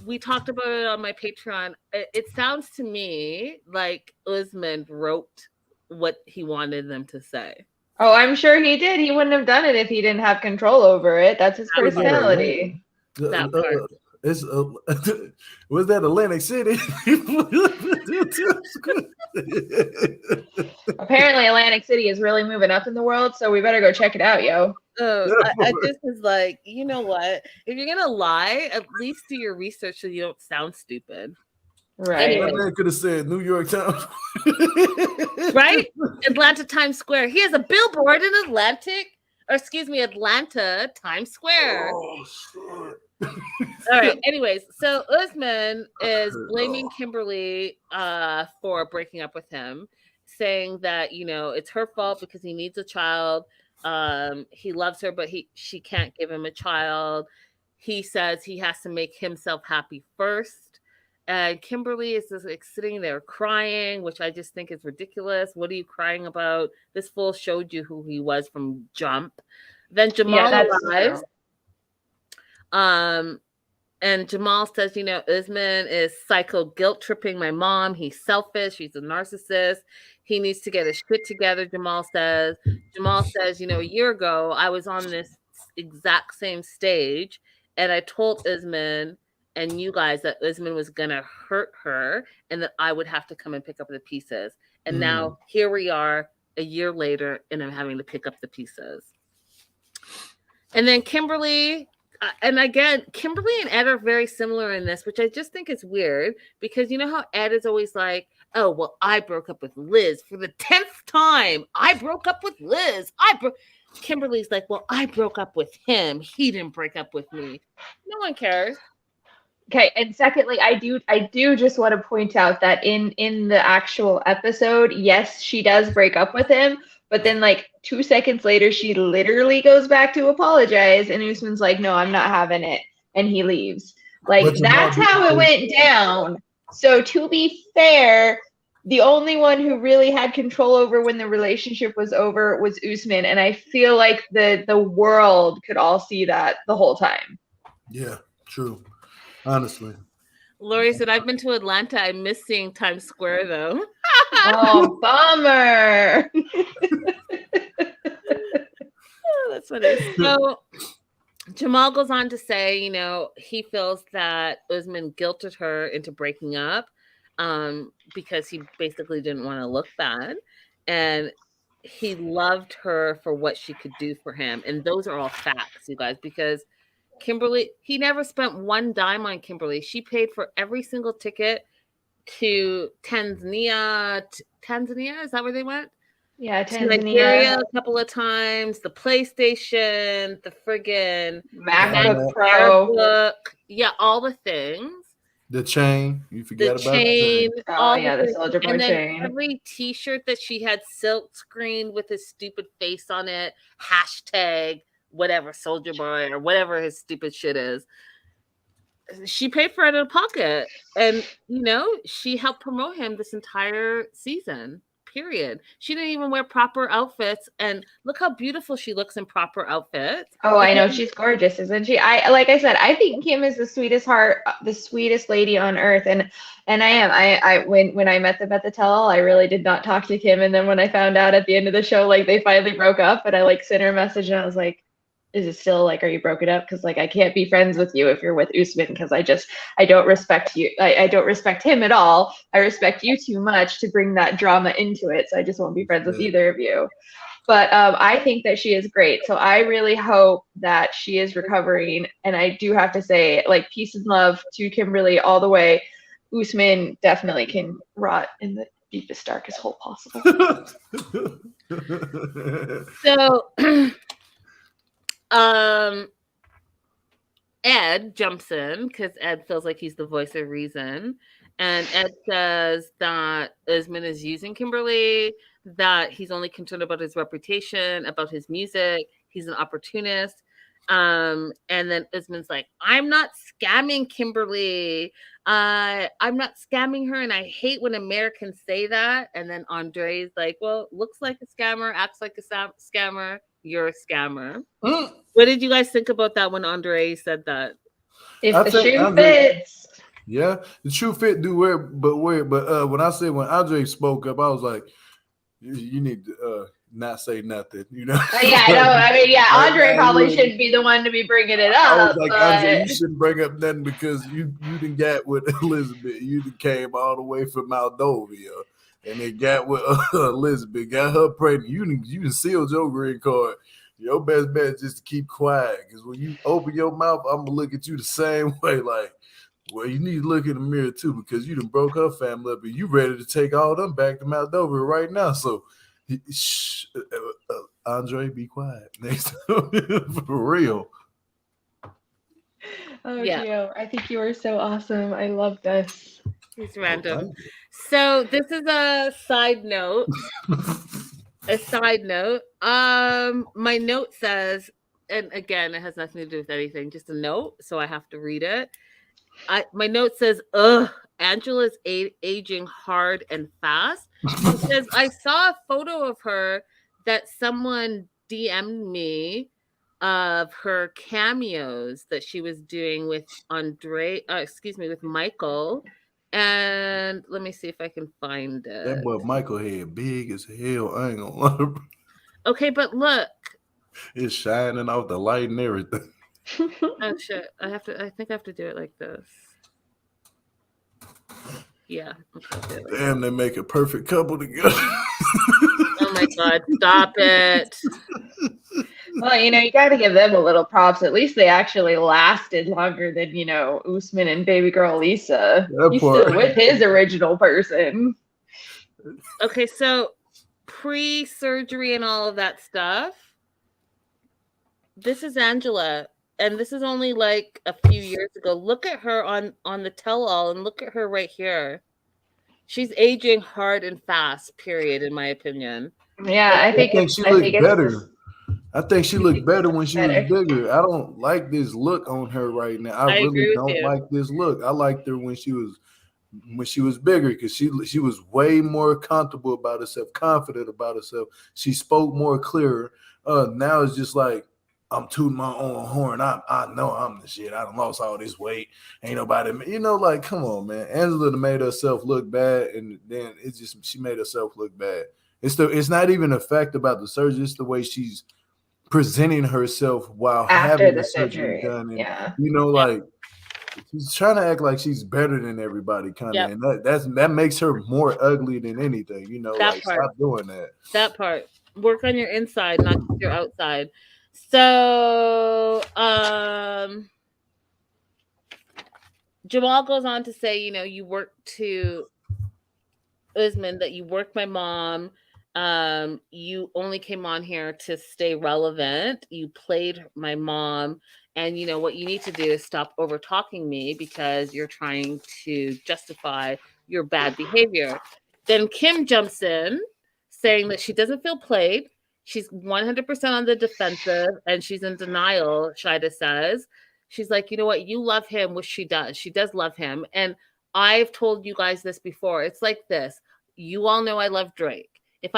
we talked about it on my Patreon. It sounds to me like Usman wrote what he wanted them to say. Oh, I'm sure he did. He wouldn't have done it if he didn't have control over it. That's his personality. That part. Was that Atlantic City? Apparently, Atlantic City is really moving up in the world, so we better go check it out, yo. I just was like, you know what? If you're gonna lie, at least do your research so you don't sound stupid. Right. That man could have said New York Times. Right? Atlanta Times Square. He has a billboard in Atlanta Times Square. Oh, shit. All right. Anyways, so Usman is blaming Kimberly for breaking up with him, saying that, you know, it's her fault because he needs a child. He loves her, but she can't give him a child. He says he has to make himself happy first. And Kimberly is just like sitting there crying, which I just think is ridiculous. What are you crying about? This fool showed you who he was from jump. Then Yeah, Jamal that's arrives. true. And Jamal says, Usman is psycho guilt tripping my mom. He's selfish. He's a narcissist. He needs to get his shit together, Jamal says. Jamal says, a year ago, I was on this exact same stage and I told Usman and you guys that Usman was going to hurt her and that I would have to come and pick up the pieces. And now here we are a year later and I'm having to pick up the pieces. And then Kimberly... and again, Kimberly and Ed are very similar in this, which I just think is weird because you know how Ed is always like, oh, well, I broke up with Liz for the 10th time. I broke up with Liz. Kimberly's like, well, I broke up with him. He didn't break up with me. No one cares. Okay, and secondly, I do just want to point out that in the actual episode, yes, she does break up with him, but then like 2 seconds later, she literally goes back to apologize, and Usman's like, "No, I'm not having it," and he leaves. Like that's how it went down. So to be fair, the only one who really had control over when the relationship was over was Usman, and I feel like the world could all see that the whole time. Yeah, true. Honestly. Lori said, I've been to Atlanta. I miss seeing Times Square, though. Oh, bummer. Oh, that's funny. So Jamal goes on to say, he feels that Usman guilted her into breaking up because he basically didn't want to look bad. And he loved her for what she could do for him. And those are all facts, you guys, because Kimberly, he never spent one dime on Kimberly. She paid for every single ticket to Tanzania. Tanzania, is that where they went? Yeah, Tanzania. To Nigeria a couple of times. The PlayStation, the friggin' MacBook Pro. book. Yeah, all the things. The chain. You forgot about chain. the chain. Oh, yeah, the Soldier Boy and then chain. every t-shirt that she had silk screened with his stupid face on it. Hashtag whatever Soldier Boy or whatever his stupid shit is. She paid for it out of pocket. And, she helped promote him this entire season, period. She didn't even wear proper outfits. And look how beautiful she looks in proper outfits. Oh, I know. She's gorgeous, isn't she? Like I said, I think Kim is the sweetest heart, the sweetest lady on earth. And I am. When I met them at the tell-all, I really did not talk to Kim. And then when I found out at the end of the show, like they finally broke up, and I like sent her a message and I was like, is it still like, are you broken up? Because like I can't be friends with you if you're with Usman, because I don't respect you. I don't respect him at all. I respect you too much to bring that drama into it. So I just won't be friends with either of you. But I think that she is great. So I really hope that she is recovering. And I do have to say, like, peace and love to Kimberly all the way. Usman definitely can rot in the deepest, darkest hole possible. So Ed jumps in because Ed feels like he's the voice of reason. And Ed says that Usman is using Kimberly, that he's only concerned about his reputation, about his music. He's an opportunist. And then Usman's like, I'm not scamming Kimberly. I'm not scamming her. And I hate when Americans say that. And then Andre's like, well, looks like a scammer, acts like a scammer. You're a scammer. What did you guys think about that when Andre said that? If the shoe fits. Yeah, the shoe fit do weird, but weird. But when Andre spoke up, I was like, you need to not say nothing, Yeah, I mean, yeah, Andre probably shouldn't be the one to be bringing it up. I was like, Andre, you shouldn't bring up nothing because you didn't get with Elizabeth. You done came all the way from Moldova. And they got with Elizabeth, got her pregnant. You done sealed your green card. Your best bet is just to keep quiet. Because when you open your mouth, I'm going to look at you the same way. Like, well, you need to look in the mirror, too, because you done broke her family up. And you ready to take all them back to Moldova right now. So, Andre, be quiet. Next time, for real. Oh, yeah. Gio, I think you are so awesome. I love this. It's random. So this is a side note. My note says, and again, it has nothing to do with anything, just a note, so I have to read it. My note says, ugh, Angela's aging hard and fast because I saw a photo of her that someone DM'd me of her cameos that she was doing with with Michael. And let me see if I can find That it. boy Michael head big as hell. I ain't gonna lie. Okay, but look. It's shining off the light and everything. Oh shit. I think I have to do it like this. Yeah. Okay, Damn, they make a perfect couple together. Oh my god, stop it. Well, you got to give them a little props. At least they actually lasted longer than, Usman and baby girl Lisa. He's still with his original person. Okay, so pre-surgery and all of that stuff, this is Angela, and this is only like a few years ago. Look at her on the tell-all, and look at her right here. She's aging hard and fast, period, in my opinion. Yeah, I think she looked better. I think she looked better when she was bigger. I don't like this look on her right now. I really don't like this look. I liked her when she was bigger because she was way more comfortable about herself, confident about herself. She spoke more clearer. Now it's just like, I'm tooting my own horn. I know I'm the shit. I done lost all this weight. Ain't nobody, like, come on, man. Angela made herself look bad, and then she made herself look bad. It's not even a fact about the surgery. It's the way she's presenting herself while having the surgery done. And, like, she's trying to act like she's better than everybody, kind of. And that makes her more ugly than anything. Like, stop doing that. That part. Work on your inside, not just your outside. So Jamal goes on to say, you worked to Usman, that you worked my mom. You only came on here to stay relevant. You played my mom. And what you need to do is stop over talking me because you're trying to justify your bad behavior. Then Kim jumps in saying that she doesn't feel played. She's 100% on the defensive and she's in denial, Shada says. She's like, you know what? You love him, which she does. She does love him. And I've told you guys this before. It's like this. You all know I love Drake. If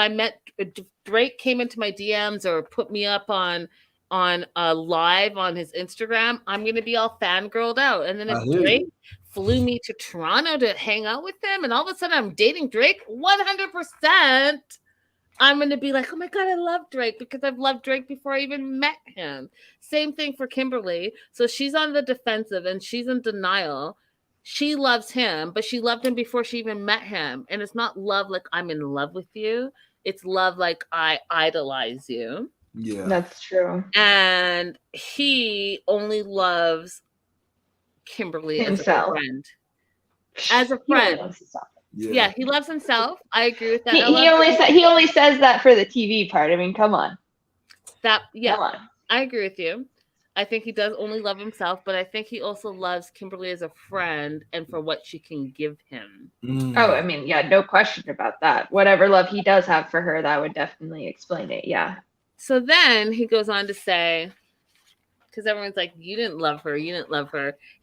Drake came into my DMs or put me up on a live on his Instagram, I'm going to be all fangirled out. And then if Drake flew me to Toronto to hang out with him and all of a sudden I'm dating Drake, 100%. I'm going to be like, oh my God, I love Drake because I've loved Drake before I even met him. Same thing for Kimberly. So she's on the defensive and she's in denial. She loves him, but she loved him before she even met him. And it's not love like I'm in love with you. It's love like I idolize you. Yeah. That's true. And he only loves Kimberly himself. As a friend. As a friend. Yeah, he loves himself. I agree with that. He only says that for the TV part. I mean, come on. Come on. I agree with you. I think he does only love himself, but I think he also loves Kimberly as a friend and for what she can give him. Oh, I mean, yeah, no question about that. Whatever love he does have for her, that would definitely explain it. Yeah. So then he goes on to say, because everyone's like, you didn't love her.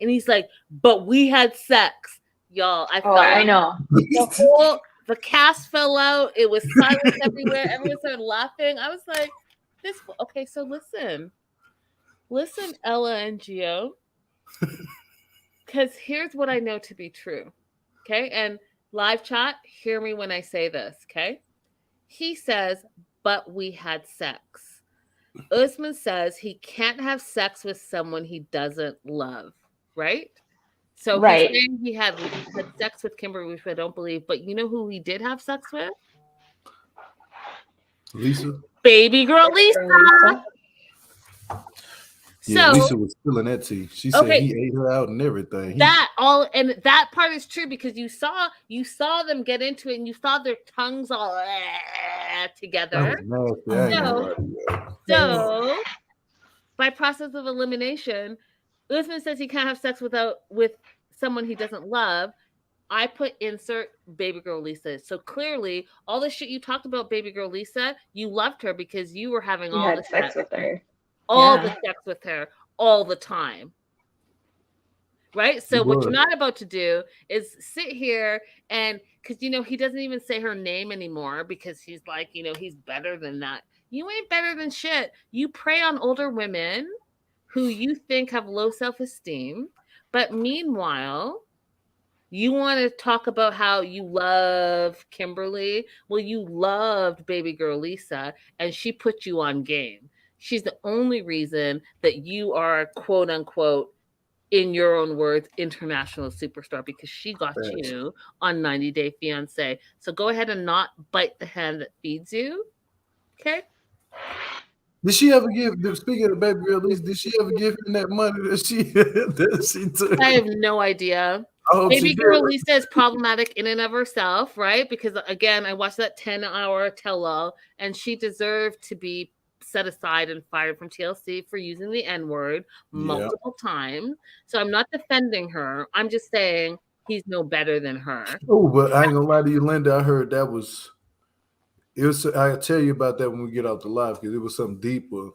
And he's like, but we had sex. Y'all, I know. The cast fell out. It was silence everywhere. Everyone started laughing. I was like, okay, so listen, Ella and Gio, because here's what I know to be true. Okay. And live chat, hear me when I say this. Okay. He says, but we had sex. Usman says he can't have sex with someone he doesn't love. Right. So he's saying he had sex with Kimberly, which I don't believe. But you know who he did have sex with? Lisa. Baby girl Lisa. Yeah, Lisa was spilling that tea. She said he ate her out and everything. That part is true because you saw them get into it and you saw their tongues all together. So by process of elimination, Usman says he can't have sex with someone he doesn't love. I put insert baby girl Lisa. So clearly, all the shit you talked about baby girl Lisa, you loved her because you were having all the sex with her. All the sex with her all the time. right? So It what you're was. not about to do is sit here and because he doesn't even say her name anymore because he's like, he's better than that. You ain't better than shit. You prey on older women who you think have low self-esteem, but meanwhile, you want to talk about how you love Kimberly. Well, you loved baby girl Lisa, and she put you on game. She's the only reason that you are, quote unquote, in your own words, international superstar because she got Facts. you on 90 Day Fiance. So go ahead and not bite the hand that feeds you. Okay. Did she ever speaking of baby girl Lisa, did she ever give him that money that she that she took? I have no idea. I hope she Baby did. girl Lisa is problematic in and of herself, right? Because again, I watched that 10-hour tell-all, and she deserved to be set aside and fired from TLC for using the N-word Yeah. multiple times. So I'm not defending her. I'm just saying he's no better than her. Oh, but I ain't gonna lie to you, Linda. I heard that was it was. I'll tell you about that when we get off the live because it was something deeper.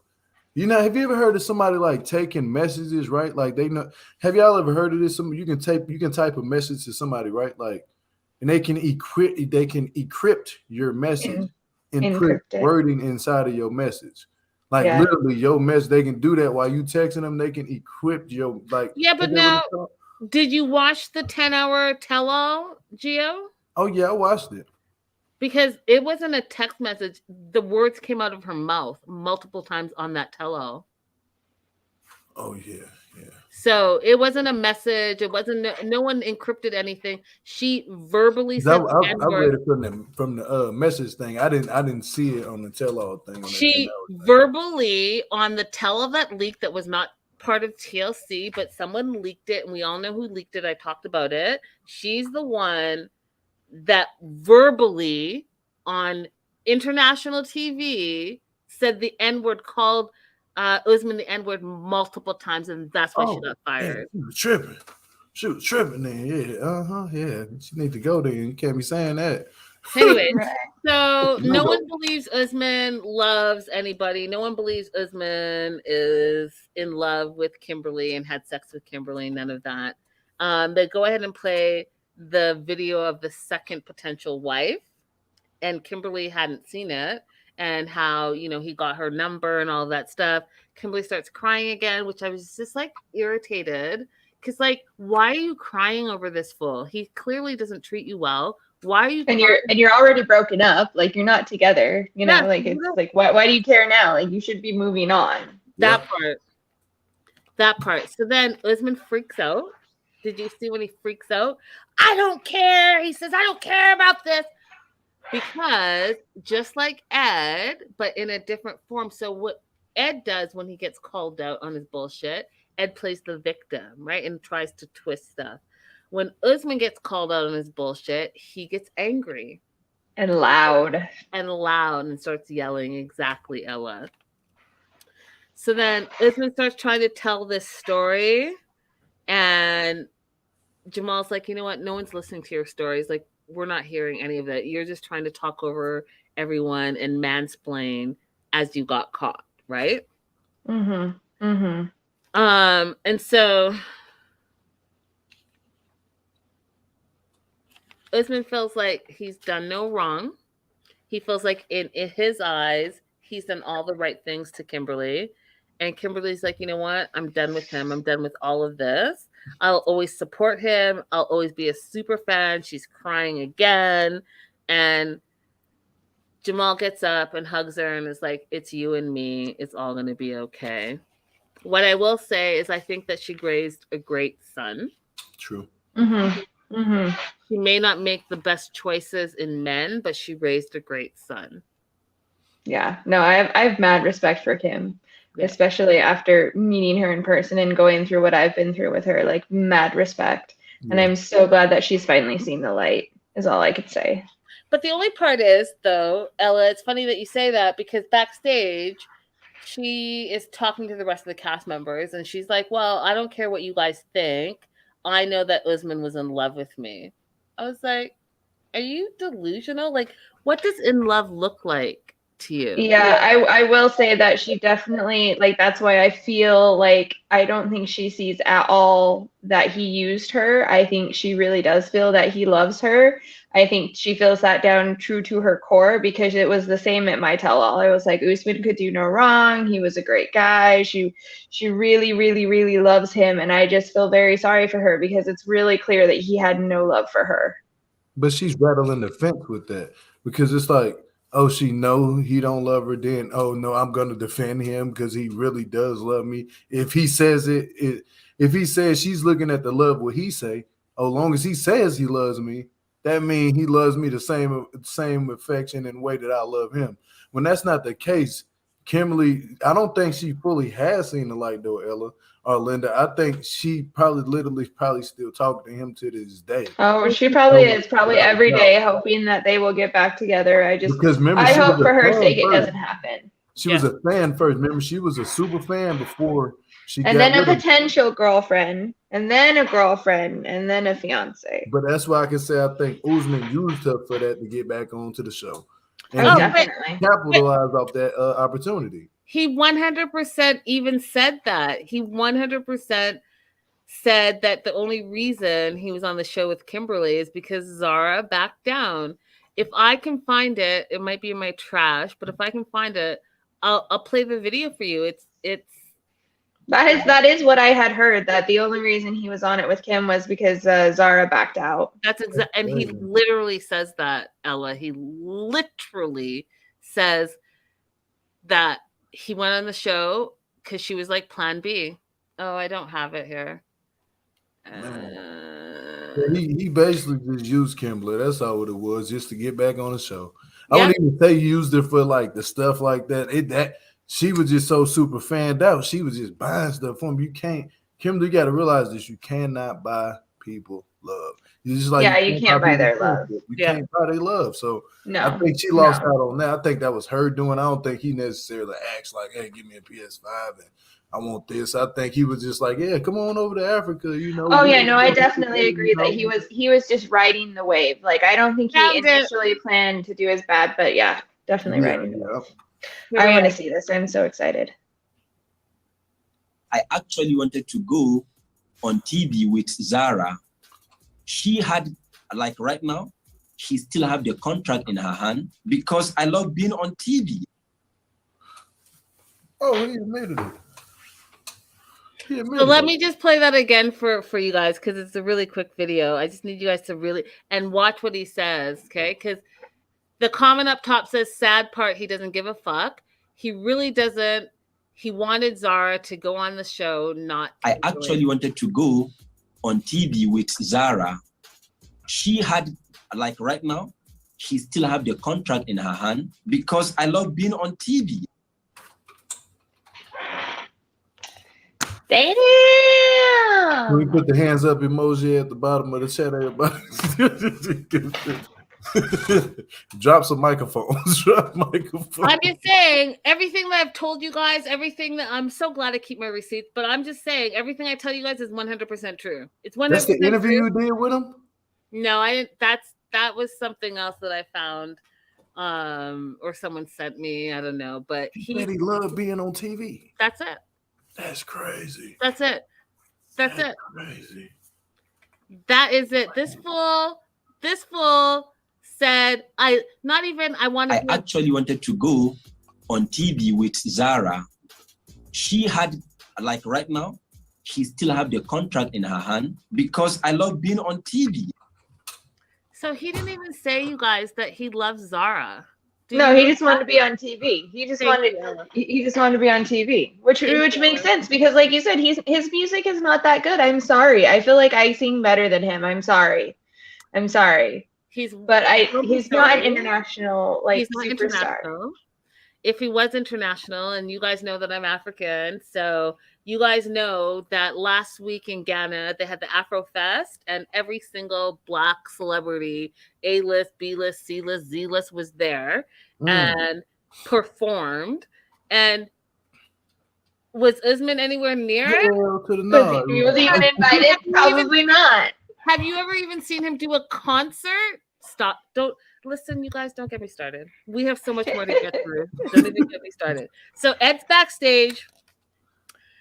Have you ever heard of somebody like taking messages, right? Like they know. Have y'all ever heard of this? You can type a message to somebody, right? Like, and they can encrypt your message and put Encrypt it. wording inside of your message. Like Yeah. literally, your message. They can do that while you texting them. They can encrypt your like. Yeah, but Have you ever now, heard of that? did you watch the 10-hour tell-all, Gio? Oh yeah, I watched it. Because it wasn't a text message. The words came out of her mouth multiple times on that tell-all. Oh yeah. So it wasn't a message. It wasn't. No one encrypted anything. She verbally said the I N-word. read it from the message thing. I didn't see it on the tell-all thing. On She verbally on the tell-all that leak that was not part of TLC, but someone leaked it, and we all know who leaked it. I talked about it. She's the one that verbally on international TV said the N-word, called Usman the N-word multiple times, and that's why she got fired. She was tripping. She was tripping then. Yeah. Yeah. She need to go there. You can't be saying that. Anyway, so no one believes Usman loves anybody. No one believes Usman is in love with Kimberly and had sex with Kimberly. None of that. They go ahead and play the video of the second potential wife, and Kimberly hadn't seen it, and how he got her number and all that stuff. Kimberly starts crying again, which I was just like irritated because why are you crying over this fool? He clearly doesn't treat you well. Why are you? And you're already broken up. Like you're not together. It's like why do you care now? Like you should be moving on. That part. So then Usman freaks out. Did you see when he freaks out? I don't care. He says, I don't care about this. Because just like Ed, but in a different form. So what Ed does when he gets called out on his bullshit, Ed plays the victim, right? And tries to twist stuff. When Usman gets called out on his bullshit, he gets angry. And loud. And starts yelling, exactly, Ella. So then Usman starts trying to tell this story. And Jamal's like, you know what? No one's listening to your stories. Like, we're not hearing any of it. You're just trying to talk over everyone and mansplain as you got caught, right? Mm-hmm. Mm-hmm. And so Usman feels like he's done no wrong. He feels like in his eyes, he's done all the right things to Kimberly. And Kimberly's like, you know what? I'm done with him. I'm done with all of this. I'll always support him. I'll always be a super fan. She's crying again. And Jamal gets up and hugs her and is like, it's you and me. It's all going to be okay. What I will say is I think that she raised a great son. True. Mm-hmm. Mm-hmm. She may not make the best choices in men, but she raised a great son. Yeah. No, I have mad respect for Kim. Yeah. Especially after meeting her in person and going through what I've been through with her, like mad respect. Yeah. And I'm so glad that she's finally seen the light, is all I could say. But the only part is, though, Ella, it's funny that you say that because backstage, she is talking to the rest of the cast members and she's like, well, I don't care what you guys think. I know that Usman was in love with me. I was like, are you delusional? Like, what does in love look like? to you? Yeah, I will say that she definitely, like, that's why I feel like I don't think she sees at all that he used her. I think she really does feel that he loves her. I think she feels that down true to her core, because it was the same at my tell-all. I was like, Usman could do no wrong. He was a great guy. She really, really, really loves him, and I just feel very sorry for her because it's really clear that he had no love for her. But she's rattling the fence with that, because it's like, oh, she know he don't love her. Then, oh no, I'm gonna defend him because he really does love me. If he says if he says she's looking at the love, what he say? Oh, long as he says he loves me, that means he loves me the same affection and way that I love him. When that's not the case, Kimberly, I don't think she fully has seen the light though, Ella or Linda. I think she probably still talking to him to this day. Oh, she probably is, probably every day hoping that they will get back together. Because remember, I she hope was for a her fan sake it first. doesn't happen. She was a fan first. Remember, she was a super fan before she And got then a with him. potential girlfriend, and then a girlfriend, and then a fiance. But that's why I can say I think Usman used her for that to get back onto the show. And Oh, he definitely. capitalized off that opportunity. He 100% even said that. He 100% said that the only reason he was on the show with Kimberly is because Zara backed down. If I can find it, it might be in my trash, but if I can find it, I'll play the video for you. It's that is what I had heard, that the only reason he was on it with Kim was because Zara backed out. That's exactly, and he literally says that, Ella. He literally says that he went on the show because she was like plan B. Oh, I don't have it here. He basically just used Kimberly. That's all it was, just to get back on the show. Yeah. I wouldn't even say he used her for like the stuff like that. That she was just so super fanned out. She was just buying stuff from him. You can't, Kimberly, you got to realize this. You cannot buy people love. You just like you can't buy their love. You can't buy their love. So No, I think she lost out on that. I think that was her doing. I don't think he necessarily asked like, "Hey, give me a PS5 and I want this." I think he was just like, "Yeah, come on over to Africa." You know. Oh yeah, no, I definitely agree that he was just riding the wave. Like, I don't think he initially planned to do as bad, but yeah, definitely riding the wave. I want to see this. I'm so excited. I actually wanted to go on TV with Zara. She had, like right now, she still have the contract in her hand because I love being on TV. Oh, he admitted it. So let me just play that again for you guys, because it's a really quick video. I just need you guys to really and watch what he says, okay? Because the comment up top says, sad part, he doesn't give a fuck. He really doesn't. He wanted Zara to go on the show, not. I actually wanted to go on TV with Zara. She had, like right now, she still have the contract in her hand because I love being on TV. Damn! We put the hands up emoji at the bottom of the chat, everybody. Drop some microphones. Drop microphones. I'm just saying, everything that I've told you guys, everything that I'm so glad I keep my receipts, but I'm just saying, everything I tell you guys is 100% true. It's 100% That's the interview true. you did with him? No, I didn't. That was something else that I found, or someone sent me. I don't know, but he loved being on TV. That's it. That's crazy. That's it. That's it. Crazy. That is it. This fool said, I actually wanted to go on TV with Zara. She had, like right now, she still have the contract in her hand because I love being on TV. So he didn't even say, you guys, that he loves Zara. No, he just wanted to be on TV. He just wanted to be on TV, which makes sense because, like you said, his music is not that good. I'm sorry. I feel like I sing better than him. I'm sorry. He's not an international superstar. If he was international, and you guys know that I'm African, so you guys know that last week in Ghana, they had the Afro Fest, and every single Black celebrity, A-list, B-list, C-list, Z-list was there and performed. And was Usman anywhere near it? Was he even invited? Probably not. Have you ever even seen him do a concert? stop. Don't listen, you guys. Don't get me started. We have so much more to get through. Don't even get me started. So Ed's backstage,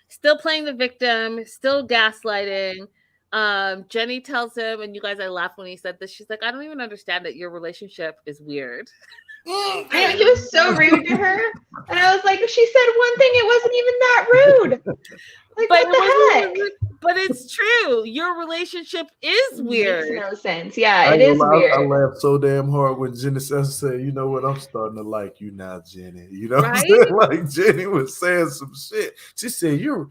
still playing the victim, still gaslighting. Jenny tells him, and you guys, I laughed when he said this. She's like, I don't even understand that your relationship is weird. I know, he was so rude to her. And I was like, she said one thing, it wasn't even that rude. Like, But what the heck? But it's true. Your relationship is weird. Makes no sense. Yeah, it is weird. I laughed so damn hard when Jenny said, you know what, I'm starting to like you now, Jenny. You know what I'm saying? Like, Jenny was saying some shit. She said, your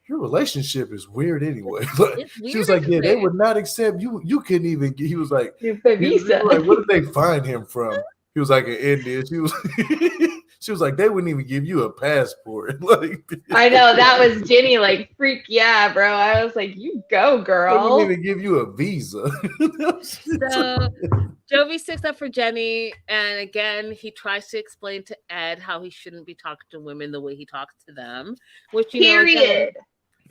relationship is weird anyway. But she was like, yeah, they would not accept you. You couldn't even get, he was like, visa. Like, where did they find him from? He was like an Indian. She was like, they wouldn't even give you a passport. Like, I know, that was Jenny, like, freak yeah, bro. I was like, you go, girl. They wouldn't even give you a visa. So Jovi sticks up for Jenny, and again, he tries to explain to Ed how he shouldn't be talking to women the way he talks to them. Which, you know, again,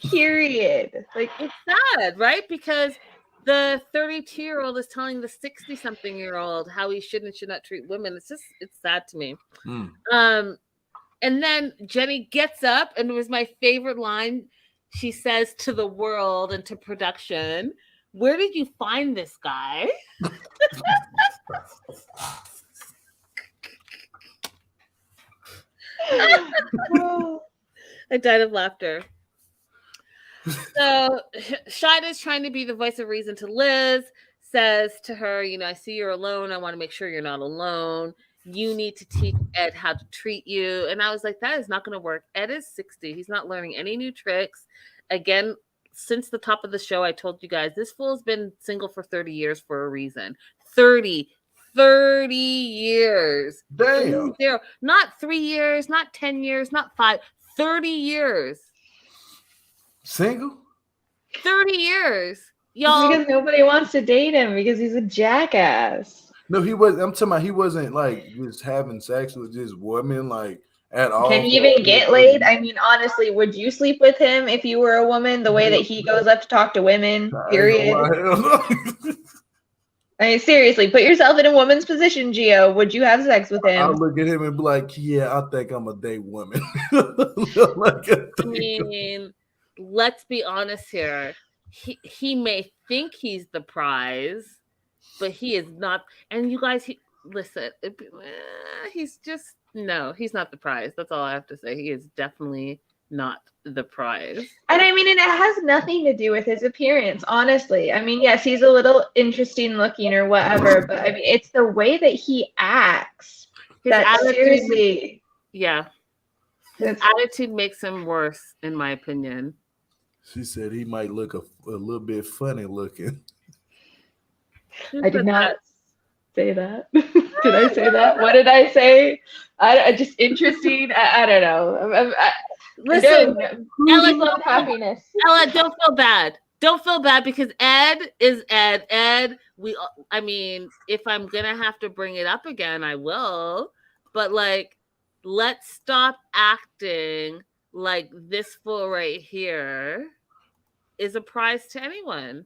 Period. Like, it's sad, right? Because the 32-year-old is telling the 60-something-year-old how he should and should not treat women. It's sad to me. And then Jenny gets up, and it was my favorite line. She says to the world and to production, where did you find this guy? I died of laughter. So Shada's trying to be the voice of reason to Liz, says to her, you know, I see you're alone. I want to make sure you're not alone. You need to teach Ed how to treat you. And I was like, that is not going to work. Ed is 60. He's not learning any new tricks. Again, since the top of the show, I told you guys, this fool's been single for 30 years for a reason. 30 years. Damn. Not 3 years, not 10 years, not 5, 30 years. Single? 30 years. Y'all. Because nobody wants to date him because he's a jackass. No, he was. I'm talking about he wasn't like just having sex with just women like at all. Can he even get laid? I mean, honestly, would you sleep with him if you were a woman? The way that he goes up to talk to women, period. I mean, seriously, put yourself in a woman's position, Gio. Would you have sex with him? I'll look at him and be like, yeah, I think I'm a date woman. I mean, let's be honest here. He may think he's the prize, but he is not. And you guys, listen, he's just, no, he's not the prize. That's all I have to say. He is definitely not the prize. And I mean, and it has nothing to do with his appearance, honestly. I mean, yes, he's a little interesting looking or whatever, but I mean, it's the way that he acts. His attitude, seriously. Yeah. His attitude makes him worse, in my opinion. She said he might look a little bit funny looking. I did not say that. Did I say that? What did I say? I just interesting. I don't know. Listen, Ella, happiness. Ella, don't feel bad. Don't feel bad because Ed is Ed. Ed, I mean, if I'm gonna have to bring it up again, I will. But like, let's stop acting like this fool right here is a prize to anyone.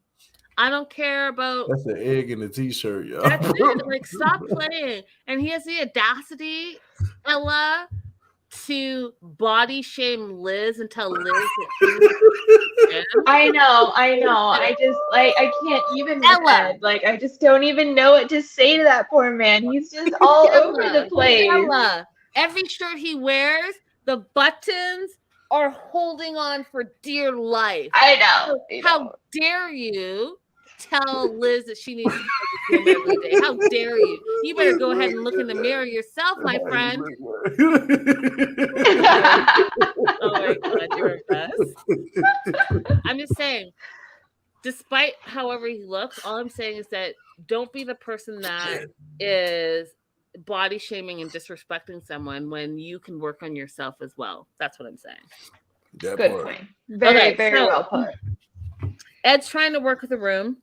I don't care about. That's an egg in a t-shirt, y'all. That's it. Like, stop playing. And he has the audacity, Ella, to body shame Liz and tell Liz that I know. I just like I can't even Ella. Like I just don't even know what to say to that poor man. He's just all over the place. Ella. Every shirt he wears, the buttons are holding on for dear life. I know. How dare you tell Liz that she needs to go to the gym every day? How dare you? You better go ahead and look in the mirror yourself, my friend. Oh my God, you're a mess. I'm just saying, despite however he looks, all I'm saying is that don't be the person that is body shaming and disrespecting someone when you can work on yourself as well. That's what I'm saying. Good point. Very well put. Ed's trying to work with the room.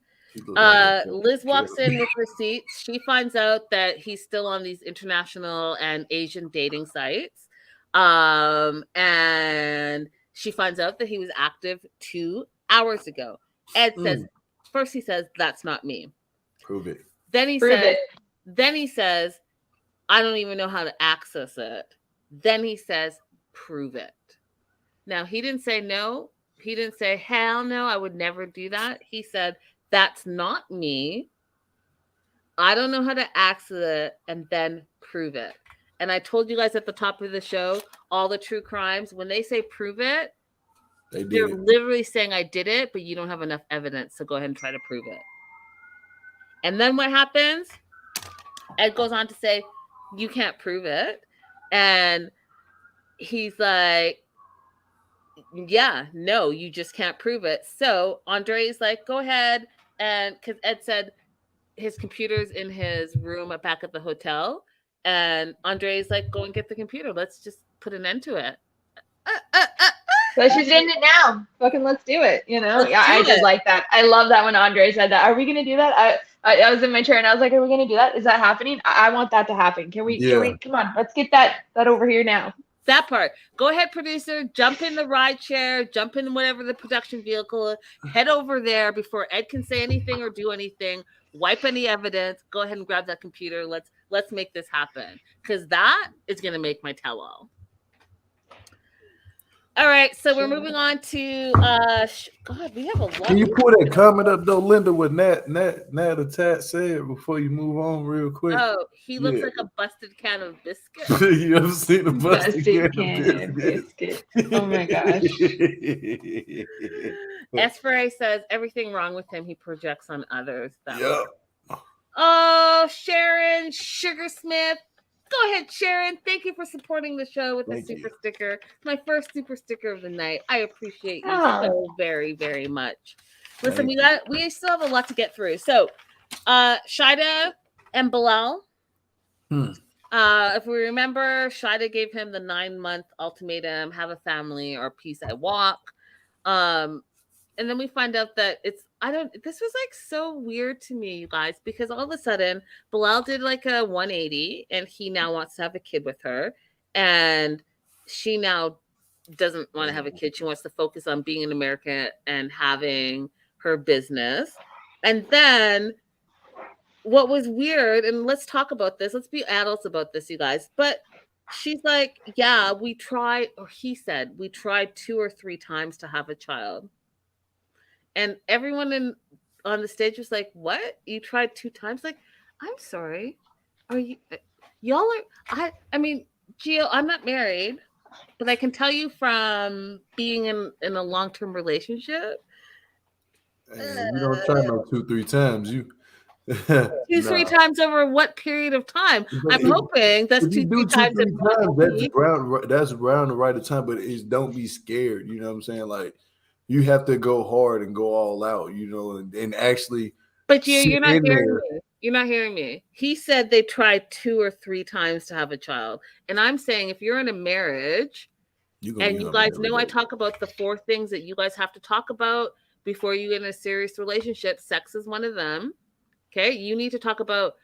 Liz walks in with receipts. She finds out that he's still on these international and Asian dating sites. And she finds out that he was active 2 hours ago. Ed says, first he says, that's not me. Prove it. Then he Prove says, it. then he says, I don't even know how to access it. Then he says, prove it. Now, he didn't say no. He didn't say, hell no, I would never do that. He said, that's not me. I don't know how to access it, and then prove it. And I told you guys at the top of the show, all the true crimes, when they say prove it, they're literally saying I did it, but you don't have enough evidence, so go ahead and try to prove it. And then what happens? Ed goes on to say, you can't prove it. And he's like, yeah, no, you just can't prove it. So Andre's like, go ahead. And because Ed said his computer's in his room back at the hotel. And Andre's like, go and get the computer. Let's just put an end to it. So she's in it now. Fucking let's do it. You know? Let's Yeah, I do did it. like that. I love that when Andre said that. Are we gonna do that? I was in my chair and I was like, are we gonna do that? Is that happening? I want that to happen. Can we come on, let's get that over here now. That part. Go ahead, producer. Jump in the ride chair. Jump in whatever the production vehicle. Head over there before Ed can say anything or do anything. Wipe any evidence. Go ahead and grab that computer. Let's make this happen, because that is going to make my tell-all. All right, so we're moving on to God. We have a lot. Can you pull that comment up though, Linda? What Nat Atat said before you move on real quick? Oh, he looks like a busted can of biscuit. You ever seen a busted can of biscuit? Oh my gosh. Espere says everything wrong with him he projects on others. Yep. Oh, Sharon Sugarsmith. Go ahead, Sharon. Thank you for supporting the show with the super sticker. My first super sticker of the night. I appreciate you so very, very much. Listen, we still have a lot to get through. So, Shada and Bilal. If we remember, Shada gave him the 9-month ultimatum: have a family or peace I walk. And then we find out that this was like so weird to me, you guys, because all of a sudden Bilal did like a 180 and he now wants to have a kid with her. And she now doesn't want to have a kid. She wants to focus on being in America and having her business. And then what was weird, and let's talk about this. Let's be adults about this, you guys. But she's like, yeah, we tried, or he said, we tried 2 or 3 times to have a child. And everyone on the stage was like, what? You tried 2 times? Like, I'm sorry. Are you, y'all are, I mean, Gio, I'm not married, but I can tell you from being in a long-term relationship. You don't try no 2-3 times. You 2-3 times over what period of time? I'm hoping that's 2-3 times. That's around the right time, but don't be scared. You know what I'm saying? Like, you have to go hard and go all out, you know, and actually. But you're not hearing me. You're not hearing me. He said they tried 2 or 3 times to have a child. And I'm saying if you're in a marriage, and you guys know I talk about the 4 things that you guys have to talk about before you get in a serious relationship. Sex is one of them. Okay. You need to talk about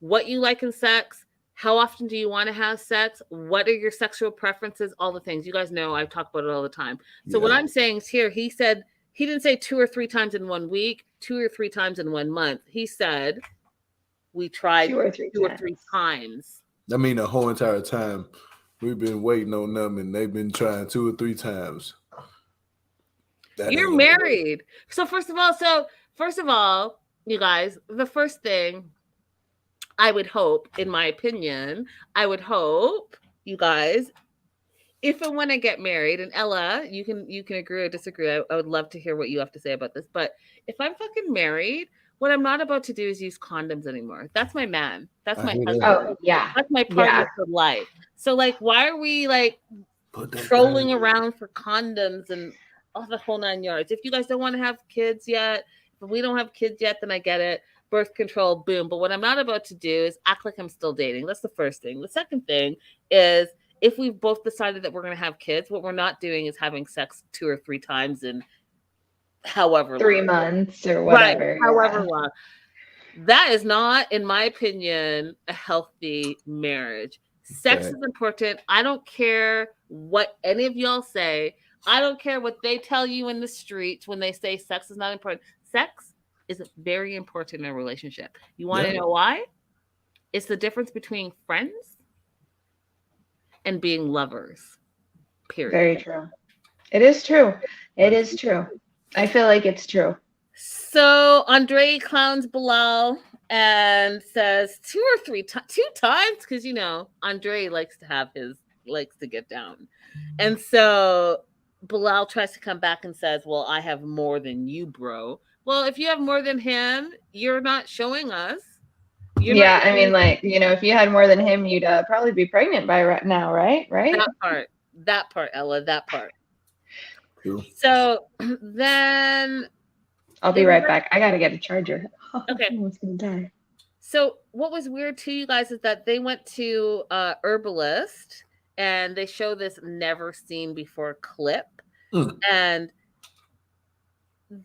what you like in sex. How often do you want to have sex? What are your sexual preferences? All the things. You guys know I talk about it all the time. So what I'm saying is here, he said, he didn't say 2 or 3 times in 1 week, 2 or 3 times in 1 month. He said we tried 2 or 3 times. I mean, the whole entire time we've been waiting on them, and they've been trying 2 or 3 times. You're married. So first of all, you guys, the first thing I would hope, in my opinion, you guys, if and when I get married, and Ella, you can agree or disagree. I would love to hear what you have to say about this. But if I'm fucking married, what I'm not about to do is use condoms anymore. That's my man. That's my husband. Oh, yeah. That's my partner for life. So like, why are we like trolling around for condoms and all the whole 9 yards? If you guys don't want to have kids yet, if we don't have kids yet, then I get it. Birth control, boom. But what I'm not about to do is act like I'm still dating. That's the first thing. The second thing is, if we've both decided that we're going to have kids, what we're not doing is having sex 2 or 3 times in however 3 months or whatever. Right, however long. That is not, in my opinion, a healthy marriage. Sex is important. I don't care what any of y'all say. I don't care what they tell you in the streets when they say sex is not important. Sex is very important in a relationship. You want to know why? It's the difference between friends and being lovers. Period. Very true. It is true. It is true. I feel like it's true. So Andre clowns Bilal and says two times, because Andre likes to get down. And so Bilal tries to come back and says, well, I have more than you, bro. Well, if you have more than him, you're not showing us. I mean, like, if you had more than him, you'd probably be pregnant by right now, right? That part, Ella, that part. Cool. So then I'll be right back. I gotta get a charger. Okay. Almost gonna die. So what was weird too, you guys, is that they went to herbalist and they show this never seen before clip, and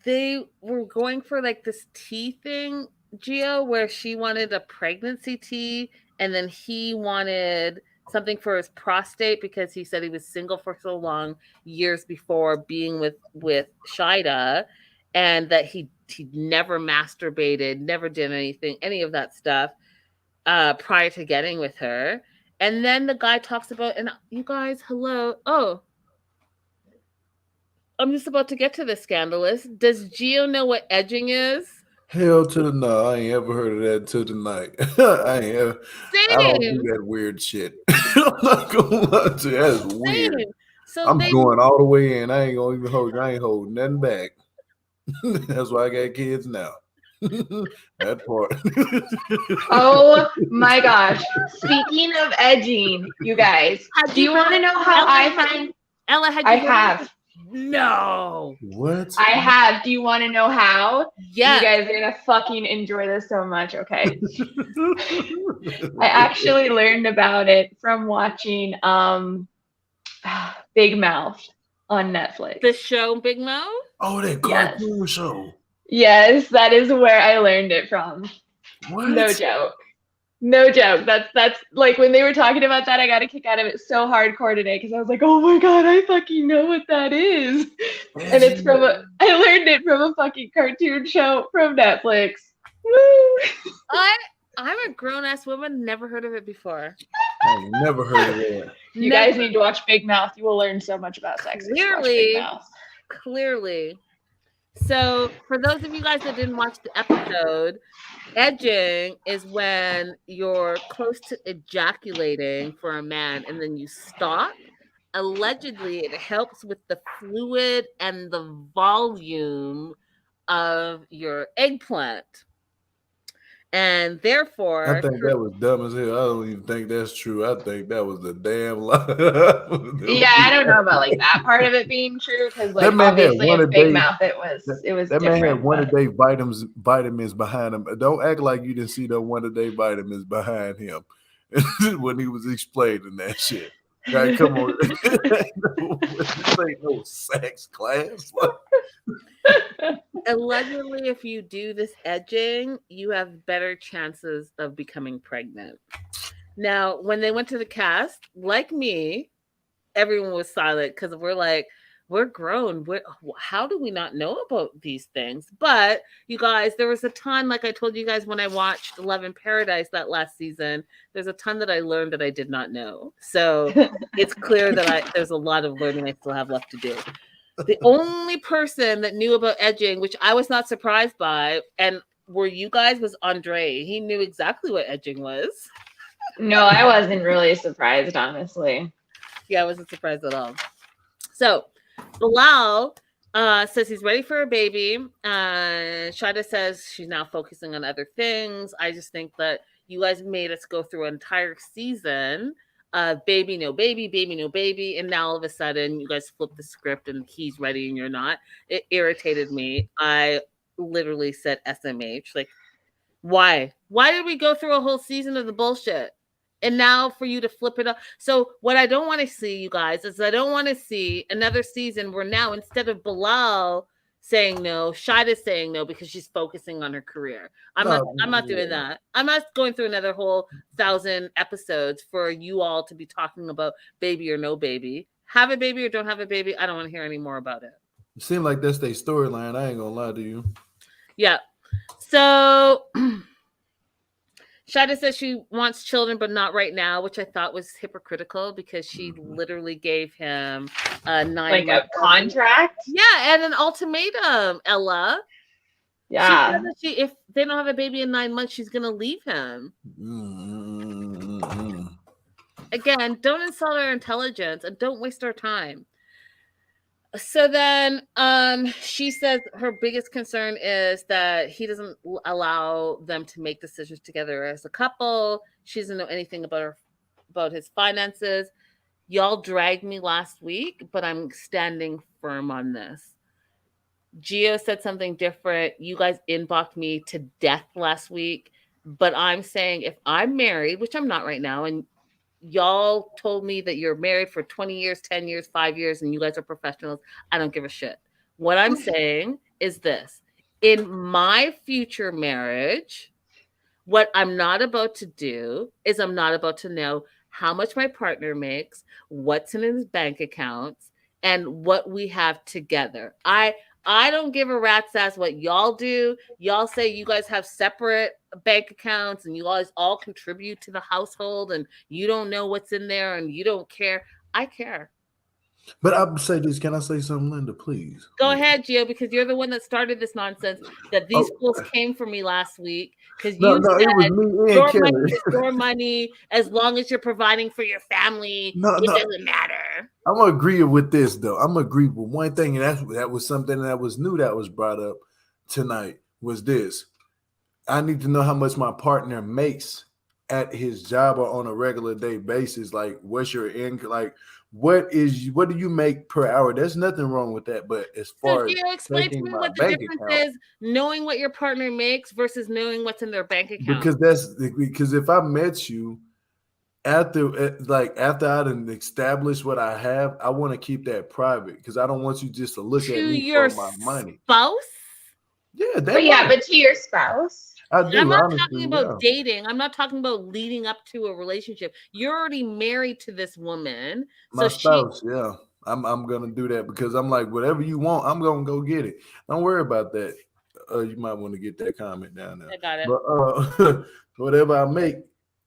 they were going for like this tea thing, Gio, where she wanted a pregnancy tea, and then he wanted something for his prostate because he said he was single for so long years before being with Shada, and that he never masturbated, never did anything, any of that stuff prior to getting with her. And then the guy talks about, and you guys, hello. Oh, I'm just about to get to the scandalous. Does Gio know what edging is? Hell to the no. I ain't ever heard of that until tonight. I don't do that weird shit. I'm not gonna lie to you. That's weird. So I'm going all the way in. I ain't gonna even I ain't holding nothing back. That's why I got kids now. That part. Oh my gosh. Speaking of edging, you guys, do you want to know how I find Ella? I have. No. What? I have. Do you want to know how? Yeah. You guys are gonna fucking enjoy this so much. Okay. I actually learned about it from watching Big Mouth on Netflix. The show Big Mouth? Oh, that cartoon show. Yes, that is where I learned it from. What? No joke. No joke. That's like when they were talking about that, I got a kick out of it so hardcore today because I was like, oh my god, I fucking know what that is. And it's I learned it from a fucking cartoon show from Netflix. Woo! I'm a grown ass woman, never heard of it before. I never heard of it. You guys need to watch Big Mouth. You will learn so much about sex. Clearly. So, for those of you guys that didn't watch the episode, edging is when you're close to ejaculating for a man and then you stop. Allegedly, it helps with the fluid and the volume of your eggplant. And therefore, I think that was dumb as hell. I don't even think that's true. I think that was the damn lie. Yeah, I don't know about like that part of it being true because like obviously in Big Mouth it was that man had one a day vitamins behind him. Don't act like you didn't see the one a day vitamins behind him when he was explaining that shit. Right, come on. This ain't no sex class. Allegedly, if you do this edging, you have better chances of becoming pregnant. Now, when they went to the cast, like me, everyone was silent because we're like, we're grown. How do we not know about these things? But you guys, there was a ton, like I told you guys when I watched Love in Paradise that last season, there's a ton that I learned that I did not know. So it's clear that there's a lot of learning I still have left to do. The only person that knew about edging, which I was not surprised by, and were you guys, was Andre. He knew exactly what edging was. No, I wasn't really surprised, honestly. Yeah, I wasn't surprised at all. So Bilal says he's ready for a baby. Shada says she's now focusing on other things. I just think that you guys made us go through an entire season baby, no baby, baby, no baby. And now all of a sudden you guys flip the script and he's ready and you're not. It irritated me. I literally said SMH. Like, why? Why did we go through a whole season of the bullshit? And now for you to flip it up. So what I don't want to see, you guys, is I don't want to see another season where now instead of Bilal saying no, Shada's saying no because she's focusing on her career. I'm not doing that. I'm not going through another whole 1,000 episodes for you all to be talking about baby or no baby. Have a baby or don't have a baby. I don't want to hear any more about it. It seems like that's their storyline. I ain't gonna lie to you. Yeah. So Shada says she wants children, but not right now, which I thought was hypocritical because she literally gave him a 9 month contract. Yeah, and an ultimatum, Ella. Yeah. She said that if they don't have a baby in 9 months, she's gonna leave him. Again, don't insult our intelligence and don't waste our time. So then she says her biggest concern is that he doesn't allow them to make decisions together as a couple. She doesn't know anything about his finances. Y'all dragged me last week, but I'm standing firm on this. Gio said something different. You guys inboxed me to death last week, but I'm saying if I'm married, which I'm not right now, and y'all told me that you're married for 20 years, 10 years, 5 years, and you guys are professionals, I don't give a shit. What I'm saying is this. In my future marriage, what I'm not about to do is I'm not about to know how much my partner makes, what's in his bank accounts, and what we have together. I don't give a rat's ass what y'all do. Y'all say you guys have separate bank accounts and you guys all contribute to the household and you don't know what's in there and you don't care. I care. But I say this, can I say something, Linda, please? Go ahead, Gio, because you're the one that started this nonsense that these fools came for me last week because you said it was me your and money is your money as long as you're providing for your family. It doesn't matter. I'm gonna agree with this though. I'm gonna agree with one thing, and that was something that was new that was brought up tonight. Was this? I need to know how much my partner makes at his job or on a regular day basis. Like, what's your income? Like, what do you make per hour? There's nothing wrong with that. But as far as explain to me what the difference is, knowing what your partner makes versus knowing what's in their bank account. Because if I met you after I done established what I have, I want to keep that private because I don't want you just to look at me for my money. Spouse? Yeah, but to your spouse. I do. I'm not talking about dating. I'm not talking about leading up to a relationship. You're already married to this woman. My spouse, yeah. I'm gonna do that because I'm like, whatever you want, I'm gonna go get it. Don't worry about that. You might want to get that comment down there. I got it. But whatever I make,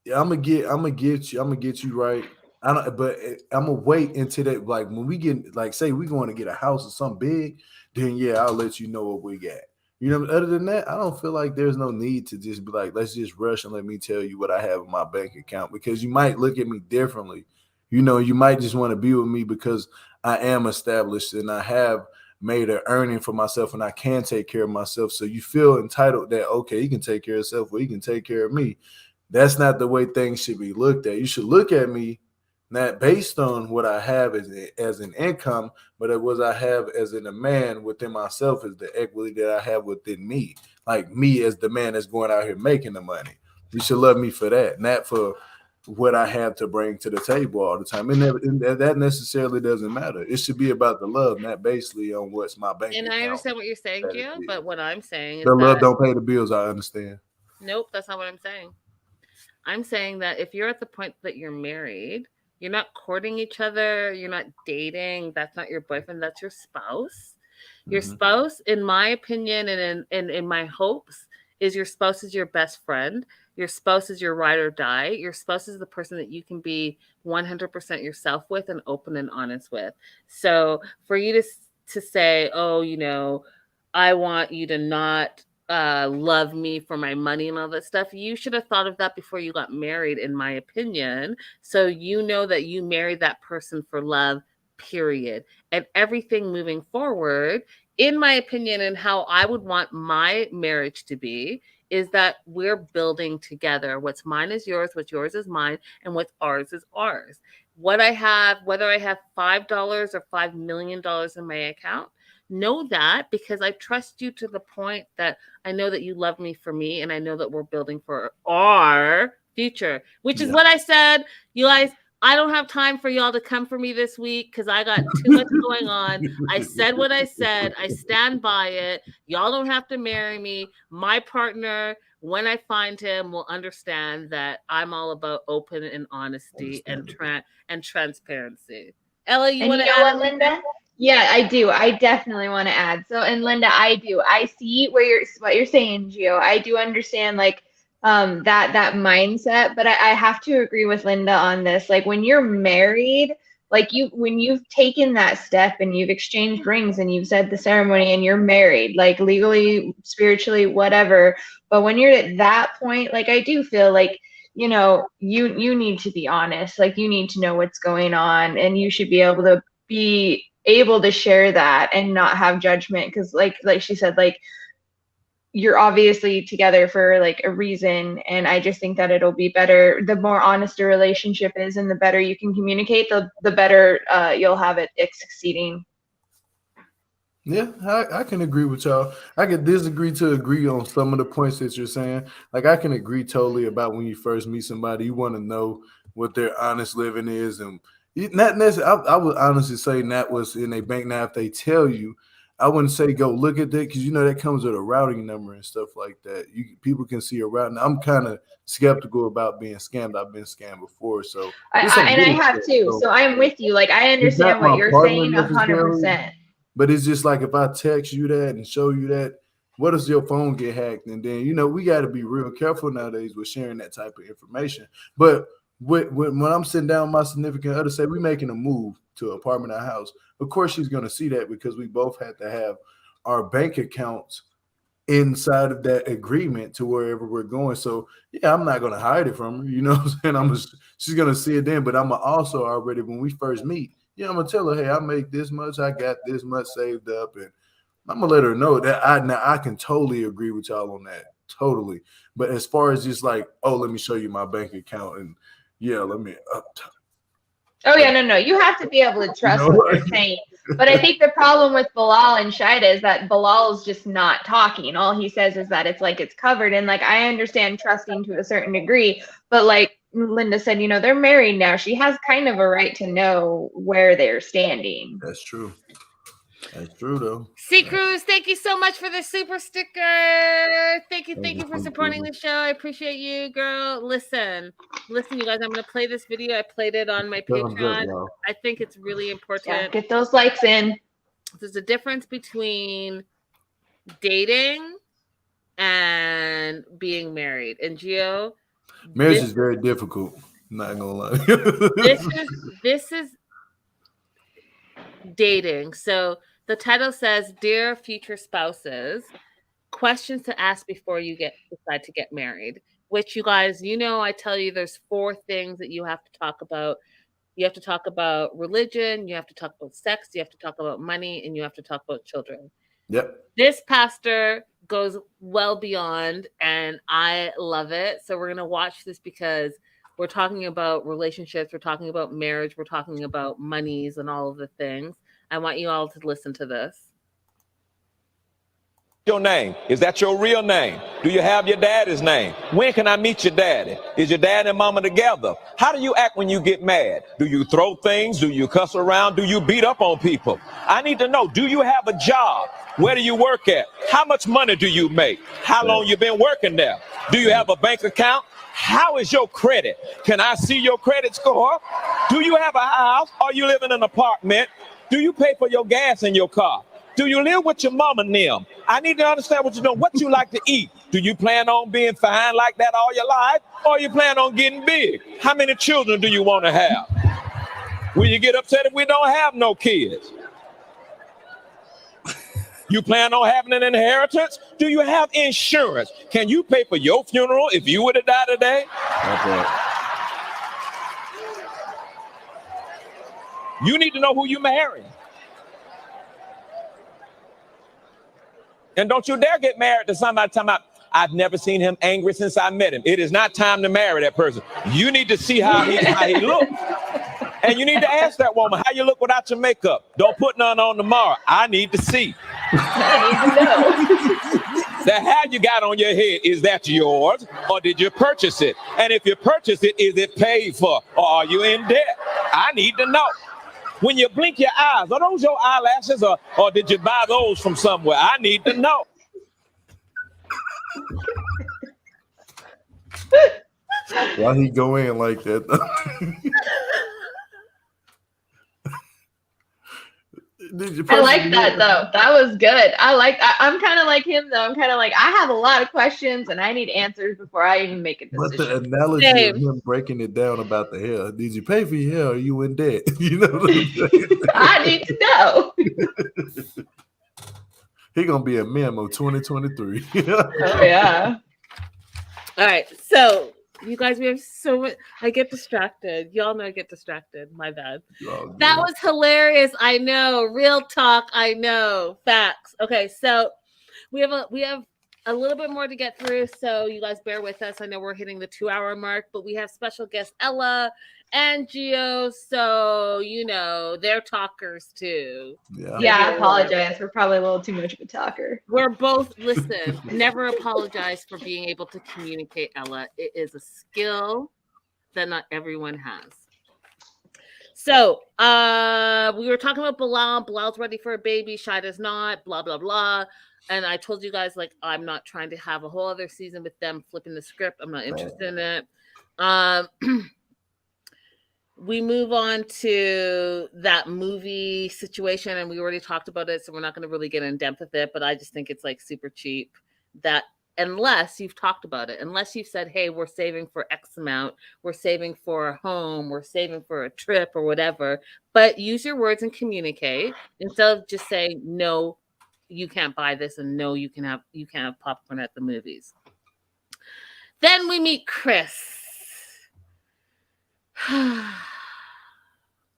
I'm gonna get you right. But I'm gonna wait until that. Like when we get, like, say we going to get a house or something big, then yeah, I'll let you know what we got. You know, other than that, I don't feel like there's no need to just be like, let's just rush and let me tell you what I have in my bank account because you might look at me differently. You know, you might just want to be with me because I am established and I have made an earning for myself and I can take care of myself. So you feel entitled that, okay, he can take care of himself or he can take care of me. That's not the way things should be looked at. You should look at me not based on what I have as an income, but it was I have as a man within myself is the equity that I have within me. Like me as the man that's going out here making the money. You should love me for that, not for what I have to bring to the table all the time. And that necessarily doesn't matter. It should be about the love, not basically on what's my bank account. And I understand what you're saying, Gio, but what I'm saying is the love don't pay the bills. I understand. Nope, that's not what I'm saying. I'm saying that if you're at the point that you're married, you're not courting each other, you're not dating, that's not your boyfriend, that's your spouse. Your spouse, in my opinion and in my hopes, is your spouse is your best friend. Your spouse is your ride or die. Your spouse is the person that you can be 100% yourself with and open and honest with. So for you to say, oh, you know, I want you to not love me for my money and all that stuff, you should have thought of that before you got married, in my opinion. So you know that you married that person for love, period. And everything moving forward, in my opinion, and how I would want my marriage to be, is that we're building together. What's mine is yours, what's yours is mine, and what's ours is ours. What I have, whether I have $5 or $5 million in my account, know that because I trust you to the point that I know that you love me for me, and I know that we're building for our future, which is what I said. You guys, I don't have time for y'all to come for me this week because I got too much going on. I said what I said. I stand by it. Y'all don't have to marry me. My partner, when I find him, will understand that I'm all about open and honesty and transparency. Ella, you want to add? Linda? Yeah, I do. I definitely want to add. So, and Linda, I do. I see what you're saying, Gio. I do understand like that mindset, but I have to agree with Linda on this. Like when you're married, like when you've taken that step and you've exchanged rings and you've said the ceremony and you're married, like legally, spiritually, whatever. But when you're at that point, like I do feel like you need to be honest. Like you need to know what's going on, and you should be able to share that and not have judgment, because like she said, like you're obviously together for like a reason, and I just think that it'll be better the more honest a relationship is, and the better you can communicate, the better you'll have it succeeding. Yeah, I can agree with y'all. I could disagree to agree on some of the points that you're saying. Like I can agree totally about when you first meet somebody, you want to know what their honest living is, and not necessarily. I would honestly say not what's in a bank. Now, if they tell you, I wouldn't say go look at that, because that comes with a routing number and stuff like that. People can see a routing. I'm kind of skeptical about being scammed. I've been scammed before, so I have too. So I'm with you. Like I it's not understand what my you're partner saying necessarily. 100%. But it's just like if I text you that and show you that, what if your phone get hacked? And then, we got to be real careful nowadays with sharing that type of information. But when I'm sitting down with my significant other, say we making a move to an apartment or house, of course she's going to see that, because we both had to have our bank accounts inside of that agreement to wherever we're going. So yeah, I'm not going to hide it from her. You know what I'm saying? She's going to see it then, but I'm also already, when we first meet, I'm gonna tell her, hey, I make this much, I got this much saved up, and I'm gonna let her know that I can totally agree with y'all on that, totally. But as far as just like, oh, let me show you my bank account, and let me. Oh yeah, no, you have to be able to trust what they're saying. But I think the problem with Bilal and Shida is that Bilal's just not talking. All he says is that it's covered, and like I understand trusting to a certain degree, but like Linda said, they're married now. She has kind of a right to know where they're standing. That's true. That's true, though. C Cruz, thank you so much for the super sticker. Thank you for supporting the show. I appreciate you, girl. Listen, you guys. I'm gonna play this video. I played it on my Patreon. I think it's really important. Yeah, get those likes in. There's a difference between dating and being married. And Gio, marriage is very difficult. I'm not gonna lie. this is dating. So the title says, "Dear future spouses, questions to ask before you decide to get married." Which, you guys, I tell you there's 4 things that you have to talk about. You have to talk about religion, you have to talk about sex, you have to talk about money, and you have to talk about children. Yep. This pastor goes well beyond, and I love it. So we're going to watch this because we're talking about relationships, we're talking about marriage, we're talking about monies and all of the things. I want you all to listen to this. Your name? Is that your real name? Do you have your daddy's name? When can I meet your daddy? Is your dad and mama together? How do you act when you get mad? Do you throw things? Do you cuss around? Do you beat up on people? I need to know, do you have a job? Where do you work at? How much money do you make? How long you been working there? Do you have a bank account? How is your credit? Can I see your credit score? Do you have a house? Or you live in an apartment? Do you pay for your gas in your car? Do you live with your mama and them? I need to understand what you're doing, what you like to eat. Do you plan on being fine like that all your life? Or you plan on getting big? How many children do you want to have? Will you get upset if we don't have no kids? You plan on having an inheritance? Do you have insurance? Can you pay for your funeral if you were to die today? Okay. You need to know who you're marrying. And don't you dare get married to somebody talking about, I've never seen him angry since I met him. It is not time to marry that person. You need to see how he looks. And you need to ask that woman how you look without your makeup. Don't put none on tomorrow. I need to see. I need to know. The hat you got on your head, is that yours or did you purchase it? And if you purchase it, is it paid for or are you in debt? I need to know. When you blink your eyes, are those your eyelashes or did you buy those from somewhere? I need to know. Why he go in like that? I like that though. That was good. I'm kind of like him though. I'm kind of like, I have a lot of questions and I need answers before I even make a decision. But the analogy of him breaking it down about the hair, did you pay for your hair or are you in debt? You know what I'm saying? I need to know. He gonna be a meme of 2023. Oh yeah. All right, so you guys, we have so much. I get distracted. Y'all know I get distracted. My bad. That was hilarious. I know. Real talk. I know. Facts. Okay, so we have a little bit more to get through, so you guys bear with us. I know we're hitting the 2-hour mark, but we have special guests Ella and Gio, so they're talkers too. Yeah, I apologize. We're probably a little too much of a talker. We're both, listen, never apologize for being able to communicate, Ella. It is a skill that not everyone has. So we were talking about Bilal. Bilal's ready for a baby. Shada's not, blah, blah, blah. And I told you guys, like, I'm not trying to have a whole other season with them flipping the script. I'm not interested in it. We move on to that movie situation, and we already talked about it, so we're not going to really get in depth with it, but I just think it's like super cheap that unless you've talked about it, unless you've said, hey, we're saving for X amount, we're saving for a home, we're saving for a trip or whatever, but use your words and communicate instead of just saying, no, you can't buy this, and no, you can't have popcorn at the movies. Then we meet Chris.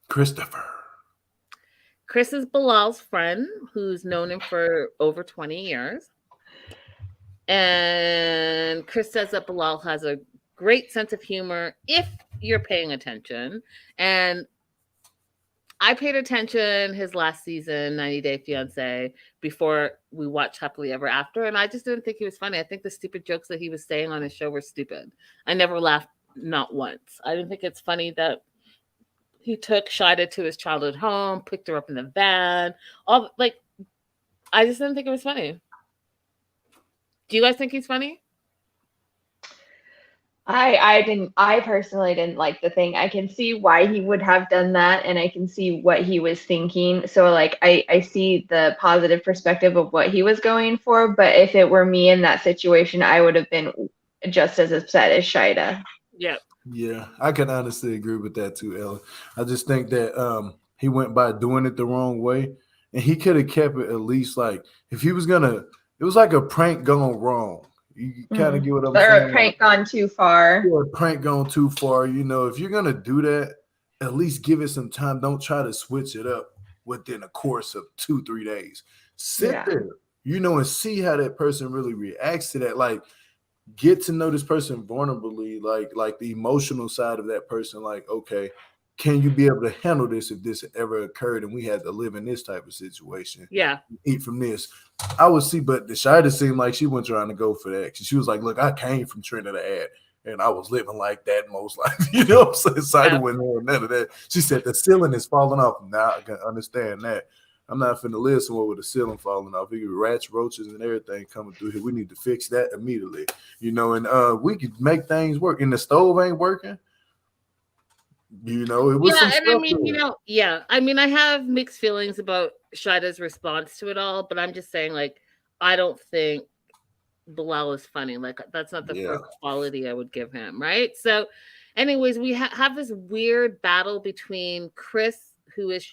Christopher. Chris is Bilal's friend who's known him for over 20 years. And Chris says that Bilal has a great sense of humor if you're paying attention. And I paid attention his last season, 90 Day Fiance, before we watched Happily Ever After. And I just didn't think he was funny. I think the stupid jokes that he was saying on his show were stupid. I never laughed. Not once. I didn't think it's funny that he took Shada to his childhood home, picked her up in the van. I just didn't think it was funny. Do you guys think he's funny? I personally didn't like the thing. I can see why he would have done that, and I can see what he was thinking. So like I see the positive perspective of what he was going for, but if it were me in that situation, I would have been just as upset as Shida. Yeah, I can honestly agree with that too, Ella. I just think that he went by doing it the wrong way, and he could have kept it at least like if he was gonna. It was like a prank gone wrong. You kind of get what I'm saying. Or a prank gone too far. Or a prank gone too far. If you're gonna do that, at least give it some time. Don't try to switch it up within a course of 2-3 days. Sit there, and see how that person really reacts to that. Like, get to know this person vulnerably, like the emotional side of that person. Like, okay, can you be able to handle this if this ever occurred and we had to live in this type of situation? Yeah. Eat from this. I would see, but the Shida seemed like she wasn't trying to go for that. She was like, look, I came from Trinidad and I was living like that most likely. You know what I'm saying? Shida went on none of that. She said the ceiling is falling off. Now I can understand that. I'm not finna live somewhere with the ceiling falling off. We get rats, roaches, and everything coming through here. We need to fix that immediately. And we could make things work. And the stove ain't working. It was I have mixed feelings about Shida's response to it all, but I'm just saying, like, I don't think Bilal is funny. Like, that's not the first quality I would give him, right? So, anyways, we have this weird battle between Chris, who is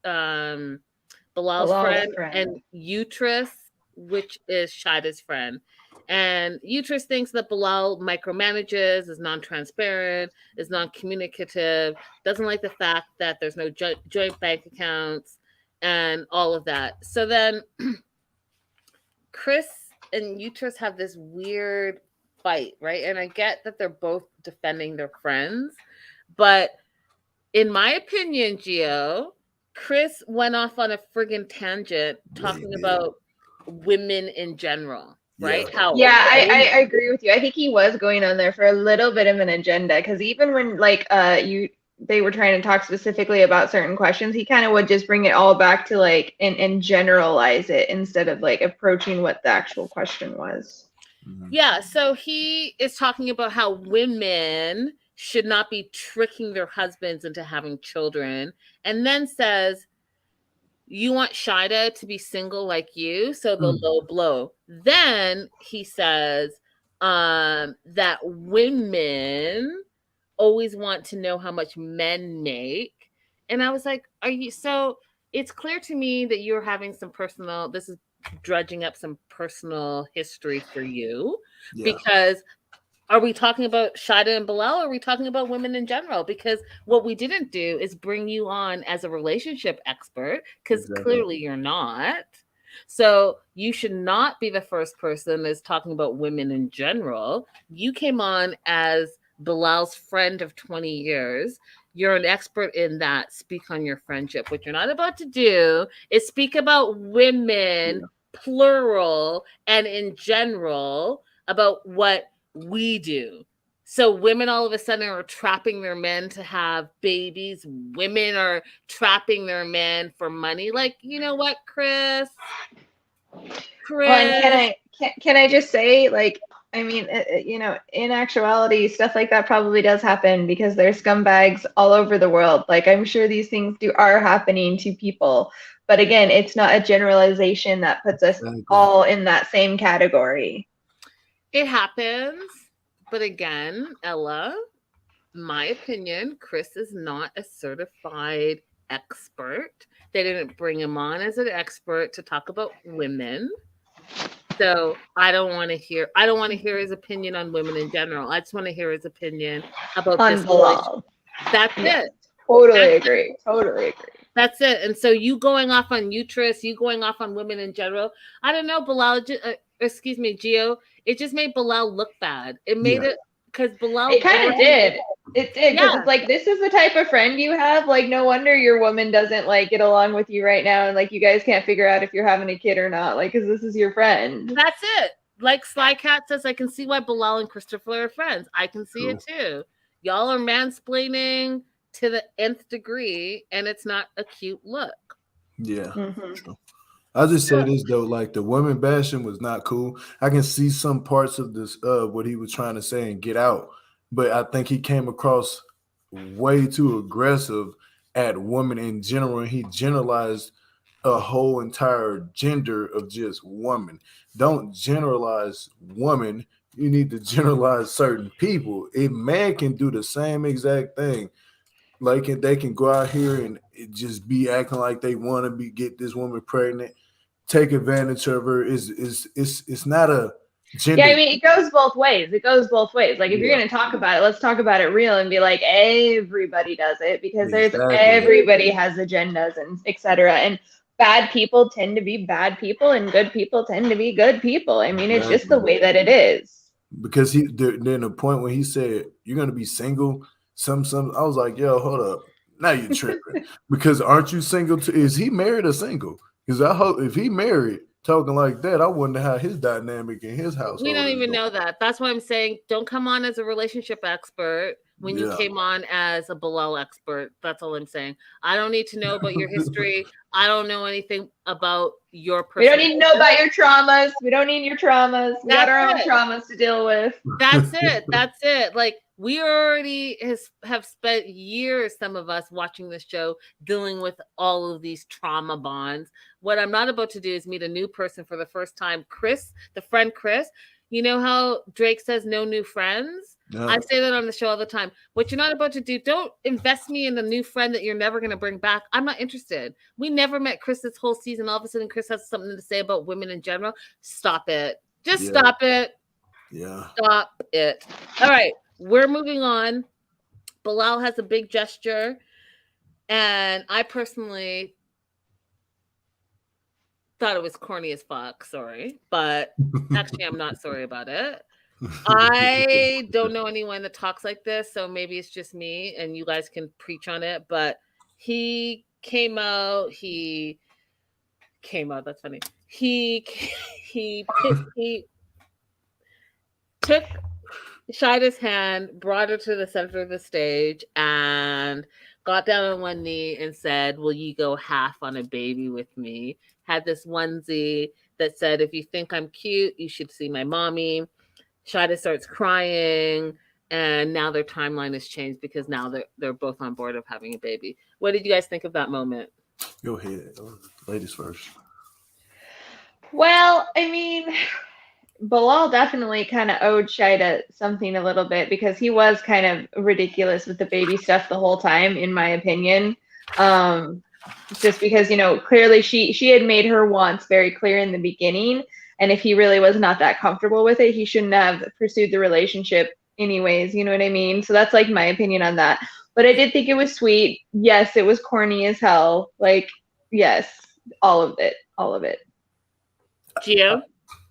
Bilal's friend, and Utris, which is Shida's friend. And Utris thinks that Bilal micromanages, is non-transparent, is non-communicative, doesn't like the fact that there's no joint bank accounts, and all of that. So then Chris and Utris have this weird fight, right? And I get that they're both defending their friends, but in my opinion, Gio, Chris went off on a friggin' tangent talking about women in general, right? I agree with you. I think he was going on there for a little bit of an agenda, because even when they were trying to talk specifically about certain questions, he kind of would just bring it all back to like and generalize it instead of like approaching what the actual question was. Yeah, so he is talking about how women should not be tricking their husbands into having children, and then says, you want Shada to be single like you, so the low blow. Then he says that women always want to know how much men make. And I was like, are you so it's clear to me that you're having some personal this is dredging up some personal history for you because are we talking about Shada and Bilal or are we talking about women in general? Because what we didn't do is bring you on as a relationship expert because clearly you're not. So you should not be the first person that's talking about women in general. You came on as Bilal's friend of 20 years. You're an expert in that. Speak on your friendship. What you're not about to do is speak about women, plural, and in general, about what we do. So women all of a sudden are trapping their men to have babies. Women are trapping their men for money. Like, you know what, Chris? Well, and can I just say, like, I mean, you know, in actuality, stuff like that probably does happen because there's scumbags all over the world. Like, I'm sure these things are happening to people. But again, it's not a generalization that puts us all in that same category. It happens. But again, Ella, my opinion, Chris is not a certified expert. They didn't bring him on as an expert to talk about women. So I don't want to hear his opinion on women in general. I just want to hear his opinion about on this Bilal. That's it. Totally agree. Totally agree. That's it. And so you going off on uterus, you going off on women in general. I don't know, Bilal. Excuse me, Gio. It just made Bilal look bad. It made it because Bilal. It kind of did. It did because it's like this is the type of friend you have. Like no wonder your woman doesn't like get along with you right now, and like you guys can't figure out if you're having a kid or not. Like because this is your friend. That's it. Like Sly Cat says, I can see why Bilal and Christopher are friends. I can see it too. Y'all are mansplaining to the nth degree, and it's not a cute look. Yeah. True. I'll just say this though, like the women bashing was not cool. I can see some parts of this what he was trying to say and get out, but I think he came across way too aggressive at women in general, and he generalized a whole entire gender of just woman. Don't generalize woman. You need to generalize certain people. A man can do the same exact thing. Like they can go out here and just be acting like they want to get this woman pregnant, take advantage of her. It's not a gender. Yeah, I mean it goes both ways. It goes both ways. Like if you're gonna talk about it, let's talk about it real and be like everybody does it because everybody has agendas and etc. And bad people tend to be bad people and good people tend to be good people. I mean it's just the way that it is. Because then the point when he said you're gonna be single. Some I was like, yo, hold up. Now you're tripping. Because aren't you single too? Is he married or single? Because I hope if he married talking like that, I wonder how his dynamic in his house. We don't even know that. That's why I'm saying don't come on as a relationship expert when you came on as a Bilal expert. That's all I'm saying. I don't need to know about your history. I don't know anything about your We don't need to know about your traumas. We don't need your traumas. We got our own traumas to deal with. That's it. That's it. Like we already have spent years, some of us, watching this show, dealing with all of these trauma bonds. What I'm not about to do is meet a new person for the first time. Chris, the friend Chris, you know how Drake says no new friends? No. I say that on the show all the time. What you're not about to do, don't invest me in a new friend that you're never going to bring back. I'm not interested. We never met Chris this whole season. All of a sudden, Chris has something to say about women in general. Stop it. Just stop it. Yeah. Stop it. All right. We're moving on. Bilal has a big gesture. And I personally thought it was corny as fuck. Sorry. But actually, I'm not sorry about it. I don't know anyone that talks like this. So maybe it's just me and you guys can preach on it. But he came out. That's funny. He took Shida's hand, brought her to the center of the stage, and got down on one knee and said, "Will you go half on a baby with me?" Had this onesie that said, "If you think I'm cute, you should see my mommy." Shada starts crying, and now their timeline has changed because now they're both on board of having a baby. What did you guys think of that moment? Go ahead. Ladies first. Well, I mean, Bilal definitely kind of owed Shida something a little bit because he was kind of ridiculous with the baby stuff the whole time, in my opinion. Just because, clearly she had made her wants very clear in the beginning, and if he really was not that comfortable with it, he shouldn't have pursued the relationship anyways, you know what I mean? So that's like my opinion on that. But I did think it was sweet. Yes, it was corny as hell. Like, yes, all of it. Gio?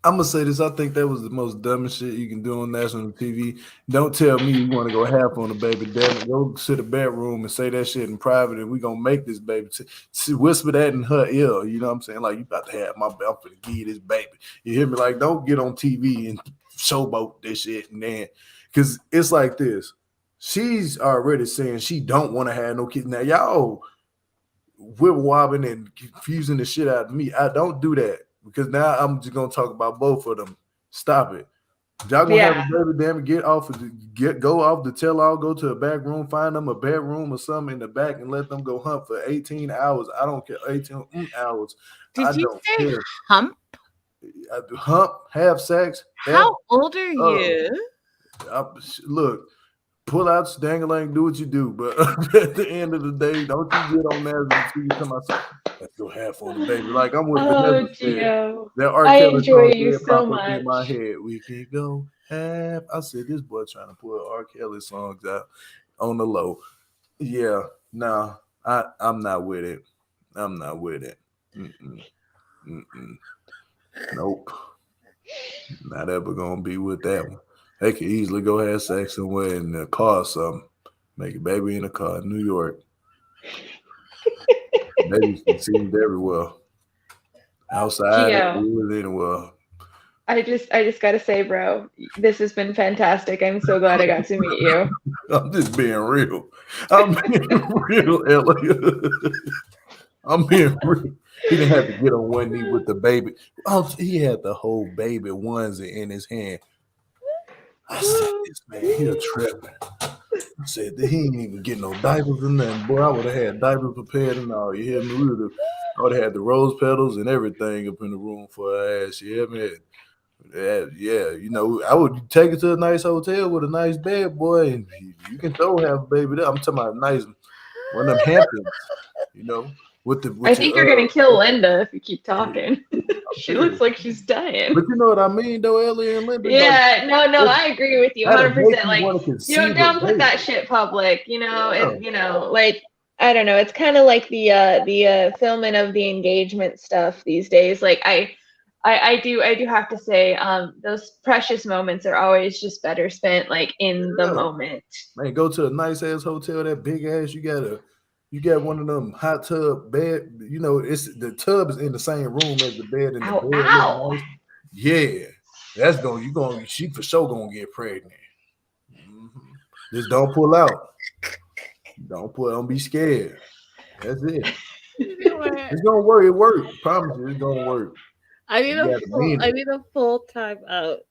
I'm gonna say this. I think that was the most dumbest shit you can do on national TV. Don't tell me you want to go half on the baby. Damn it, go sit in the bedroom and say that shit in private, and we gonna make this baby. Whisper that in her ear. You know what I'm saying? Like, you about to have my I'm finna give you this baby. You hear me? Like, don't get on TV and showboat this shit, and then because it's like this. She's already saying she don't want to have no kids. Now y'all whip wobbling and confusing the shit out of me. I don't do that. Because now I'm just gonna talk about both of them. Stop it. Y'all gonna have a baby, damn it, go off the tell-all, go to a back room, find them a bedroom or something in the back and let them go hunt for 18 hours. I don't care. 18 hours. Did you say care. Hump? Hump, have sex. How old are you? Look, pull out dangling, do what you do, but at the end of the day, don't you get on there and see myself. Let's go half on the baby. Like I'm with Vanessa said. That R. I Kelly enjoy song you so much. In my head. We can go half. I said this boy trying to pull R. Kelly songs out on the low. Yeah, no, I'm not with it. I'm not with it. Nope. Not ever gonna be with that one. They could easily go have sex somewhere in the car or something. Make a baby in a car in New York. Babies conceived everywhere. Outside, anywhere. I just gotta say, bro, this has been fantastic. I'm so glad I got to meet you. I'm just being real. I'm being real, Elliot. I'm being real. He didn't have to get on one knee with the baby. Oh, he had the whole baby onesie in his hand. I said, this man, he a tripping. I said, he ain't even get no diapers or nothing. Boy, I would have had diapers prepared and all. You hear me? I would have had the rose petals and everything up in the room for her ass. You hear me? Yeah, I would take her to a nice hotel with a nice bed, boy, and you can throw have a baby there. I'm talking about nice, one of them Hamptons, I think you're gonna kill Linda if you keep talking. She looks like she's dying. But you know what I mean, though, Ellie and Linda. Yeah, no, I agree with you 100%. Like, don't put that shit public. Like, I don't know. It's kind of like the filming of the engagement stuff these days. Like, I do have to say, those precious moments are always just better spent like in the moment. Man, go to a nice ass hotel, that big ass. You got one of them hot tub bed. It's the tub is in the same room as the bed, and the bed. Nice. Yeah, she for sure gonna get pregnant. Mm-hmm. Just don't pull out. Don't be scared. That's it. It's gonna work. It works. I promise you, it's gonna work. I need a full time out.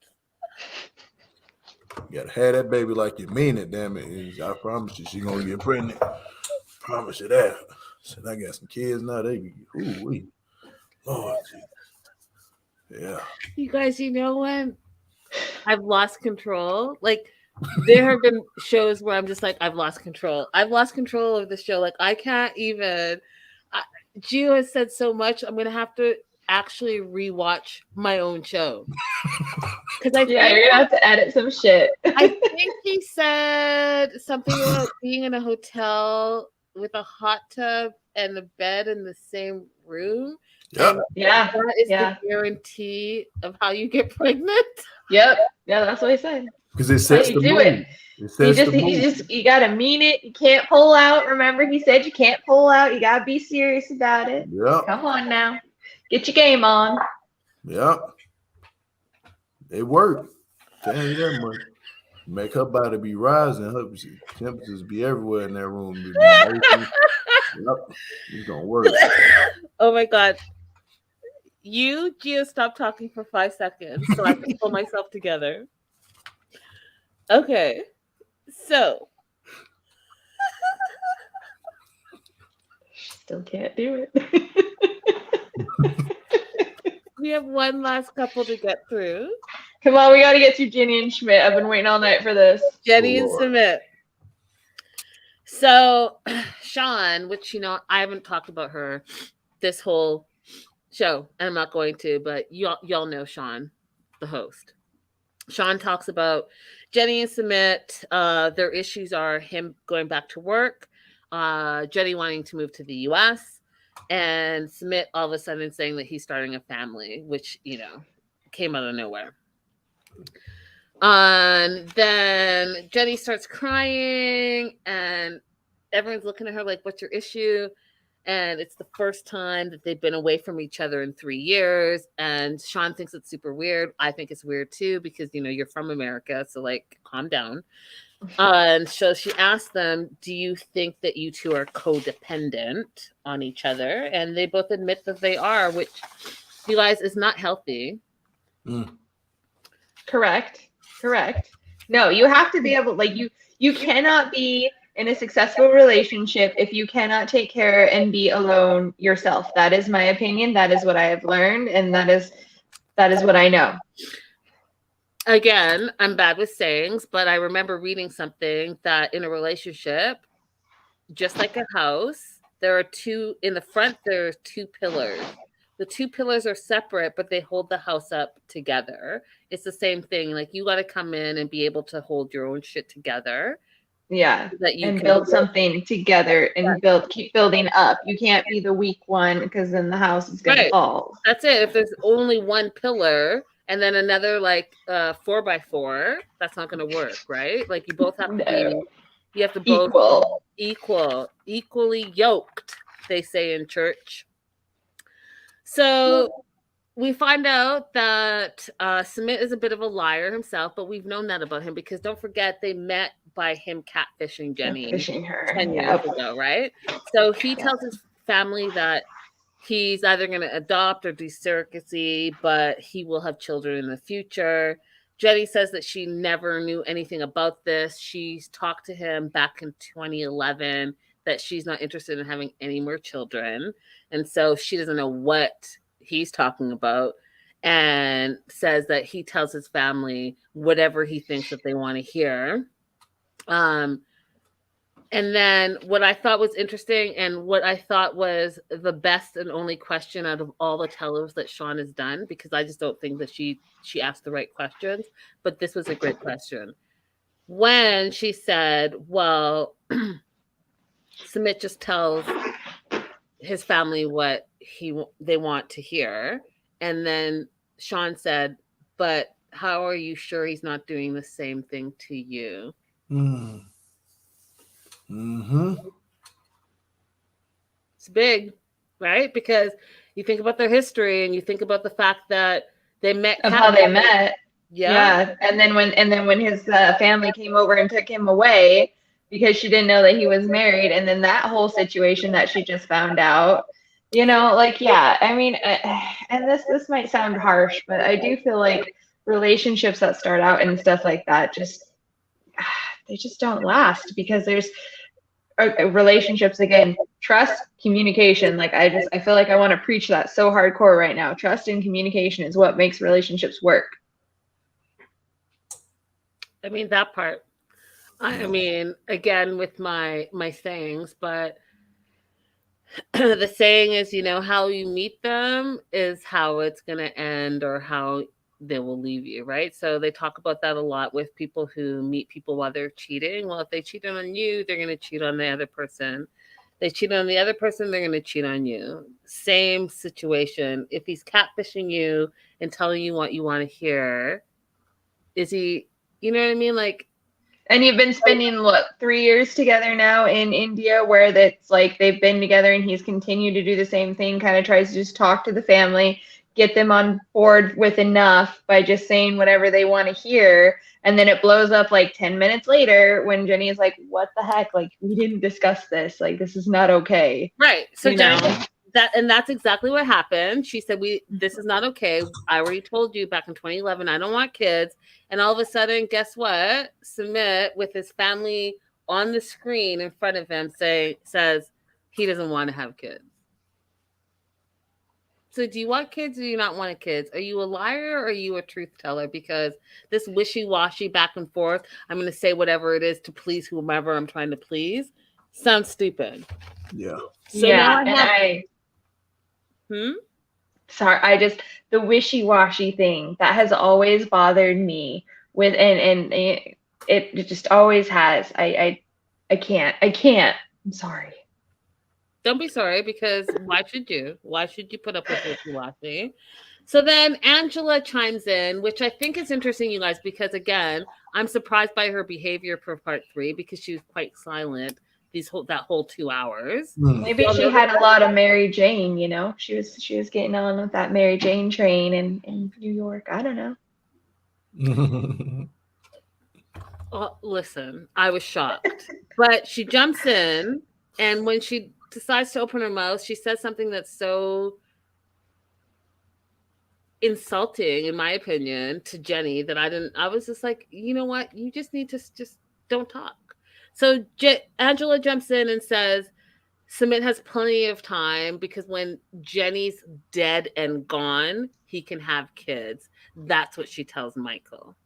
You gotta have that baby like you mean it, damn it. I promise you, she gonna get pregnant. Promise you that. Said I got some kids now. Lord, yeah. You guys, you know what? I've lost control. Like, there have been shows where I'm just like, I've lost control. I've lost control of the show. Like, I can't even. Gio has said so much. I'm gonna have to actually rewatch my own show. Because you're gonna have to edit some shit. I think he said something about being in a hotel with a hot tub and a bed in the same room. Yep. That is the guarantee of how you get pregnant. Yep. Yeah, that's what he said. Because it sets the mood. You gotta mean it. You can't pull out. Remember, he said you can't pull out. You gotta be serious about it. Yep. Come on now. Get your game on. Yep. It worked. Tell you that much. Make her body be rising. Her temperatures be everywhere in that room. Yep. It's gonna work. Oh my God. You, Gio, stop talking for 5 seconds so I can pull myself together. Okay. So Still can't do it. We have one last couple to get through. Come on, we got to get through Jenny and Schmidt. I've been waiting all night for this. Jenny and Sumit. So Sean, which, you know, I haven't talked about her this whole show, and I'm not going to, but y'all know Sean, the host. Sean talks about Jenny and Sumit. Their issues are him going back to work, Jenny wanting to move to the US, and Sumit all of a sudden saying that he's starting a family, which, you know, came out of nowhere. And then Jenny starts crying, and everyone's looking at her like, what's your issue? And it's the first time that they've been away from each other in 3 years. And Sean thinks it's super weird. I think it's weird too, because, you know, you're from America. So, like, calm down. And so she asked them, do you think that you two are codependent on each other? And they both admit that they are, which, you guys, is not healthy. Correct. No, you have to be able, like, you cannot be in a successful relationship if you cannot take care and be alone yourself. That is my opinion. That is what I have learned, and that is what I know. Again, I'm bad with sayings, but I remember reading something that in a relationship, just like a house, there are in the front, there are 2 pillars. The 2 pillars are separate, but they hold the house up together. It's the same thing. Like, you got to come in and be able to hold your own shit together. Yeah, that you and can build something together and keep building up. You can't be the weak one, because then the house is going to fall. That's it. If there's only one pillar and then another, like, 4x4, that's not going to work, right? Like, you both have to be, you have to both equally yoked, they say in church. So we find out that Sumit is a bit of a liar himself, but we've known that about him, because don't forget, they met by him catfishing Jenny 10 years ago, right? So he tells his family that he's either going to adopt or do surrogacy, but he will have children in the future. Jenny says that she never knew anything about this. She's talked to him back in 2011 that she's not interested in having any more children. And so she doesn't know what he's talking about, and says that he tells his family whatever he thinks that they want to hear. And then what I thought was interesting, and what I thought was the best and only question out of all the tellers that Sean has done, because I just don't think that she asked the right questions, but this was a great question. When she said, well, Sumit just tells his family what they want to hear, and then Sean said, but how are you sure he's not doing the same thing to you? It's big, right? Because you think about their history, and you think about the fact that they met, how they met. Yeah. And then when his family came over and took him away because she didn't know that he was married, and then that whole situation that she just found out, you know, like, yeah, I mean, and this might sound harsh, but I do feel like relationships that start out and stuff like that, they just don't last, because there's relationships, again, trust, communication. Like, I feel like I want to preach that so hardcore right now. Trust and communication is what makes relationships work. I mean, that part. I mean, again, with my sayings, but the saying is, you know, how you meet them is how it's going to end, or how they will leave you, right? So they talk about that a lot with people who meet people while they're cheating. Well, if they cheated on you, they're going to cheat on the other person. They cheat on the other person, they're going to cheat on you. Same situation. If he's catfishing you and telling you what you want to hear, is he, you know what I mean? Like, and you've been spending, 3 years together now in India, where that's like they've been together, and he's continued to do the same thing, kind of tries to just talk to the family, get them on board with enough by just saying whatever they want to hear. And then it blows up like 10 minutes later when Jenny is like, what the heck? Like, we didn't discuss this. Like, this is not okay. Right. So Jenny, that's exactly what happened. She said, this is not okay. I already told you back in 2011, I don't want kids. And all of a sudden, guess what? Sumit, with his family on the screen in front of him, says, he doesn't want to have kids. So do you want kids or do you not want kids? Are you a liar or are you a truth teller? Because this wishy-washy back and forth, I'm going to say whatever it is to please whomever I'm trying to please, sounds stupid. Yeah. So yeah, now I have... Sorry, the wishy-washy thing that has always bothered me with, and it just always has. I can't. I'm sorry. Don't be sorry, because why should you? Why should you put up with wishy-washy? So then Angela chimes in, which I think is interesting, you guys, because again, I'm surprised by her behavior for part 3 because she was quite silent that whole 2 hours. Maybe she had a lot of Mary Jane, you know. She was getting on with that Mary Jane train in New York. I don't know. Listen, I was shocked. But she jumps in, and when she decides to open her mouth, she says something that's so insulting, in my opinion, to Jenny that I was just like, you know what? You just need to just don't talk. So Angela jumps in and says, Sumit has plenty of time because when Jenny's dead and gone, he can have kids. That's what she tells Michael.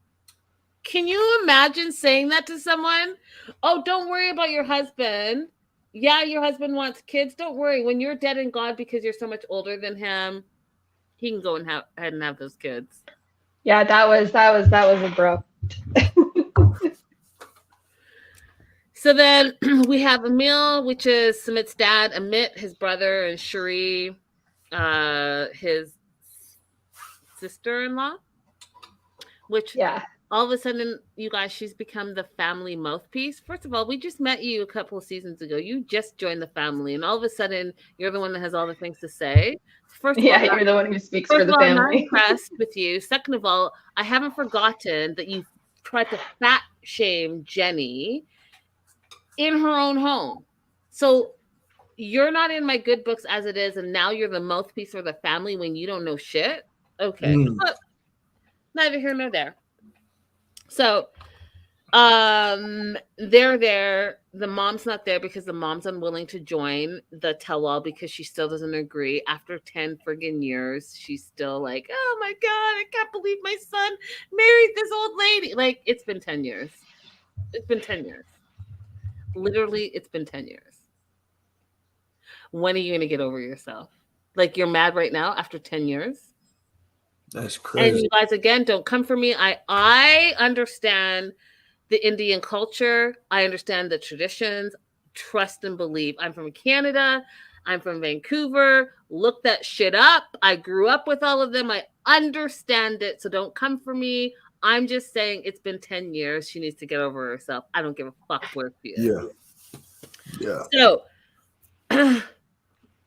Can you imagine saying that to someone? Oh, don't worry about your husband. Yeah, your husband wants kids. Don't worry. When you're dead and gone because you're so much older than him, he can go and ahead and have those kids. Yeah, that was abrupt. So then we have Emil, which is Sumit's dad, Amit, his brother, and Cherie, his sister-in-law. Which all of a sudden, you guys, she's become the family mouthpiece. First of all, we just met you a couple of seasons ago. You just joined the family, and all of a sudden, you're the one that has all the things to say. First of all, you're the one who speaks for the family. I'm impressed with you. Second of all, I haven't forgotten that you tried to fat shame Jenny in her own home. So you're not in my good books as it is, and now you're the mouthpiece for the family when you don't know shit. Okay. But neither here nor there. So they're there. The mom's not there because the mom's unwilling to join the tell-all because she still doesn't agree. After 10 friggin' years, she's still like, oh my God, I can't believe my son married this old lady. Like, it's been 10 years. It's been 10 years. Literally, it's been 10 years. When are you going to get over yourself? Like, you're mad right now after 10 years? That's crazy. And you guys, again, don't come for me. I understand the Indian culture. I understand the traditions. Trust and believe. I'm from Canada. I'm from Vancouver. Look that shit up. I grew up with all of them. I understand it. So don't come for me. I'm just saying it's been 10 years. She needs to get over herself. I don't give a fuck where she is. Yeah. So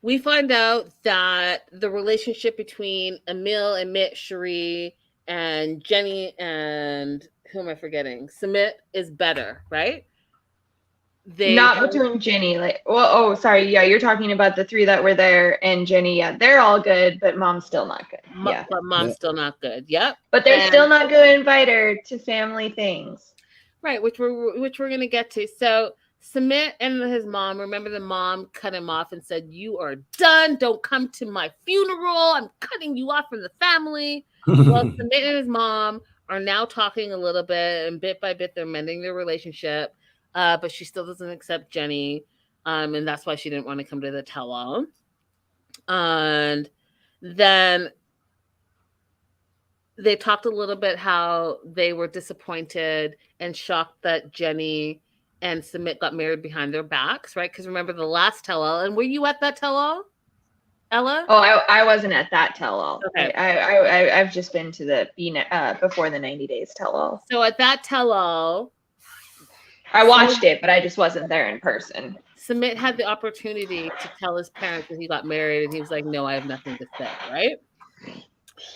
we find out that the relationship between Emil and Mit, Cherie, and Jenny, and who am I forgetting? Sumit is better, right? Not between Jenny, sorry, yeah, you're talking about the 3 that were there and Jenny. Yeah, they're all good, but mom's still not good. Yeah, but mom's still not good. Yep, but they're still not going to invite her to family things, right? Which we're going to get to. So Sumit and his mom. Remember, the mom cut him off and said, "You are done. Don't come to my funeral. I'm cutting you off from the family." Well, Sumit and his mom are now talking a little bit, and bit by bit, they're mending their relationship. But she still doesn't accept Jenny, and that's why she didn't want to come to the tell-all. And then they talked a little bit how they were disappointed and shocked that Jenny and Sumit got married behind their backs, right? Because remember the last tell-all, and were you at that tell-all, Ella? Oh, I wasn't at that tell-all. Okay. I've just been to the before the 90 days tell-all. So at that tell-all, I watched it, but I just wasn't there in person. Sumit had the opportunity to tell his parents that he got married, and he was like, no, I have nothing to say, right?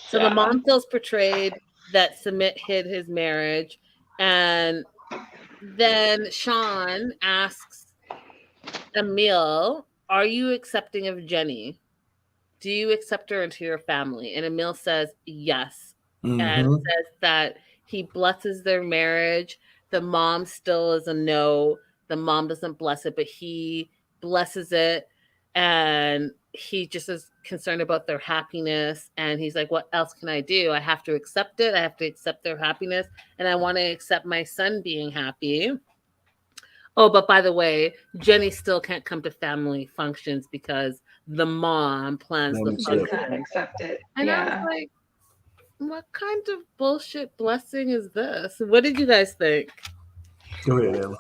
So the mom feels portrayed that Sumit hid his marriage, and then Sean asks Emil, are you accepting of Jenny? Do you accept her into your family? And Emil says yes, and says that he blesses their marriage. The mom still is a no. The mom doesn't bless it, but he blesses it. and he just is concerned about their happiness. And he's like, what else can I do? I have to accept it. I have to accept their happiness, and I want to accept my son being happy. Oh, but by the way, Jenny still can't come to family functions because the mom plans the She can't function. accept it. And I was like, what kind of bullshit blessing is this? What did you guys think? Go ahead, Ella.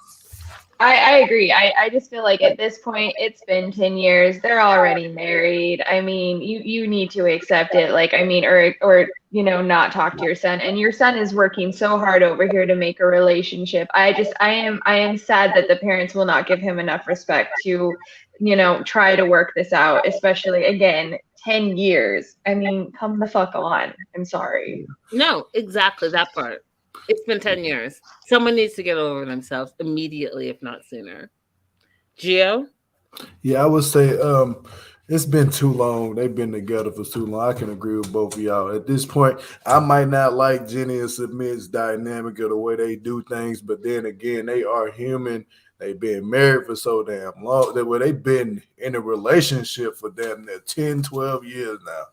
I agree. I just feel like at this point, it's been 10 years. They're already married. I mean, you need to accept it. Like, I mean, or not talk to your son. And your son is working so hard over here to make a relationship. I am sad that the parents will not give him enough respect to, try to work this out, especially again, 10 years. I mean, come the fuck on. I'm sorry. No, exactly that part. It's been 10 years. Someone needs to get over themselves immediately, if not sooner. Gio? Yeah, I would say it's been too long. They've been together for too long. I can agree with both of y'all. At this point, I might not like Jenny and Sumit's dynamic of the way they do things, but then again, they are human. They've been married for so damn long. They've been in a relationship for damn near 10, 12 years now.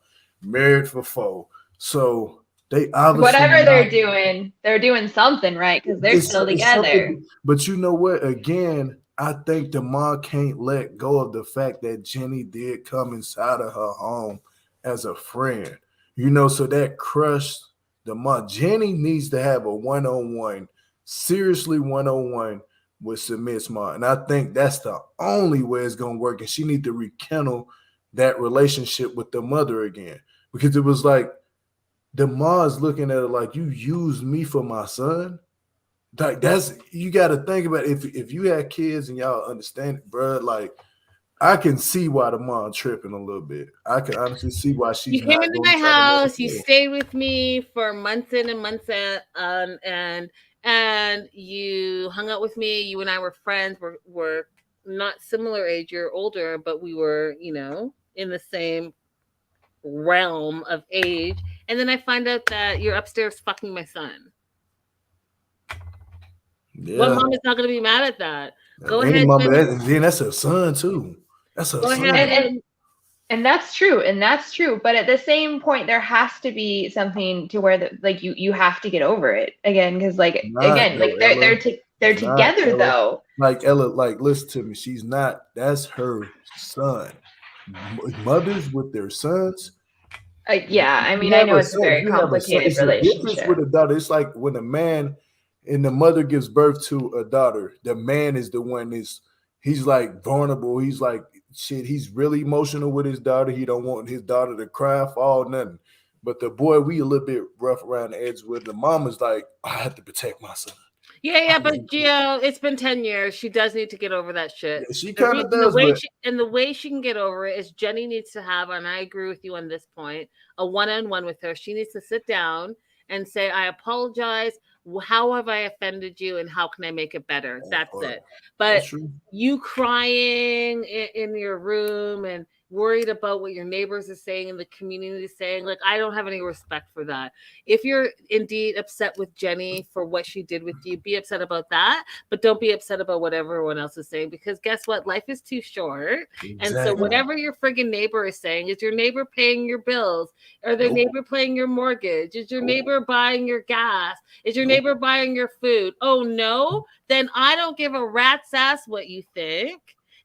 Married for 4. So they obviously whatever they're doing something right because they're still together. But you know what? Again, I think the mom can't let go of the fact that Jenny did come inside of her home as a friend. So that crushed the mom. Jenny needs to have a one-on-one, seriously one-on-one with Sumit's mom. And I think that's the only way it's going to work. And she needs to rekindle that relationship with the mother again. Because it was like, the mom's looking at it like, you used me for my son. Like, that's, you got to think about it. If you had kids and y'all understand it, bro, like, I can see why the mom tripping a little bit. I can honestly see why she's You came into my house, you stayed with me for months in and months out, and you hung out with me. You and I were friends. We're not similar age, you're older, but we were, in the same realm of age. And then I find out that you're upstairs fucking my son. Yeah. What mom is not going to be mad at that? Go ahead. And then that's her son too. That's her son. And that's true. And that's true. But at the same point, there has to be something to where you have to get over it again. Because they're together though. Like Ella, like listen to me. She's not. That's her son. Mothers with their sons. Yeah, I mean, I know it's a very complicated relationship. With a daughter, it's like when a man and the mother gives birth to a daughter, the man is the one he's like vulnerable. He's like shit. He's really emotional with his daughter. He don't want his daughter to cry, fall, nothing. But the boy, we a little bit rough around the edge with. The mama's like, I have to protect my son. Yeah, but Gio, it's been 10 years. She does need to get over that shit. Yeah, she kind of does. The way she can get over it is Jenny needs to have, and I agree with you on this point, a one-on-one with her. She needs to sit down and say, I apologize. How have I offended you, and how can I make it better? That's it. But you crying in your room and worried about what your neighbors are saying and the community is saying, like, I don't have any respect for that. If you're indeed upset with Jenny for what she did with you, be upset about that, but don't be upset about what everyone else is saying, because guess what? Life is too short. Exactly. And so whatever your friggin' neighbor is saying, is your neighbor paying your bills? Are their neighbor paying your mortgage? Is your neighbor buying your gas? Is your neighbor buying your food? Oh no? Then I don't give a rat's ass what you think.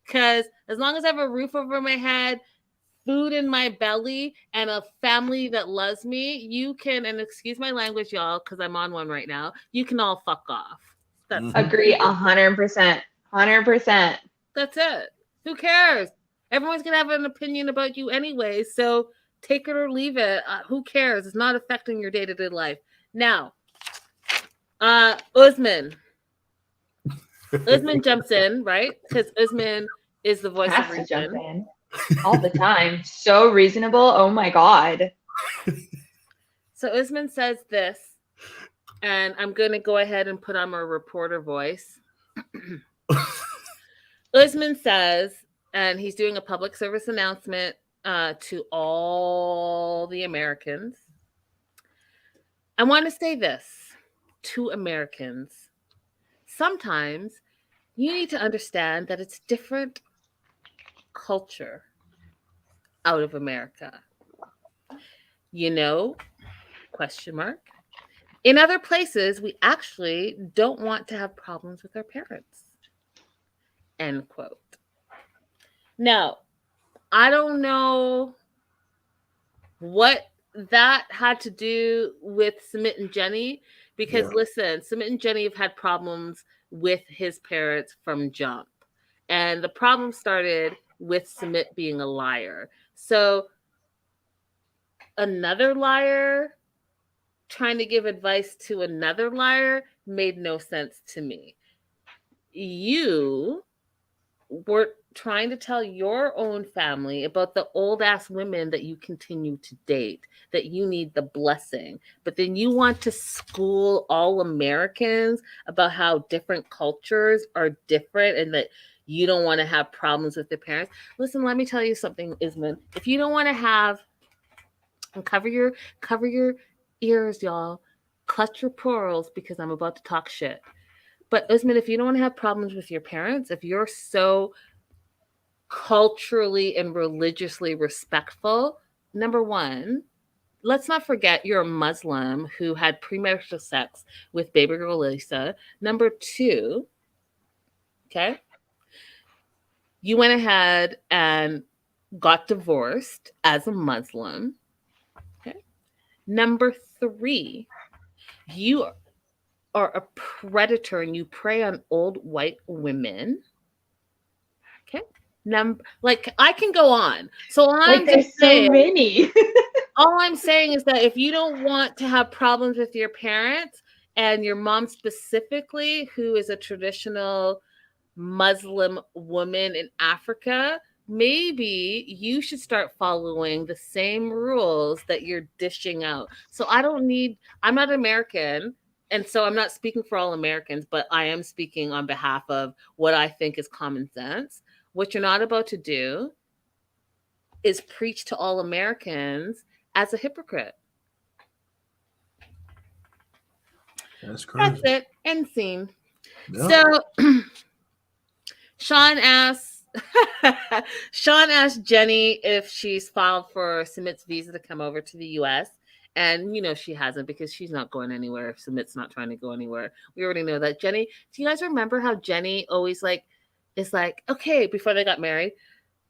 Because as long as I have a roof over my head, food in my belly, and a family that loves me, you can, and excuse my language, y'all, because I'm on one right now, you can all fuck off. That's Agree 100%. 100%. That's it. Who cares? Everyone's going to have an opinion about you anyway, so take it or leave it. Who cares? It's not affecting your day-to-day life. Now, Usman. Usman jumps in, right? Because Usman is the voice of reason. Jump in all the time. So reasonable. Oh my God. So Usman says this, and I'm going to go ahead and put on my reporter voice. Usman says, and he's doing a public service announcement to all the Americans. I want to say this to Americans. Sometimes you need to understand that it's different culture. out of America? You know, question mark. In other places, we actually don't want to have problems with our parents. End quote. Now, I don't know what that had to do with Sumit and Jenny, because listen, Sumit and Jenny have had problems with his parents from jump. And the problem started with Sumit being a liar. So another liar trying to give advice to another liar made no sense to me. You were trying to tell your own family about the old ass women that you continue to date, that you need the blessing, but then you want to school all Americans about how different cultures are different and that you don't want to have problems with their parents. Listen, let me tell you something, Usman. If you don't want to have, and cover your ears, y'all, clutch your pearls, because I'm about to talk shit. But Usman, if you don't want to have problems with your parents, if you're so culturally and religiously respectful, number one, let's not forget you're a Muslim who had premarital sex with baby girl Lisa. Number two, okay, you went ahead and got divorced as a Muslim. Okay. Number three, you are a predator and you prey on old white women. Okay. Like I can go on. So there's so many. All I'm saying is that if you don't want to have problems with your parents and your mom specifically, who is a traditional Muslim woman in Africa, maybe you should start following the same rules that you're dishing out. So I'm not American, and so I'm not speaking for all Americans, but I am speaking on behalf of what I think is common sense. What you're not about to do is preach to all Americans as a hypocrite. That's crazy. That's it. End scene. Yep. So Sean asks Jenny if she's filed for Sumit's visa to come over to the US. And she hasn't, because she's not going anywhere if Sumit's not trying to go anywhere. We already know that. Jenny, do you guys remember how Jenny always is like, okay, before they got married,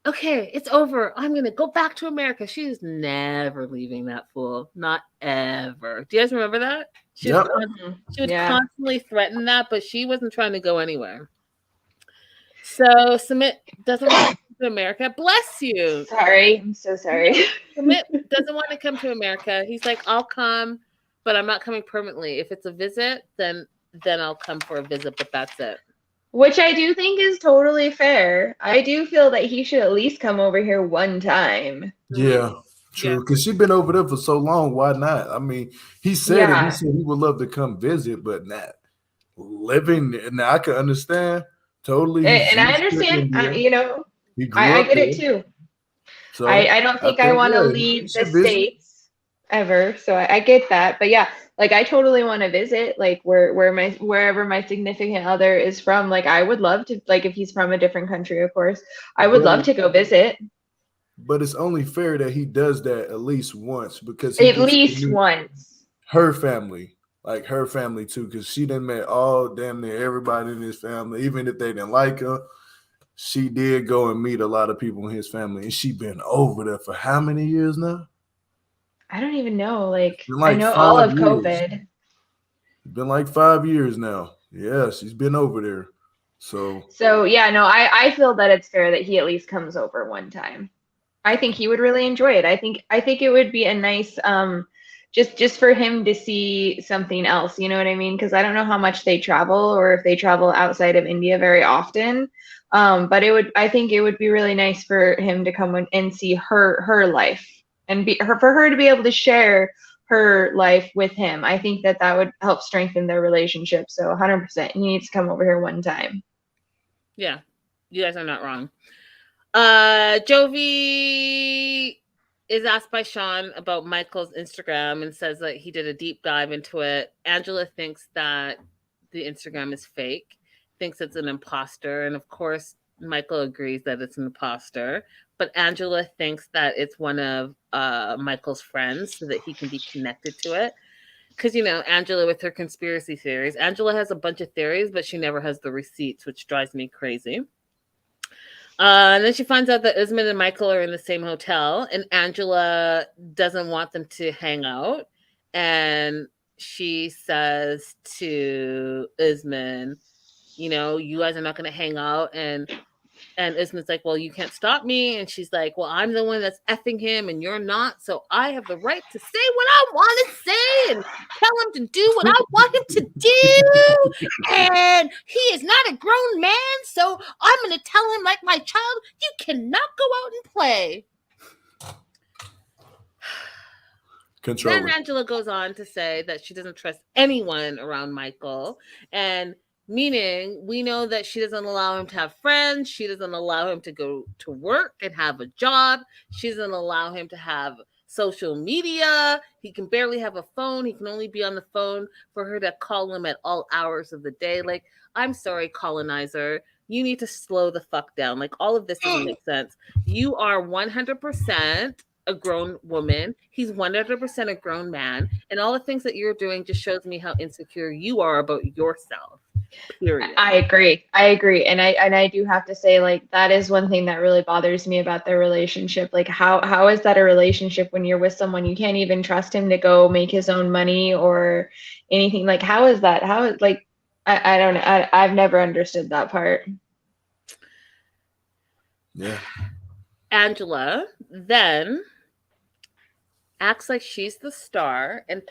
okay, it's over. I'm going to go back to America. She's never leaving that fool. Not ever. Do you guys remember that? She would constantly threaten that, but she wasn't trying to go anywhere. So Sumit doesn't want to come to America. Bless you. Sorry. I'm so sorry. Sumit doesn't want to come to America. He's like, I'll come, but I'm not coming permanently. If it's a visit, then I'll come for a visit, but that's it. Which I do think is totally fair. I do feel that he should at least come over here one time. Yeah, true. Because she's been over there for so long. Why not? I mean, he said it. He said he would love to come visit, but not living. Now I can understand totally. And I understand. He grew I up get there. it too. So I don't think I want to leave the States ever. So I get that. But yeah, I totally want to visit, wherever my significant other is from. I would love to, if he's from a different country, of course, I would love to go visit. But it's only fair that he does that at least once, because at least once. Her family, her family too, because she done met damn near everybody in his family, even if they didn't like her. She did go and meet a lot of people in his family, and she been over there for how many years now? I don't even know. I know all of COVID. It's been 5 years now. Yeah, she's been over there. So yeah, no, I feel that it's fair that he at least comes over one time. I think he would really enjoy it. I think it would be a nice just for him to see something else, you know what I mean? Because I don't know how much they travel, or if they travel outside of India very often. But I think it would be really nice for him to come and see her life, and for her to be able to share her life with him. I think that would help strengthen their relationship. So 100%, he needs to come over here one time. Yeah, you guys are not wrong. Jovi is asked by Sean about Michael's Instagram and says that he did a deep dive into it. Angela thinks that the Instagram is fake, thinks it's an imposter. And of course, Michael agrees that it's an imposter. but Angela thinks that it's one of Michael's friends so that he can be connected to it. Because, you know, Angela with her conspiracy theories. Angela has a bunch of theories, but she never has the receipts, which drives me crazy. And then she finds out that Usman and Michael are in the same hotel, and Angela doesn't want them to hang out. And she says to Usman, you know, you guys are not going to hang out. And Usman's like, well, you can't stop me. And she's like, well, I'm the one that's effing him and you're not. So I have the right to say what I want to say and tell him to do what I want him to do. And he is not a grown man. So I'm going to tell him like my child, you cannot go out and play. Then Angela goes on to say that she doesn't trust anyone around Michael. And meaning, we know that she doesn't allow him to have friends. She doesn't allow him to go to work and have a job. She doesn't allow him to have social media. He can barely have a phone. He can only be on the phone for her to call him at all hours of the day. Like, I'm sorry, colonizer. You need to slow the fuck down. Like, all of this doesn't make sense. You are 100% a grown woman. He's 100% a grown man. And all the things that you're doing just shows me how insecure you are about yourself. Period. I agree. And I do have to say, like, that is one thing that really bothers me about their relationship. Like, how is that a relationship when you're with someone you can't even trust him to go make his own money or anything? Like, how is that? How is, like, I don't know. I've never understood that part. Yeah. Angela then acts like she's the star and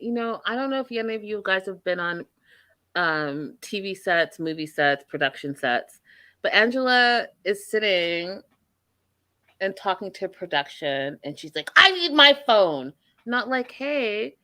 you know, I don't know if any of you guys have been on TV sets, movie sets, production sets, but Angela is sitting and talking to production and she's like, I need my phone. Not like, hey,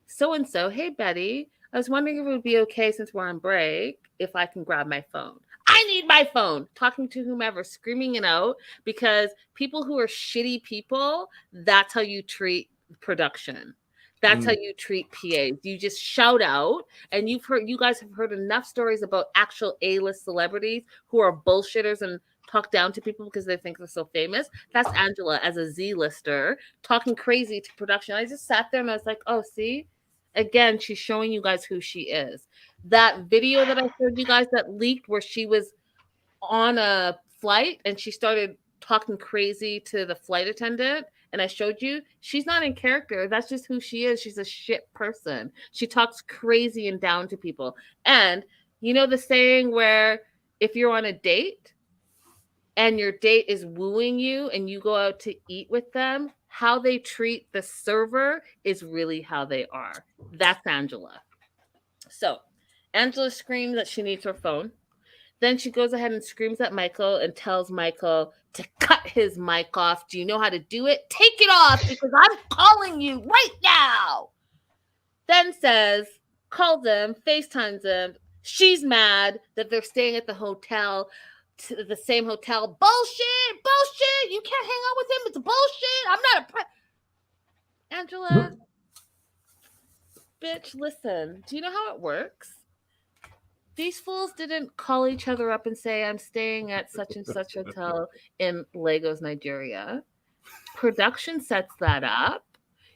so-and-so, hey, Betty, I was wondering if it would be okay since we're on break if I can grab my phone. I need my phone. Talking to whomever, screaming it out, because people who are shitty people, that's how you treat production. That's how you treat PAs. You just shout out, and you guys have heard enough stories about actual A-list celebrities who are bullshitters and talk down to people because they think they're so famous. That's Angela as a Z-lister talking crazy to production. I just sat there and I was like, oh, see? Again, she's showing you guys who she is. That video that I showed you guys that leaked where she was on a flight and she started talking crazy to the flight attendant, and I showed you, she's not in character. That's just who she is. She's a shit person. She talks crazy and down to people. And you know the saying where if you're on a date and your date is wooing you and you go out to eat with them, how they treat the server is really how they are. That's Angela. So Angela screams that she needs her phone. Then she goes ahead and screams at Michael and tells Michael to cut his mic off. Do you know how to do it? Take it off because I'm calling you right now. Then calls him, FaceTimes him. She's mad that they're staying at the hotel, the same hotel. Bullshit. You can't hang out with him. It's bullshit. I'm not Angela, bitch, listen. Do you know how it works? These fools didn't call each other up and say, I'm staying at such and such hotel in Lagos, Nigeria. Production sets that up.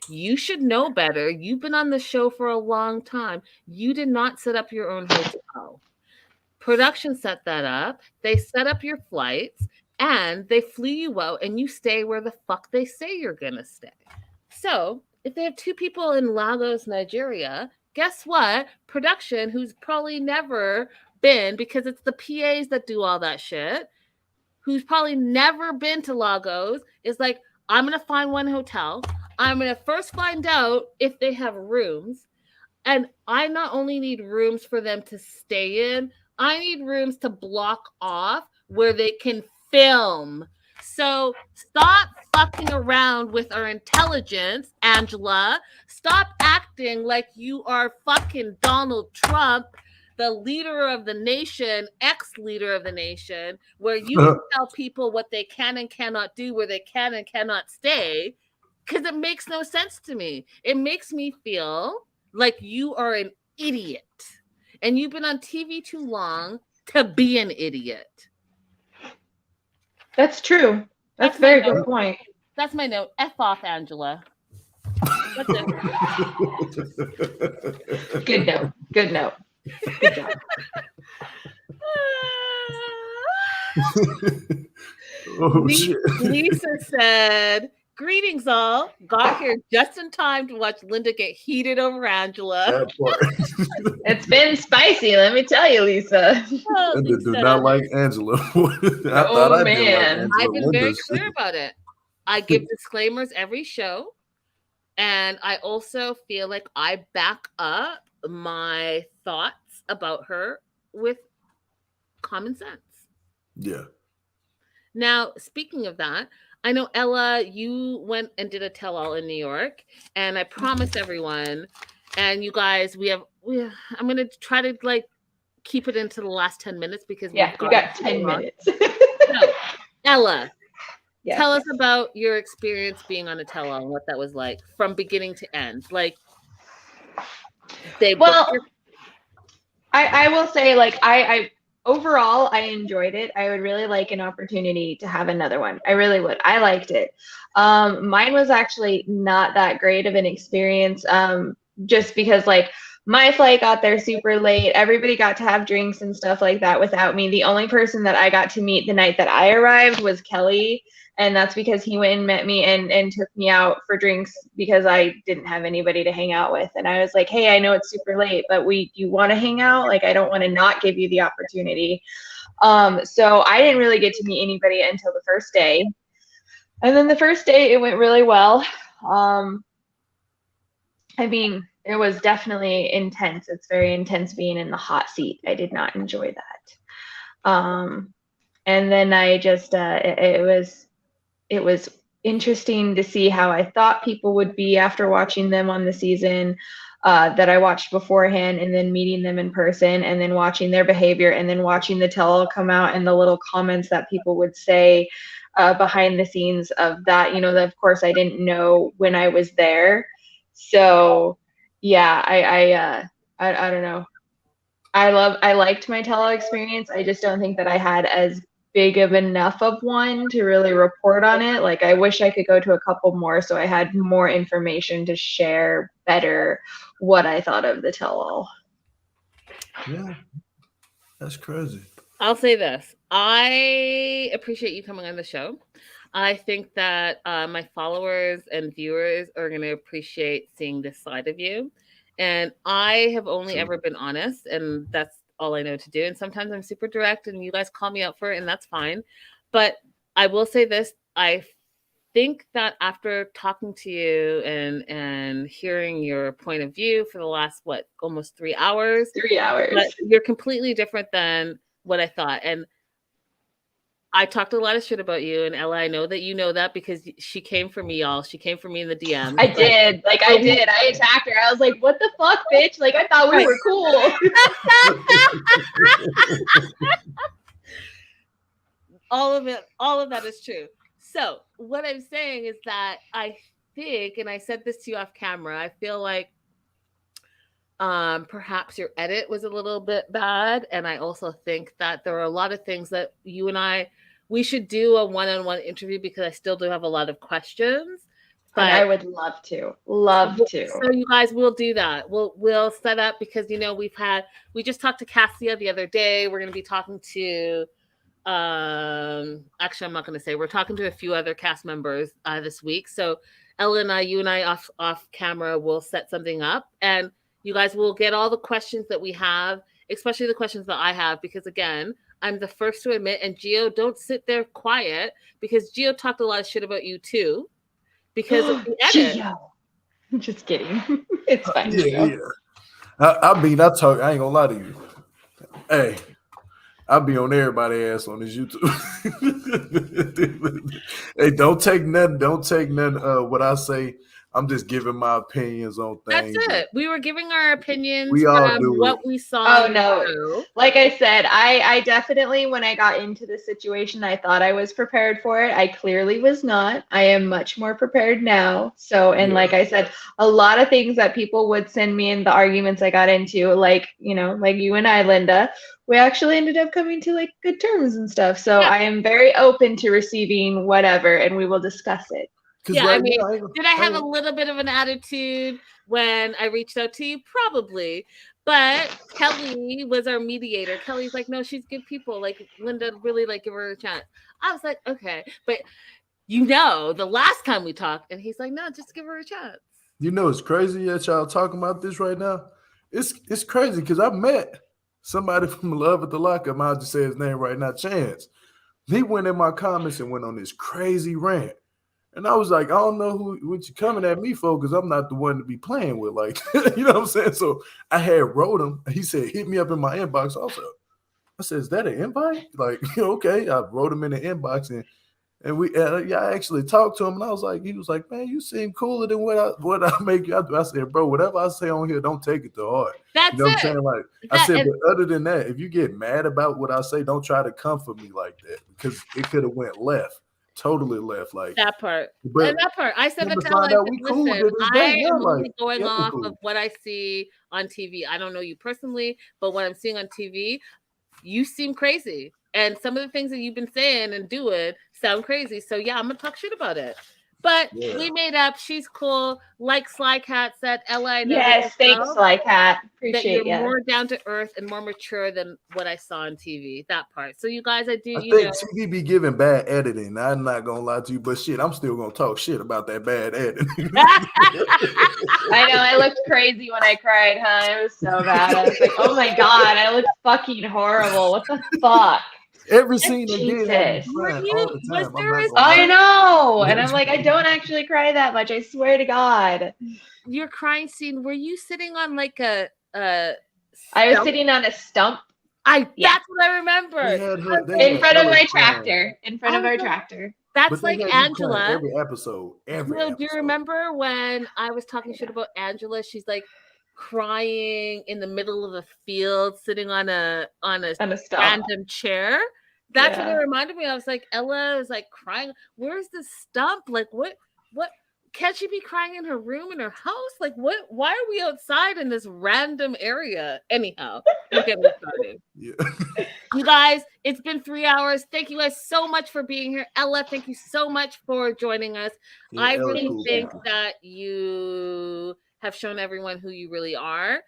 You should know better. You've been on the show for a long time. You did not set up your own hotel. Production set that up. They set up your flights and they flew you out and you stay where the fuck they say you're going to stay. So if they have two people in Lagos, Nigeria, guess what? Production, who's probably never been, because it's the PAs that do all that shit, who's probably never been to Lagos, is like, I'm going to find one hotel. I'm going to first find out if they have rooms. And I not only need rooms for them to stay in, I need rooms to block off where they can film. So stop fucking around with our intelligence, Angela. Stop acting like you are fucking Donald Trump, the leader of the nation, ex-leader of the nation, where you can tell people what they can and cannot do, where they can and cannot stay, because it makes no sense to me. It makes me feel like you are an idiot, and you've been on TV too long to be an idiot. That's true. That's a very good point. That's my note. F off, Angela. That's it. Good note. Good note. Good job. Oh, shit. Lisa said, "Greetings, all. Got here just in time to watch Linda get heated over Angela." That part. It's been spicy, let me tell you, Lisa. Oh, Linda do Lisa. not like Angela. I thought I did like Angela. I've been very Linda's- clear about it. I give disclaimers every show. And I also feel like I back up my thoughts about her with common sense. Yeah. Now, speaking of that, I know, Ella, you went and did a tell-all in New York, and I promised everyone, and you guys, I'm going to try to like keep it into the last 10 minutes because we got 10 minutes. So, Ella, yes. Tell us about your experience being on a tell-all and what that was like from beginning to end. Like, I will say, like, I overall, I enjoyed it. I would really like an opportunity to have another one. I really would. I liked it. Mine was actually not that great of an experience, just because, like, my flight got there super late. Everybody got to have drinks and stuff like that without me. The only person that I got to meet the night that I arrived was Kelly. And that's because he went and met me and took me out for drinks because I didn't have anybody to hang out with. And I was like, hey, I know it's super late, but you want to hang out? Like, I don't want to not give you the opportunity. So I didn't really get to meet anybody until the first day. And then the first day, it went really well. I mean, it was definitely intense. It's very intense being in the hot seat. I did not enjoy that. And then I just, it was interesting to see how I thought people would be after watching them on the season that I watched beforehand, and then meeting them in person, and then watching their behavior, and then watching the tell-all come out and the little comments that people would say behind the scenes of that. You know, that of course I didn't know when I was there. So yeah, I don't know. I liked my tell-all experience. I just don't think that I had as big of enough of one to really report on it. Like, I wish I could go to a couple more so I had more information to share better what I thought of the tell-all. Yeah, that's crazy. I'll say this. I appreciate you coming on the show. I think that my followers and viewers are going to appreciate seeing this side of you. And I have only ever been honest, and that's all I know to do. And sometimes I'm super direct and you guys call me out for it, and that's fine. But I will say this. I think that after talking to you and hearing your point of view for the last, almost 3 hours? 3 hours. But you're completely different than what I thought. And I talked a lot of shit about you, and Ella, I know that you know that because she came for me, y'all. She came for me in the DM. I did. I attacked her. I was like, what the fuck, bitch? Like, I thought we were cool. All of that is true. So what I'm saying is that I think, and I said this to you off camera, I feel like perhaps your edit was a little bit bad. And I also think that there are a lot of things that you and we should do a one-on-one interview because I still do have a lot of questions. But I would love to. So you guys will do that. We'll set up because, you know, we just talked to Cassia the other day. We're going to be talking to, actually, I'm not going to say, we're talking to a few other cast members this week. So Ella and you and I off camera will set something up, and you guys will get all the questions that we have, especially the questions that I have, because again, I'm the first to admit, and Gio, don't sit there quiet, because Gio talked a lot of shit about you too, because of the edit. Gio. I'm just kidding. It's fine. Yeah. I mean, I ain't gonna lie to you. Hey, I'll be on everybody's ass on this YouTube. Hey, don't take nothing what I say I'm just giving my opinions on things. That's it. We were giving our opinions We all from do what it. we saw. Oh no. Like I said, I definitely, when I got into the situation, I thought I was prepared for it. I clearly was not. I am much more prepared now. So, and like I said, a lot of things that people would send me in the arguments I got into, like, you know, like you and I, Linda, we actually ended up coming to like good terms and stuff. So I am very open to receiving whatever, and we will discuss it. Yeah, I mean, did I have a little bit of an attitude when I reached out to you? Probably. But Kelly was our mediator. Kelly's like, no, she's good people. Like, Linda, really, like, give her a chance. I was like, okay. But, you know, the last time we talked, and he's like, no, just give her a chance. You know, it's crazy that y'all talking about this right now. It's crazy because I met somebody from Love at the Lockup. I'll just say his name right now, Chance. He went in my comments and went on this crazy rant. And I was like, I don't know what you're coming at me for, because I'm not the one to be playing with. Like, you know what I'm saying? So I had wrote him. He said, hit me up in my inbox also. I said, is that an invite? Like, okay. I wrote him in the inbox, and we I actually talked to him, and I was like, he was like, man, you seem cooler than what I make you out do. I said, bro, whatever I say on here, don't take it to heart. That's you know it. What I'm saying? Like, I said, but other than that, if you get mad about what I say, don't try to comfort me like that, because it could have went left. Totally left, like that part. But and that part, I said to tell Tell, cool listen, I am only like, going off of what I see on TV. I don't know you personally, but what I'm seeing on TV, you seem crazy, and some of the things that you've been saying and doing sound crazy. So yeah, I'm gonna talk shit about it. But we made up. She's cool. Like Sly Cat said, Ella, I know. Yes, thanks, Sly Cat. Appreciate that you're more down to earth and more mature than what I saw on TV. That part. So you guys, I think TV be giving bad editing. I'm not gonna lie to you, but shit, I'm still gonna talk shit about that bad editing. I know. I looked crazy when I cried, huh? It was so bad. I was like, oh my god, I look fucking horrible. What the fuck? Every scene they did, I know, and I'm like, I don't actually cry that much. I swear to God. Your crying scene. Were you sitting on like a? I was sitting on a stump. That's what I remember. In front of my tractor. In front of our tractor. That's like Angela. Every episode. Do you remember when I was talking shit about Angela? She's like crying in the middle of the field, sitting on a random chair. That's what it reminded me. I was like, Ella is like crying. Where's the stump? Like, what? Can't she be crying in her room in her house? Like, what? Why are we outside in this random area? Anyhow, don't get me started. You guys, it's been 3 hours. Thank you guys so much for being here. Ella, thank you so much for joining us. I really think that you have shown everyone who you really are.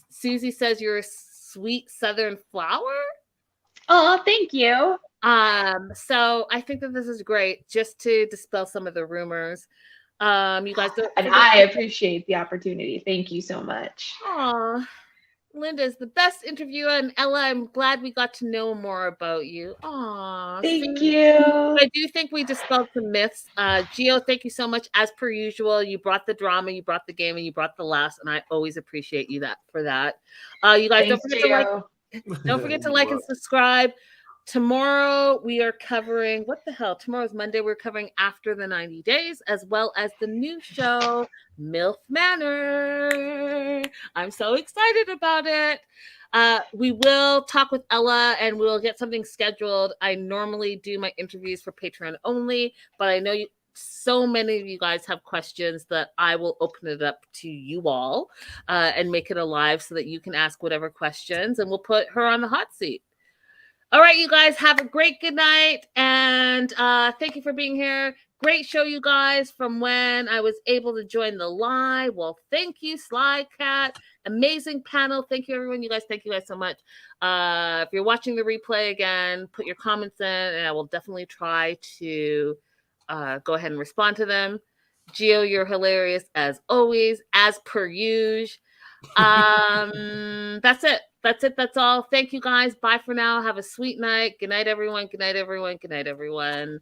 Susie says you're a sweet Southern flower. Oh, thank you. So I think that this is great, just to dispel some of the rumors. You guys and I appreciate the opportunity. Thank you so much. Aw, Linda's the best interviewer, and Ella, I'm glad we got to know more about you. Aw, thank you. I do think we dispelled some myths. Gio, thank you so much. As per usual, you brought the drama, you brought the game, and you brought the laughs, and I always appreciate you for that. You guys, don't forget to like and subscribe. Tomorrow we are covering, what the hell? Tomorrow's Monday. We're covering After the 90 Days, as well as the new show, MILF Manor. I'm so excited about it. We will talk with Ella and we'll get something scheduled. I normally do my interviews for Patreon only, but I know so many of you guys have questions that I will open it up to you all and make it alive so that you can ask whatever questions, and we'll put her on the hot seat. All right, you guys, have a great good night, and thank you for being here. Great show, you guys, from when I was able to join the live. Well, thank you, Sly Cat. Amazing panel. Thank you, everyone. You guys, thank you guys so much. If you're watching the replay again, put your comments in, and I will definitely try to go ahead and respond to them. Gio, you're hilarious as always, as per usual. That's it. That's all. Thank you guys. Bye for now. Have a sweet night. Good night, everyone. Good night, everyone. Good night, everyone.